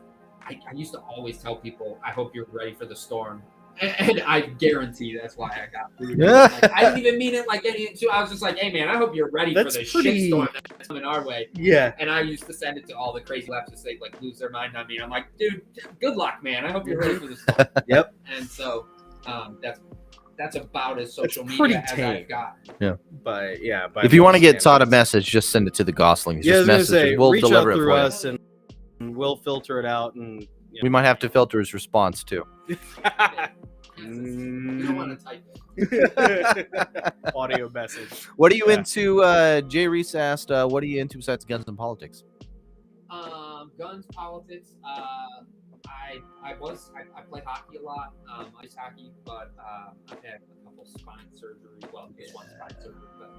used to always tell people, I hope you're ready for the storm. And I guarantee that's why I got booed. Like, I didn't even mean it like any. I was just like, "Hey, man, I hope you're ready for the shitstorm that's coming our way." Yeah. And I used to send it to all the crazy leftists. They like lose their mind on me. I'm like, "Dude, good luck, man. I hope you're ready for the storm." Yep. And so that's about as social That's pretty media as I've got. Yeah. But yeah. If you want to get Todd a message, just send it to the Goslings. Yeah, I was Just gonna message say, us. We'll reach deliver out it through for you. us, and we'll filter it out. And We might have to filter his response too. You don't want to type it. audio message. What are you into? Jay Reese asked, "What are you into besides guns and politics?" Guns, politics. I play hockey a lot, ice hockey, but I've had a couple spine surgery. Well, just one spine surgery, but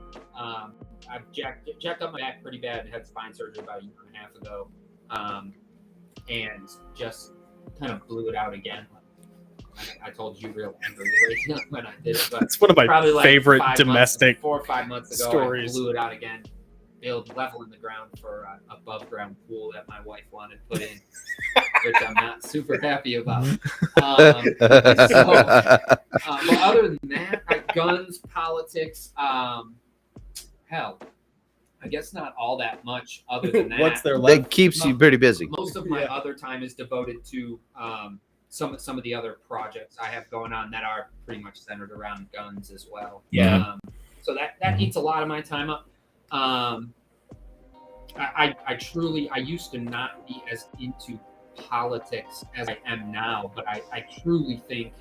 I've jacked up my back pretty bad. Had spine surgery about a year and a half ago, and just kind of blew it out again. I told you real angry when I did it, but It's one of my probably like favorite domestic 4 or 5 months ago, stories. I blew it out again. Build level in the ground for an above ground pool that my wife wanted put in, which I'm not super happy about. But other than that, guns, politics, hell, I guess not all that much other than that. What's their That life? keeps you pretty busy. Most of my other time is devoted to some of the other projects I have going on that are pretty much centered around guns as well. Yeah. So that eats a lot of my time up. I truly used to not be as into politics as I am now, but I truly think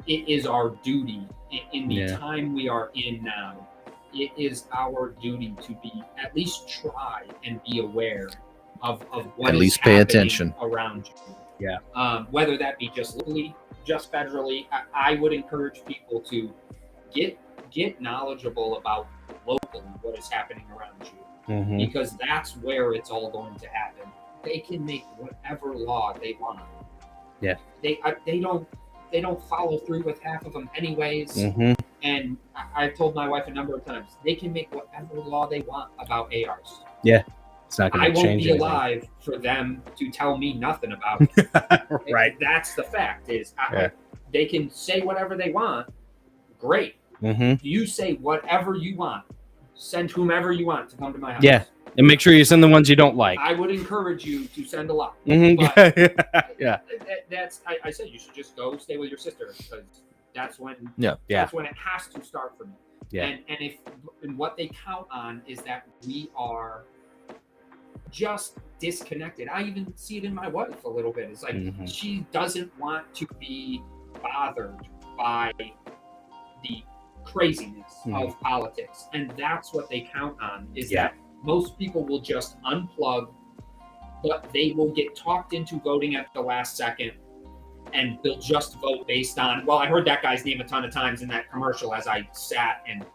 it is our duty in the time we are in now. It is our duty to be at least try and be aware of what At is least pay happening attention around you. Yeah. Whether that be just locally, just federally, I would encourage people to get knowledgeable about locally what is happening around you, because that's where it's all going to happen. They can make whatever law they want. Yeah. They don't follow through with half of them anyways. And I've told my wife a number of times, they can make whatever law they want about ARs. Yeah. It's not going I to won't change be anything. alive for them to tell me nothing about it. Right. That's the fact. They can say whatever they want. Great. Mm-hmm. You say whatever you want. Send whomever you want to come to my house. Yeah. And make sure you send the ones you don't like. I would encourage you to send a lot. Mm-hmm. But yeah. I said you should just go stay with your sister, because that's when Yeah. that's when it has to start for me. Yeah. And what they count on is that we are just disconnected. I even see it in my wife a little bit. It's like she doesn't want to be bothered by the craziness of politics, and that's what they count on, is that most people will just unplug, but they will get talked into voting at the last second, and they'll just vote based on, well, I heard that guy's name a ton of times in that commercial as I sat and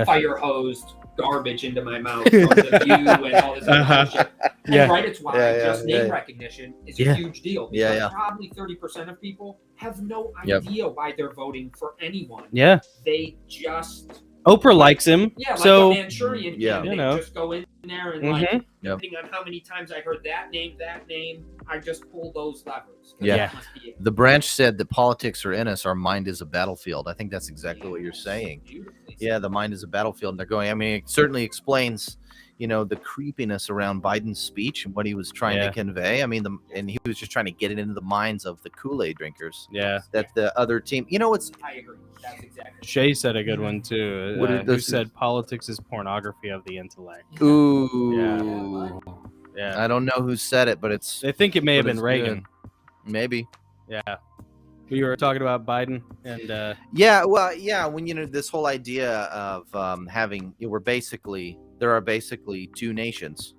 fire hosed garbage into my mouth from the View and all this other bullshit. And Yeah. right, it's why just name recognition is a huge deal. Because probably 30% of people have no idea why they're voting for anyone. Yeah. They just Oprah likes him. like so a Manchurian candidate, just go in there and like, depending on how many times I heard that name, I just pull those levers. Yeah. The branch said that politics are in us. Our mind is a battlefield. I think that's exactly what you're saying. Yeah, the mind is a battlefield. And they're going, I mean, it certainly explains, the creepiness around Biden's speech and what he was trying to convey. I mean, and he was just trying to get it into the minds of the Kool-Aid drinkers. Yeah. That the other team, it's. I agree. That's exactly. Shay said a good one too. Who said politics is pornography of the intellect? Ooh. Yeah. I don't know who said it, but it's. I think it may have been Reagan. Good. Maybe. Yeah. We were talking about Biden and. When this whole idea of having, there are basically two nations.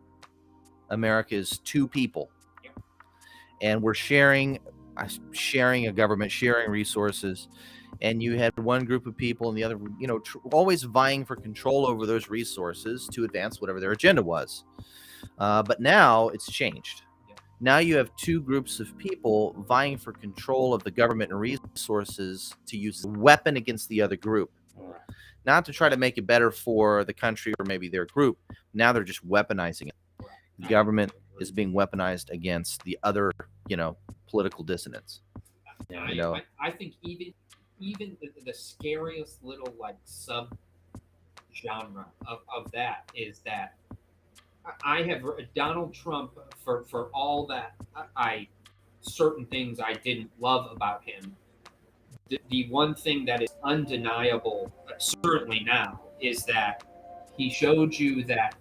America is two people, and we're sharing a government, sharing resources. And you had one group of people and the other, always vying for control over those resources to advance whatever their agenda was. But now it's changed. Now you have two groups of people vying for control of the government and resources to use a weapon against the other group. Not to try to make it better for the country or maybe their group. Now they're just weaponizing it. The government is being weaponized against the other, political dissonance. I think even the scariest little like sub genre of that is that I have Donald Trump for all that certain things I didn't love about him. The one thing that is undeniable, certainly now, is that he showed you that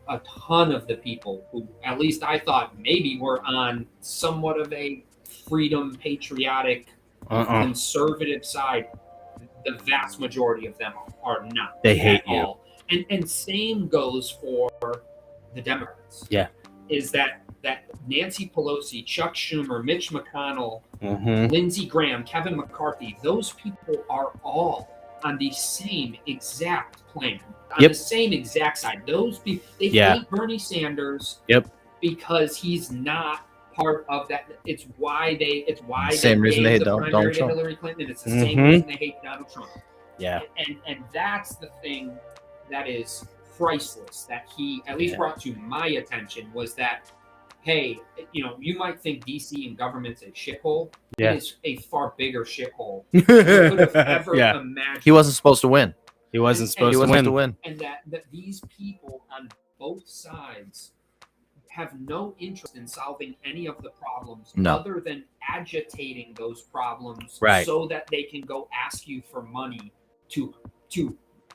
a ton of the people who, at least I thought maybe were on somewhat of a freedom, patriotic, conservative side, the vast majority of them are not. They hate you. All. And same goes for the Democrats. Yeah. Is that Nancy Pelosi, Chuck Schumer, Mitch McConnell, Mm-hmm. Lindsey Graham, Kevin McCarthy, those people are all on the same exact plan, on the same exact side. Those people, they hate Bernie Sanders because he's not part of that. It's why they reason they hate the Donald primary to Trump. Hillary Clinton. It's the same reason they hate Donald Trump. Yeah. And that's the thing that is priceless that he at least brought to my attention was that, hey, you might think DC and government's a shithole. It is a far bigger shithole than you could have ever imagined. He wasn't supposed to win. He wasn't supposed to win. And that these people on both sides have no interest in solving any of the problems other than agitating those problems so that they can go ask you for money to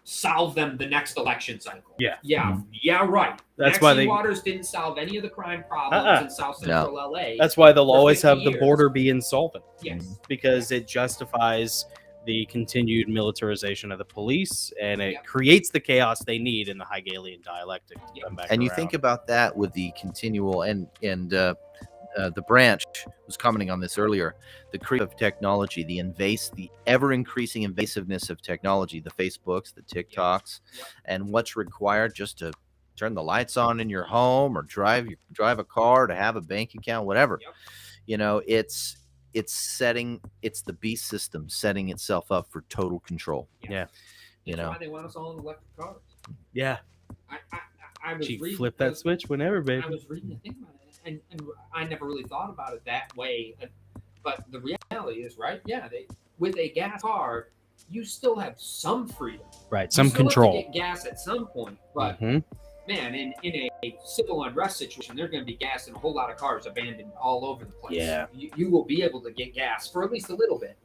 solve them the next election cycle. Right. That's Maxine why Waters didn't solve any of the crime problems in South Central LA. That's why they'll always 50 have the years. border be insolvent. Yes. Because it justifies the continued militarization of the police, and it creates the chaos they need in the Hegelian dialectic to come back And you around. think about that with the continual and the branch was commenting on this earlier. The creep of technology, the ever-increasing invasiveness of technology, the Facebooks, the TikToks, and what's required just to turn the lights on in your home or drive a car, to have a bank account, whatever. It's the beast system setting itself up for total control. That's why they want us all in electric cars. Yeah. I was reading, flip that switch whenever, baby. I was reading the thing about it, and I never really thought about it that way. But the reality is, with a gas car, you still have some freedom. Right, You some still control. have to get gas at some point, but man, in a civil unrest situation, there's going to be gas in a whole lot of cars abandoned all over the place. Yeah. You will be able to get gas for at least a little bit.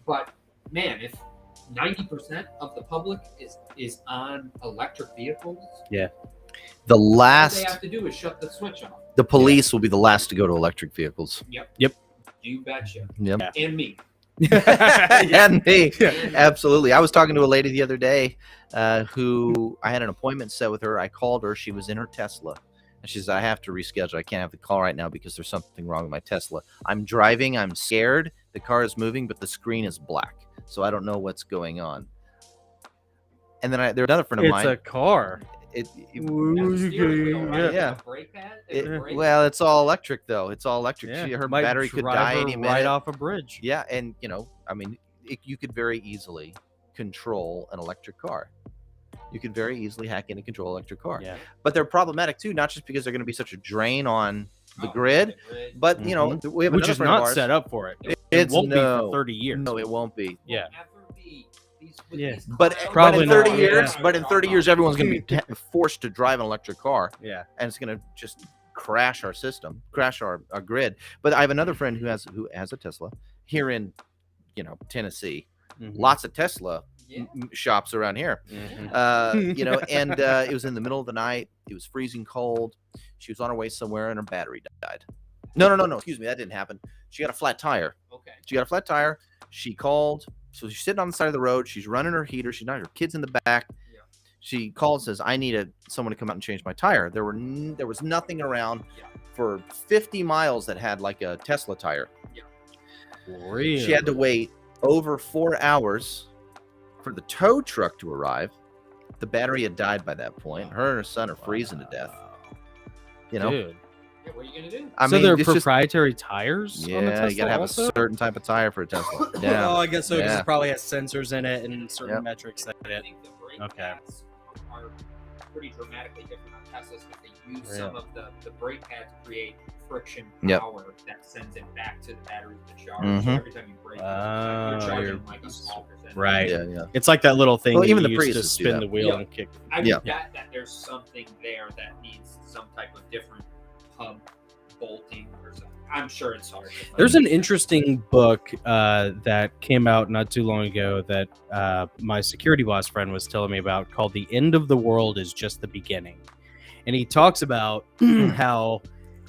But man, if 90% of the public is on electric vehicles, The all they last, have to do is shut the switch off. the police will be the last to go to electric vehicles. Yep. You betcha. Yep. And me. And me. Absolutely. I was talking to a lady the other day who I had an appointment set with her. I called her. She was in her Tesla. And she says, I have to reschedule. I can't have the call right now because there's something wrong with my Tesla. I'm driving. I'm scared. The car is moving, but the screen is black. So I don't know what's going on. And then there's another friend of It's mine. a car. That's a steering wheel, right? Yeah. A brake pad? A brake? Well, it's all electric though. It's all electric. Yeah. Her Might battery could drive die her any minute. right off a bridge. Yeah, and I mean, you could very easily control an electric car. You could very easily hack in and control an electric car. Yeah. But they're problematic too, not just because they're going to be such a drain on the Oh, grid, the grid. but we have Which another is friend of not ours. set up for it. It It's won't be no, for 30 years. No, it won't be. Yeah. Ever be with Yeah. these But clouds? Probably in 30 not, years, yeah. but in 30 years, everyone's going to be forced to drive an electric car, Yeah. and it's going to just crash our system, crash our grid. But I have another friend who has a Tesla here in Tennessee. Mhm. Lots of Tesla Yeah. shops around here. Mhm. And it was in the middle of the night. It was freezing cold. She was on her way somewhere, and her battery died. No. Excuse me, that didn't happen. She got a flat tire. Okay. She got a flat tire. She called. So she's sitting on the side of the road. She's running her heater. She's not her kids in the back. Yeah. She called and says, "I need someone to come out and change my tire." There was nothing around Yeah. for 50 miles that had like a Tesla tire. Really? She had to wait over 4 hours for the tow truck to arrive. The battery had died by that point. Her and her son are freezing to death. Dude. Yeah, what are you gonna do? I So mean, they're it's just, proprietary tires on the yeah, Tesla you gotta have also? a certain type of tire for a Tesla. Yeah. Oh, I guess so. 'Cause Yeah. it probably has sensors in it and certain Yep. metrics that I it. think the brake Okay. pads are pretty dramatically different on Teslas, but they use Really? some of the brake pads create friction Yep. power that sends it back to the battery to charge. Mhm. So every time you brake, Oh, you're charging you're- like a small percentage. Right. Yeah. It's like that little thing Well, that even you the use to Priuses do spin that. the wheel Yeah. and kick. I would Yeah. bet that there's something there that needs some type of different hub bolting or something. I'm sure it's hard. to find. There's an interesting book that came out not too long ago that my security boss friend was telling me about called "The End of the World is Just the Beginning," and he talks about how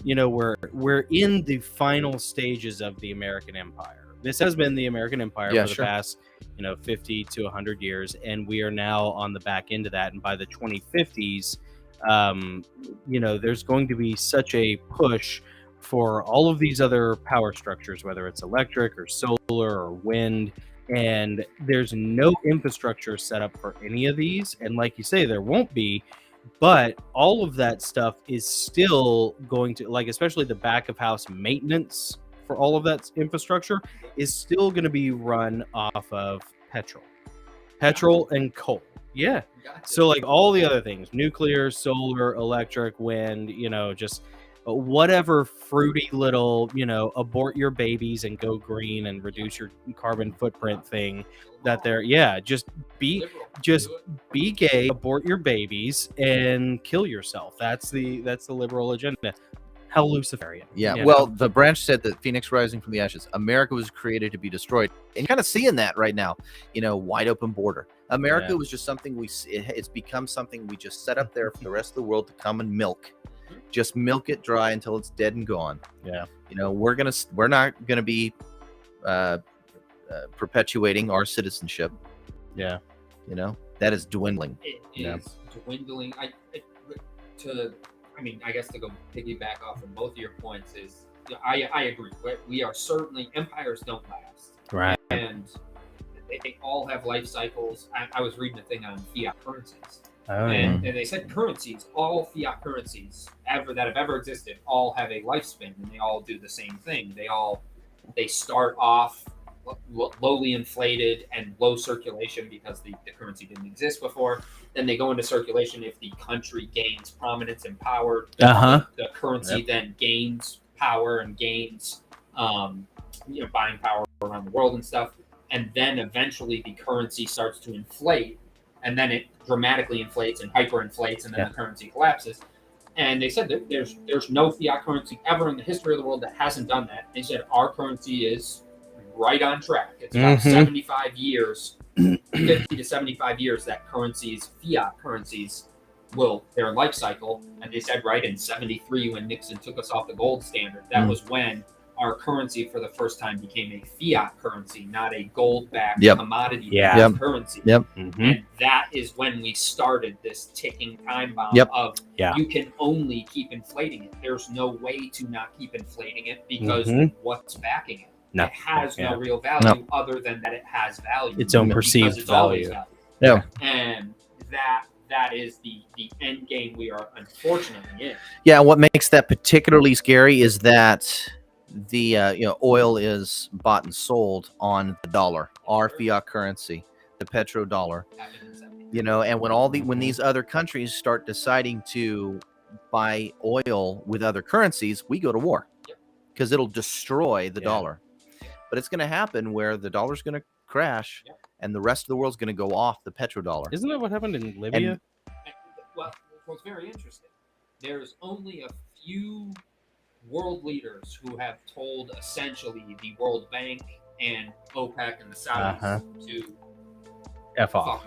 we're in the final stages of the American Empire. This has been the American Empire Yeah, for the sure. past 50 to 100 years, and we are now on the back end of that. And by the 2050s, there's going to be such a push for all of these other power structures, whether it's electric or solar or wind, and there's no infrastructure set up for any of these. And like you say, there won't be, but all of that stuff is still going to, like, especially the back of house maintenance for all of that infrastructure is still going to be run off of petrol and coal. Yeah. Gotcha. So like all the other things, nuclear, solar, electric, wind, just whatever fruity little, abort your babies and go green and reduce your carbon footprint thing that they're, just be gay, abort your babies and kill yourself. That's the liberal agenda. How Luciferian. Yeah. you Well, know? the branch said that Phoenix rising from the ashes. America was created to be destroyed, and you're kind of seeing that right now. Wide open border. America Yeah. was just something it's become something we just set up there for the rest of the world to come and milk. Just milk it dry until it's dead and gone. Yeah. We're not gonna be perpetuating our citizenship. Yeah. That is dwindling. It Yeah. is dwindling. I guess to go piggyback off of both of your points is, I agree. We are certainly, empires don't last, Right. and they all have life cycles. I was reading a thing on fiat currencies, Oh, and they said all fiat currencies that have ever existed, all have a lifespan, and they all do the same thing. They start off lowly inflated and low circulation because the currency didn't exist before. Then they go into circulation if the country gains prominence and power. The currency then gains power and gains buying power around the world and stuff. And then eventually the currency starts to inflate, and then it dramatically inflates and hyperinflates, and then the currency collapses. And they said that there's no fiat currency ever in the history of the world that hasn't done that. They said our currency is right on track. It's about 75 years, 50 to 75 years that fiat currencies their life cycle. And they said right in 73, when Nixon took us off the gold standard, that was when our currency for the first time became a fiat currency, not a gold-backed commodity currency. And that is when we started this ticking time bomb of you can only keep inflating it. There's no way to not keep inflating it because what's backing it? No. It has no real value other than that it has value. Its own because perceived it's always value. Yeah. And that is the end game we are unfortunately in. Yeah, what makes that particularly scary is that the oil is bought and sold on the dollar, our fiat currency, the petrodollar. Happened in 70. And when these other countries start deciding to buy oil with other currencies, we go to war Yep. because it'll destroy the Yeah. dollar. But it's going to happen where the dollar's going to crash, Yep. and the rest of the world's going to go off the petrodollar. Isn't that what happened in Libya? Well, what's very interesting, there's only a few world leaders who have told essentially the World Bank and OPEC and the Saudis to F off.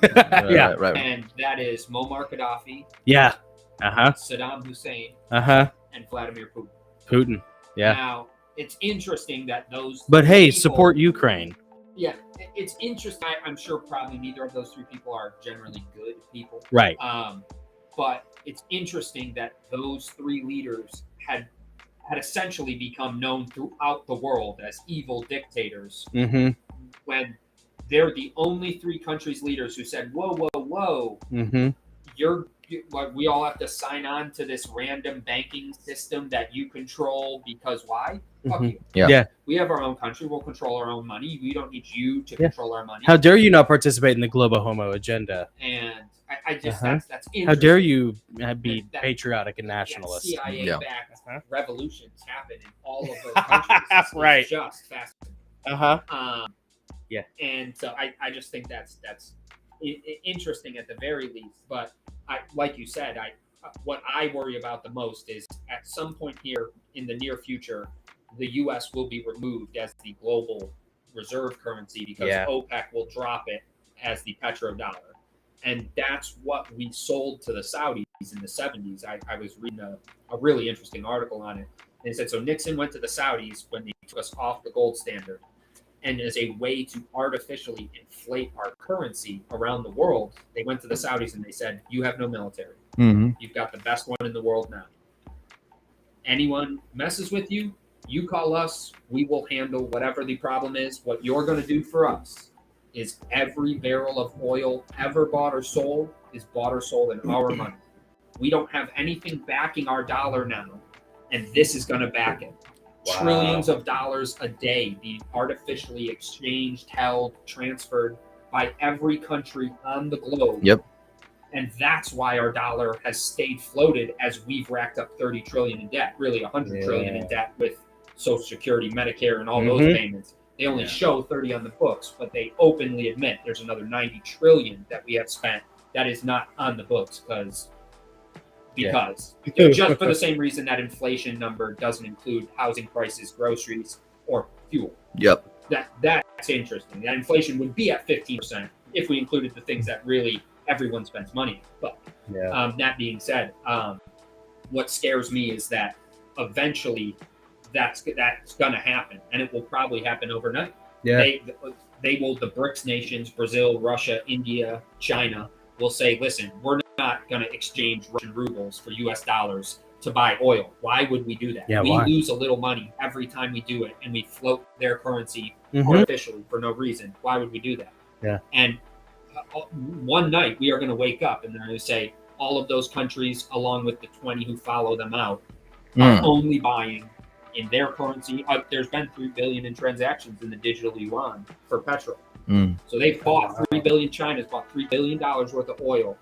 fuck off. Yeah. Right. And that is Muammar Gaddafi, Yeah. Uh-huh. Saddam Hussein, Uh-huh. and Vladimir Putin. Putin. Yeah. Now, it's interesting that those But hey, people- support Ukraine. Yeah, it's interesting. I'm sure probably neither of those three people are generally good people. Right. But it's interesting that those three leaders had essentially become known throughout the world as evil dictators Mm-hmm. when they're the only three countries leaders who said, whoa, whoa, whoa, Mm-hmm. we all have to sign on to this random banking system that you control because why? Fuck Mhm. you. Yeah. We have our own country. We'll control our own money. We don't need you to Yeah. control our money. How dare you not participate in the Globo Homo agenda? And I just Uh-huh. that's interesting. How dare you be That- patriotic and Yeah, nationalist? CIA-backed Uh-huh. revolutions happen in all of those countries. It's Right. just fast. Uh-huh. Yeah. And so I just think that's interesting at the very least. But like you said, what I worry about the most is at some point here in the near future, the U.S. will be removed as the global reserve currency because Yeah. OPEC will drop it as the petrodollar. And that's what we sold to the Saudis in the 70s. I was reading a really interesting article on it. And it said, so Nixon went to the Saudis when they took us off the gold standard. And as a way to artificially inflate our currency around the world, they went to the Saudis and they said, you have no military. Mm-hmm. You've got the best one in the world now. Anyone messes with you, you call us. We will handle whatever the problem is. What you're going to do for us is every barrel of oil ever bought or sold is bought or sold in our money. We don't have anything backing our dollar now, and this is going to back it. Wow. Trillions of dollars a day being artificially exchanged, held, transferred by every country on the globe. Yep. And that's why our dollar has stayed floated as we've racked up 30 trillion in debt, really 100 trillion in debt with Social Security, Medicare, and all those payments. They only show 30 on the books, but they openly admit there's another 90 trillion that we have spent that is not on the books because just for the same reason that inflation number doesn't include housing prices, groceries, or fuel. Yep. That's interesting. That inflation would be at 15% if we included the things that really everyone spends money on. But that being said, what scares me is that eventually that's going to happen, and it will probably happen overnight. Yeah. They will. The BRICS nations, Brazil, Russia, India, China, will say, "Listen, we're not going to exchange Russian rubles for U.S. dollars to buy oil. Why would we do that? Yeah, we why? lose a little money every time we do it, and we float their currency Mhm. artificially for no reason. Why would we do that?" Yeah. And one night we are going to wake up, and they're going to say all of those countries, along with the 20 who follow them out, are only buying in their currency. There's been 3 billion in transactions in the digital yuan for petrol. So they've bought 3 billion. China's bought $3 billion worth of oil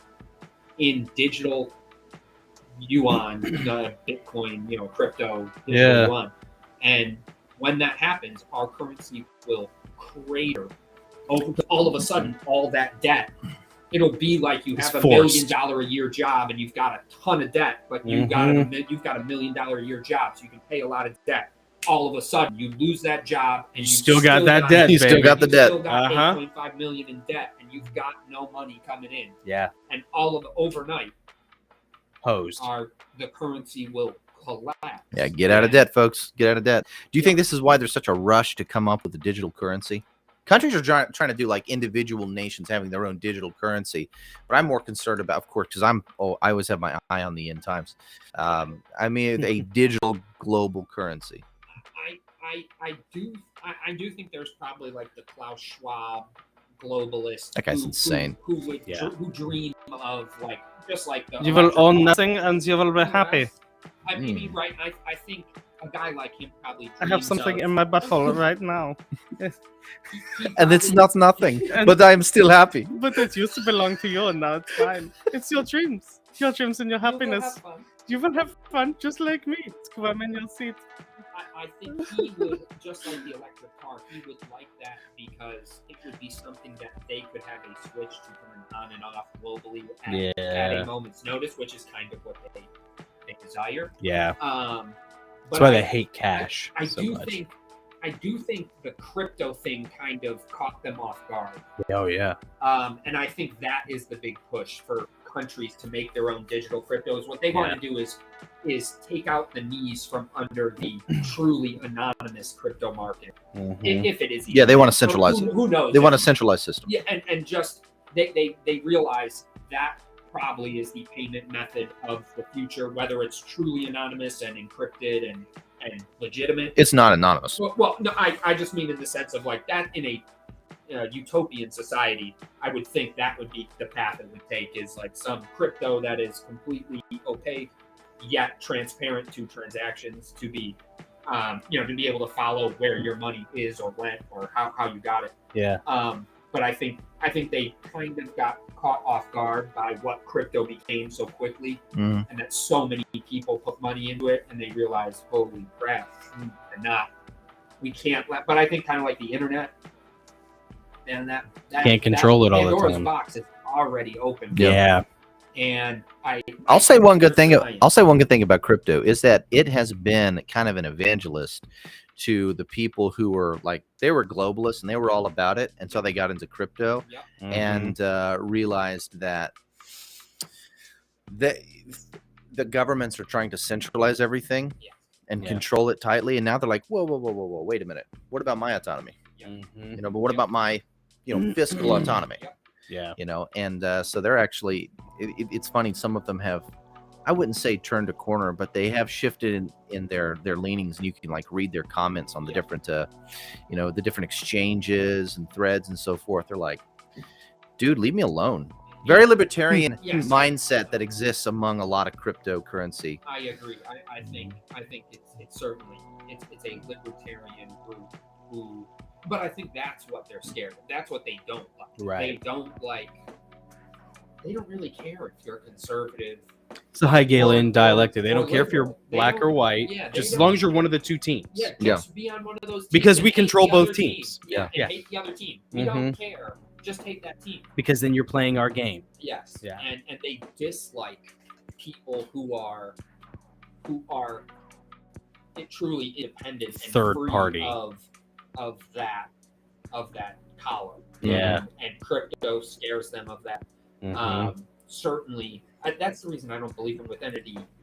in digital yuan, Bitcoin, crypto, digital yuan. And when that happens, our currency will crater. All of a sudden, all that debt. It'll be like you have It's $1 million forced. a year job and you've got a ton of debt, but you've got a $1 million a year job, so you can pay a lot of debt. All of a sudden, you lose that job and You still got that debt, You still baby. got the debt. Still got Uh-huh. 8.5 million in debt, and you've got no money coming in. Yeah. And all of overnight, Posed. the currency will collapse. Yeah, get out of debt, folks. Get out of debt. Do you think this is why there's such a rush to come up with a digital currency? Countries are trying to do like individual nations having their own digital currency, but I'm more concerned about, of course, because I always have my eye on the end times. I mean, a digital global currency. I do think there's probably like the Klaus Schwab globalist. That guy's insane. Who dream of like just like the. You will own nothing and you will be happy. I mean, right? I think a guy like him probably. I have something in my butthole right now. And it's not nothing, but I'm still happy. But it used to belong to you, and now it's fine. It's your dreams and your happiness. You will have fun just like me. Squirm in your seat. I think he would, just like the electric car, he would like that because it would be something that they could have a switch to turn on and off globally at a moment's notice, which is kind of what they desire. Yeah. But That's why they hate cash. I so do much. think the crypto thing kind of caught them off guard. Oh yeah. And I think that is the big push for countries to make their own digital cryptos. What they want to do is take out the knees from under the truly anonymous crypto market, if it is. Yeah, they want to centralize it. Who knows? They want a centralized system. Yeah, and just they realize that probably is the payment method of the future, whether it's truly anonymous and encrypted and legitimate. It's not anonymous. Well, no, I just mean in the sense of like that in a utopian society, I would think that would be the path it would take, is like some crypto that is completely opaque yet transparent to transactions, to be to be able to follow where your money is or went or how you got it. Yeah. But I think they kind of got caught off guard by what crypto became so quickly, and that so many people put money into it, and they realized, holy crap, we can't let. But I think kind of like the internet, and that can't control it all the Pandora's time. box is already open. Yeah. And I'll say one good thing about crypto is that it has been kind of an evangelist to the people who were like, they were globalists and they were all about it until they got into crypto and realized that the governments are trying to centralize everything and control it tightly, and now they're like, whoa, wait a minute, what about my autonomy? But what about my fiscal autonomy? Yeah. And so they're actually, it's funny, some of them have, I wouldn't say turned a corner, but they have shifted in their leanings, and you can like read their comments on the different the different exchanges and threads and so forth. They're like, dude, leave me alone. Very libertarian mindset that exists among a lot of cryptocurrency. I agree. I think it's certainly it's a libertarian group who, but I think that's what they're scared of. That's what they don't like. Right. They don't really care if you're conservative. It's the Hegelian dialectic. They or don't care if you're liberal. They black or don't- white, yeah, they just as don't- long as you're one of the two teams. Just be on one of those teams Because and we hate control the both other teams. team. Yeah. And hate the other team. We don't care. Just hate that team. Because then you're playing our game. Yes. Yeah. And they dislike people who are truly independent and Third free party. of that collar. Yeah. And crypto scares them of that. Certainly, that's the reason I don't believe in with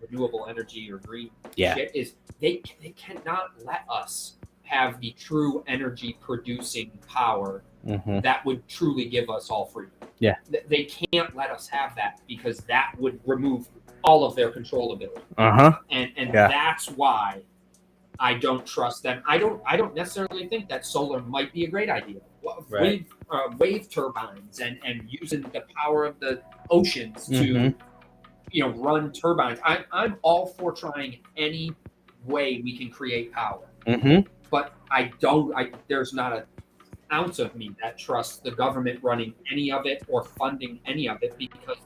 renewable energy or green shit, is they cannot let us have the true energy producing power that would truly give us all freedom. Yeah. They can't let us have that, because that would remove all of their controllability. And that's why I don't trust them. I don't necessarily think that solar might be a great idea. Right. Wave turbines and using the power of the oceans to run turbines. I'm all for trying any way we can create power. But there's not an ounce of me that trusts the government running any of it or funding any of it, because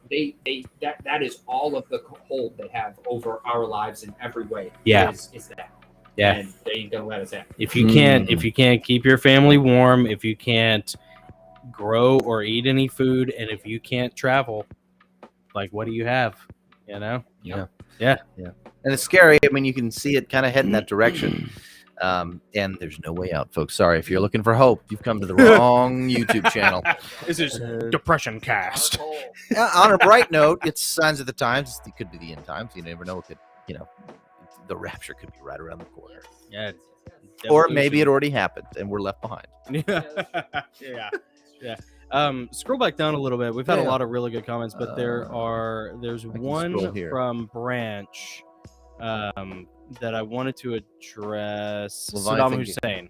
that is all of the hold they have over our lives in every way. Is that. Yeah. And they ain't gonna let us have it. If you can't keep your family warm, if you can't grow or eat any food, and if you can't travel, like, what do you have? Yep. Yeah. And it's scary. I mean, you can see it kind of heading that direction. And there's no way out, folks. Sorry, if you're looking for hope, you've come to the wrong YouTube channel. This is Depression Cast. On a bright note, it's signs of the times. It could be the end times. You never know. It could, the rapture could be right around the corner. Yeah. Or maybe it already happened and we're left behind. Yeah. Scroll back down a little bit. We've had a lot of really good comments, but there's one from Branch that I wanted to address. Saddam Hussein.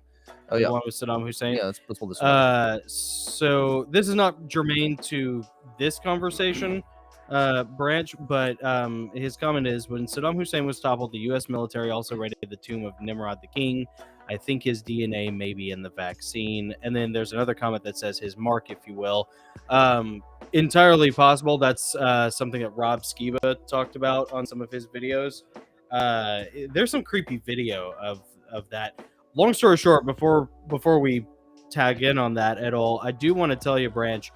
Oh, the yeah. one with Saddam Hussein. Yeah, let's pull this one. So this is not germane to this conversation branch, but his comment is, when Saddam Hussein was toppled, the U.S. military also raided the tomb of Nimrod the king. I think his DNA may be in the vaccine. And then there's another comment that says his mark, if you will. Entirely possible. That's something that Rob Skiba talked about on some of his videos. There's some creepy video of that. Long story short, before we tag in on that at all, I do want to tell you, Branch,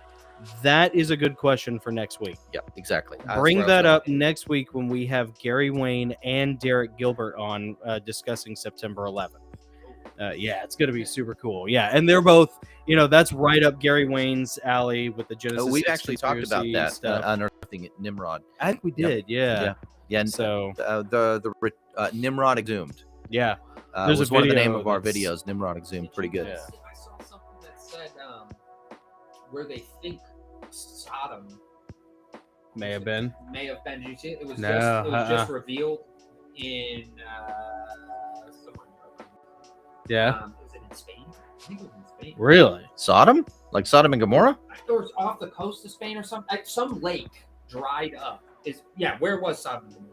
that is a good question for next week. Yep, exactly. Bring that up next week when we have Gary Wayne and Derek Gilbert on discussing September 11th. Yeah, it's going to be super cool. Yeah, and they're both, that's right up Gary Wayne's alley with the Genesis. We've actually talked about that stuff. Unearthing Nimrod. I think we did. Yeah. And so the Nimrod Exhumed. Yeah, there's one of the name of our videos. Nimrod Exhumed, pretty good. Yeah. I saw something that said where they think Sodom may have been. Did you see it? It was No, just revealed in somewhere. Yeah. Was it in Spain? I think it was in Spain. Really? Sodom? Like Sodom and Gomorrah? It was off the coast of Spain or something. Some lake dried up. Where was Sodom and Gomorrah?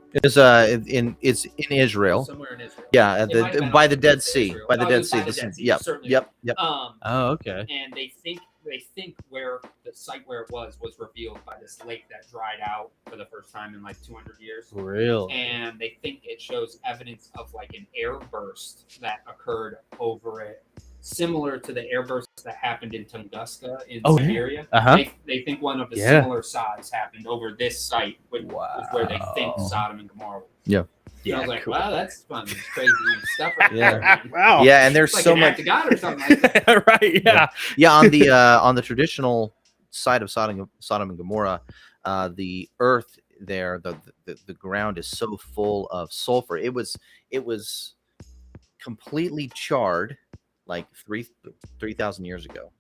It's in Israel. Somewhere in Israel. Yeah, It might have been by off the the Dead coast of Sea. Israel. By the Oh, Dead it was Sea. by the Dead Sea, Yep. certainly. Yep. Oh, okay. And they think where the site where it was revealed by this lake that dried out for the first time in like 200 years. Really? And they think it shows evidence of like an airburst that occurred over it, similar to the airburst that happened in Tunguska in Siberia. Uh-huh. They think one of the similar size happened over this site, which is where they think Wow. Sodom and Gomorrah was. Yeah. And I was like, cool. wow, that's fun, crazy stuff. Right Yeah. there, man. Wow. Yeah, and there's It's like so an much. act of God or something like that. Right. Yeah. Yeah, on the traditional side of Sodom and Gomorrah, the earth there, the ground is so full of sulfur. It was completely charred like 3,000 years ago,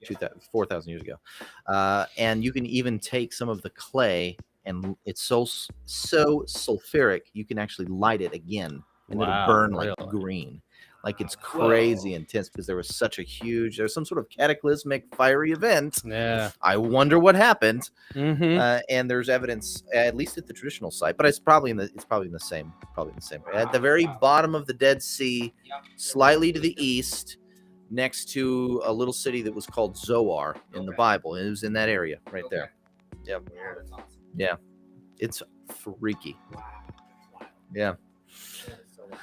4,000 years ago, and you can even take some of the clay, and it's so sulfuric you can actually light it again, and it'll burn like green. Like, it's crazy intense because there's some sort of cataclysmic fiery event. Yeah. I wonder what happened. Mm-hmm. And there's evidence, at least at the traditional site, but it's probably in the same at the very bottom of the Dead Sea, slightly to the east, next to a little city that was called Zoar in the Bible. It was in that area right there. Yep. Wow, that's awesome. Yeah. It's freaky. Wow. Wow. Yeah. That is so wild.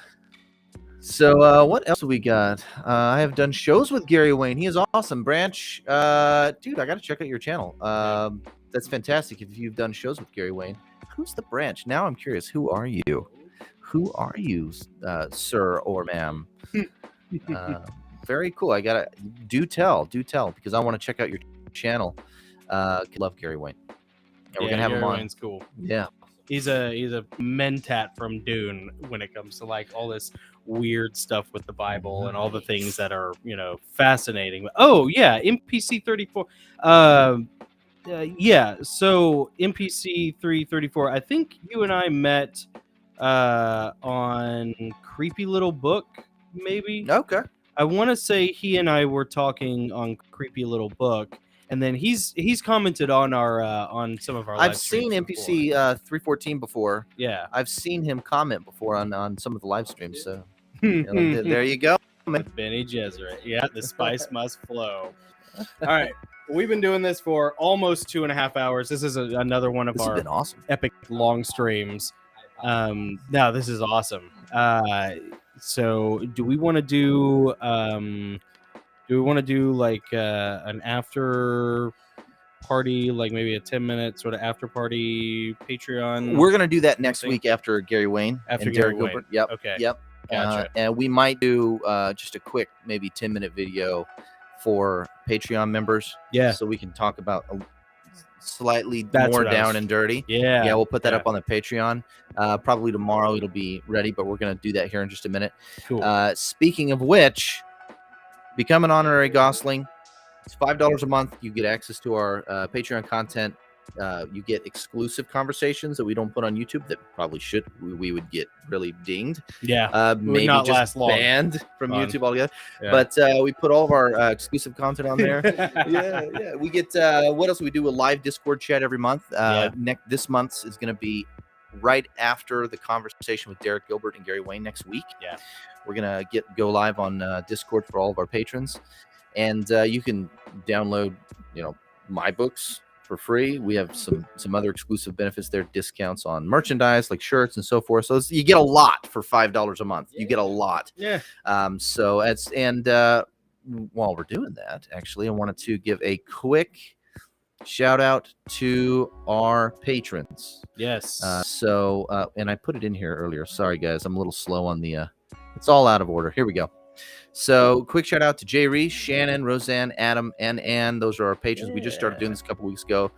So what else we got? I have done shows with Gary Wayne. He is awesome. Branch, dude, I got to check out your channel. That's fantastic. If you've done shows with Gary Wayne, who's the Branch? Now I'm curious. Who are you? Who are you, sir or ma'am? Very cool. I gotta do tell because I want to check out your channel. Love Gary Wayne. And we're gonna have him on. Wayne's cool. Yeah. He's a mentat from Dune when it comes to like all this weird stuff with the Bible and all the things that are, fascinating. Oh yeah, MPC 34. Yeah, so MPC 334. I think you and I met on Creepy Little Book, maybe. Okay. I want to say he and I were talking on Creepy Little Book, and then he's commented on our on some of our. I've live seen streams MPC before. 314 before. Yeah, I've seen him comment before on some of the live streams. So there you go. Benny Gesserit. Yeah, the spice must flow. All right, we've been doing this for almost 2.5 hours. This is another one of This has our been awesome. epic long streams. No, this is awesome. So do we want to do like an after party, like maybe a 10-minute sort of after party Patreon? We're gonna do that next thing? week after Gary Wayne. After and Gary Derek Wayne. Gilbert. Yep. Okay. Yep. Gotcha. And we might do just a quick, maybe 10-minute video for Patreon members. Yeah. So we can talk about slightly That's more what I down was- and dirty. Yeah. Yeah, we'll put that Yeah. up on the Patreon. Probably tomorrow it'll be ready, but we're going to do that here in just a minute. Cool. Speaking of which, become an honorary Gosling. It's $5 a month. You get access to our Patreon content you get exclusive conversations that we don't put on YouTube that probably should. We would get really dinged. Yeah. Maybe not just last long. banned from Fun. YouTube altogether. Yeah. But we put all of our exclusive content on there. Yeah. We get what else? We do a live Discord chat every month. This month's is going to be right after the conversation with Derek Gilbert and Gary Wayne next week. Yeah. We're gonna go live on Discord for all of our patrons, and you can download, my books for free. We have some other exclusive benefits there, discounts on merchandise like shirts and so forth. So you get a lot for $5 a month. You get a lot. Yeah. So while we're doing that, actually, I wanted to give a quick shout out to our patrons. Yes. And I put it in here earlier. Sorry, guys, I'm a little slow on the. It's all out of order. Here we go. So quick shout out to Jay Reese, Shannon, Roseanne, Adam, and Ann. Those are our patrons. We just started doing this a couple weeks ago.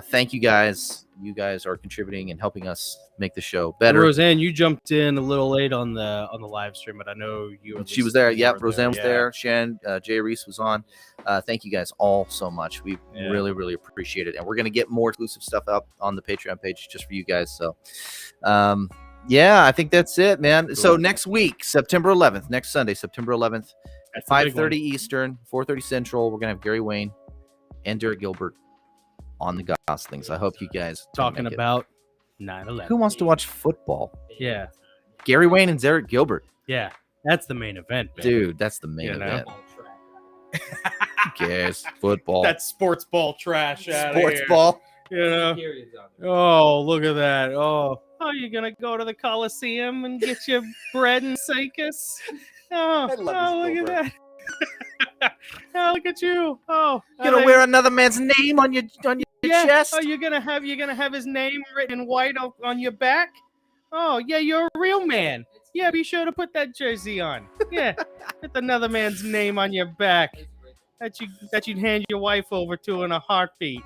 Thank you guys. You guys are contributing and helping us make the show better. Roseanne, you jumped in a little late on the live stream, but I know you. She was there. Yep, Roseanne was there. Shannon, Jay Reese was on. Thank you guys all so much. We really, really appreciate it, and we're gonna get more exclusive stuff up on the Patreon page just for you guys. So, I think that's it, man. Cool. So next week, September 11th, next Sunday, September 11th, at 5:30 Eastern, 4:30 Central, we're gonna have Gary Wayne and Derek Gilbert on the Gosslings. I hope you guys talking about 9/11. Who wants to watch football? Yeah, Gary Wayne and Derek Gilbert. Yeah, that's the main event, man. Dude. That's the main event. Guess football. That's sports ball trash. Sports ball. Oh, look at that. Oh, you're gonna go to the Coliseum and get your bread and circus? Oh, look at that. Oh, look at you. Oh, you're gonna wear another man's name on your chest. Oh, you're gonna have his name written in white on your back. Oh, yeah, you're a real man. Yeah, be sure to put that jersey on. Yeah, put another man's name on your back that you'd hand your wife over to in a heartbeat.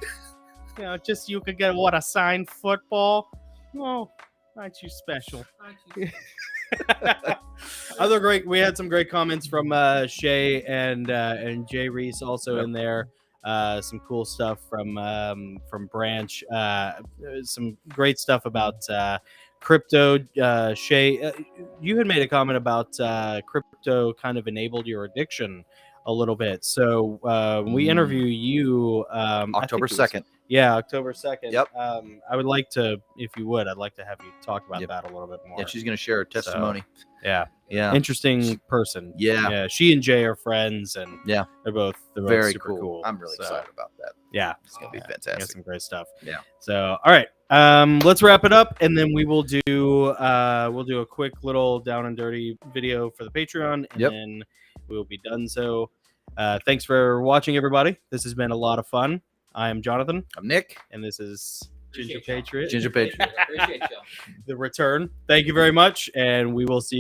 Just so you could get a signed football. Oh, aren't you special? We had some great comments from Shay and Jay Reese also in there. Some cool stuff from Branch. Some great stuff about crypto. Shay, you had made a comment about crypto kind of enabled your addiction a little bit. So we interview you October 2nd. Yeah, October 2nd. Yep. I would like to, if you would, I'd like to have you talk about that a little bit more. Yeah, she's going to share her testimony. Yeah. Yeah. Interesting person. Yeah. She and Jay are friends, and they're both very super cool. I'm really excited about that. Yeah. It's going to be fantastic. Some great stuff. Yeah. So, all right. Let's wrap it up, and then we will do a quick little down and dirty video for the Patreon, and then we'll be done. So, thanks for watching, everybody. This has been a lot of fun. I am Jonathan. I'm Nick. And this is Ginger Patriot. Ginger Patriot. Appreciate y'all. The return. Thank you very much, and we will see you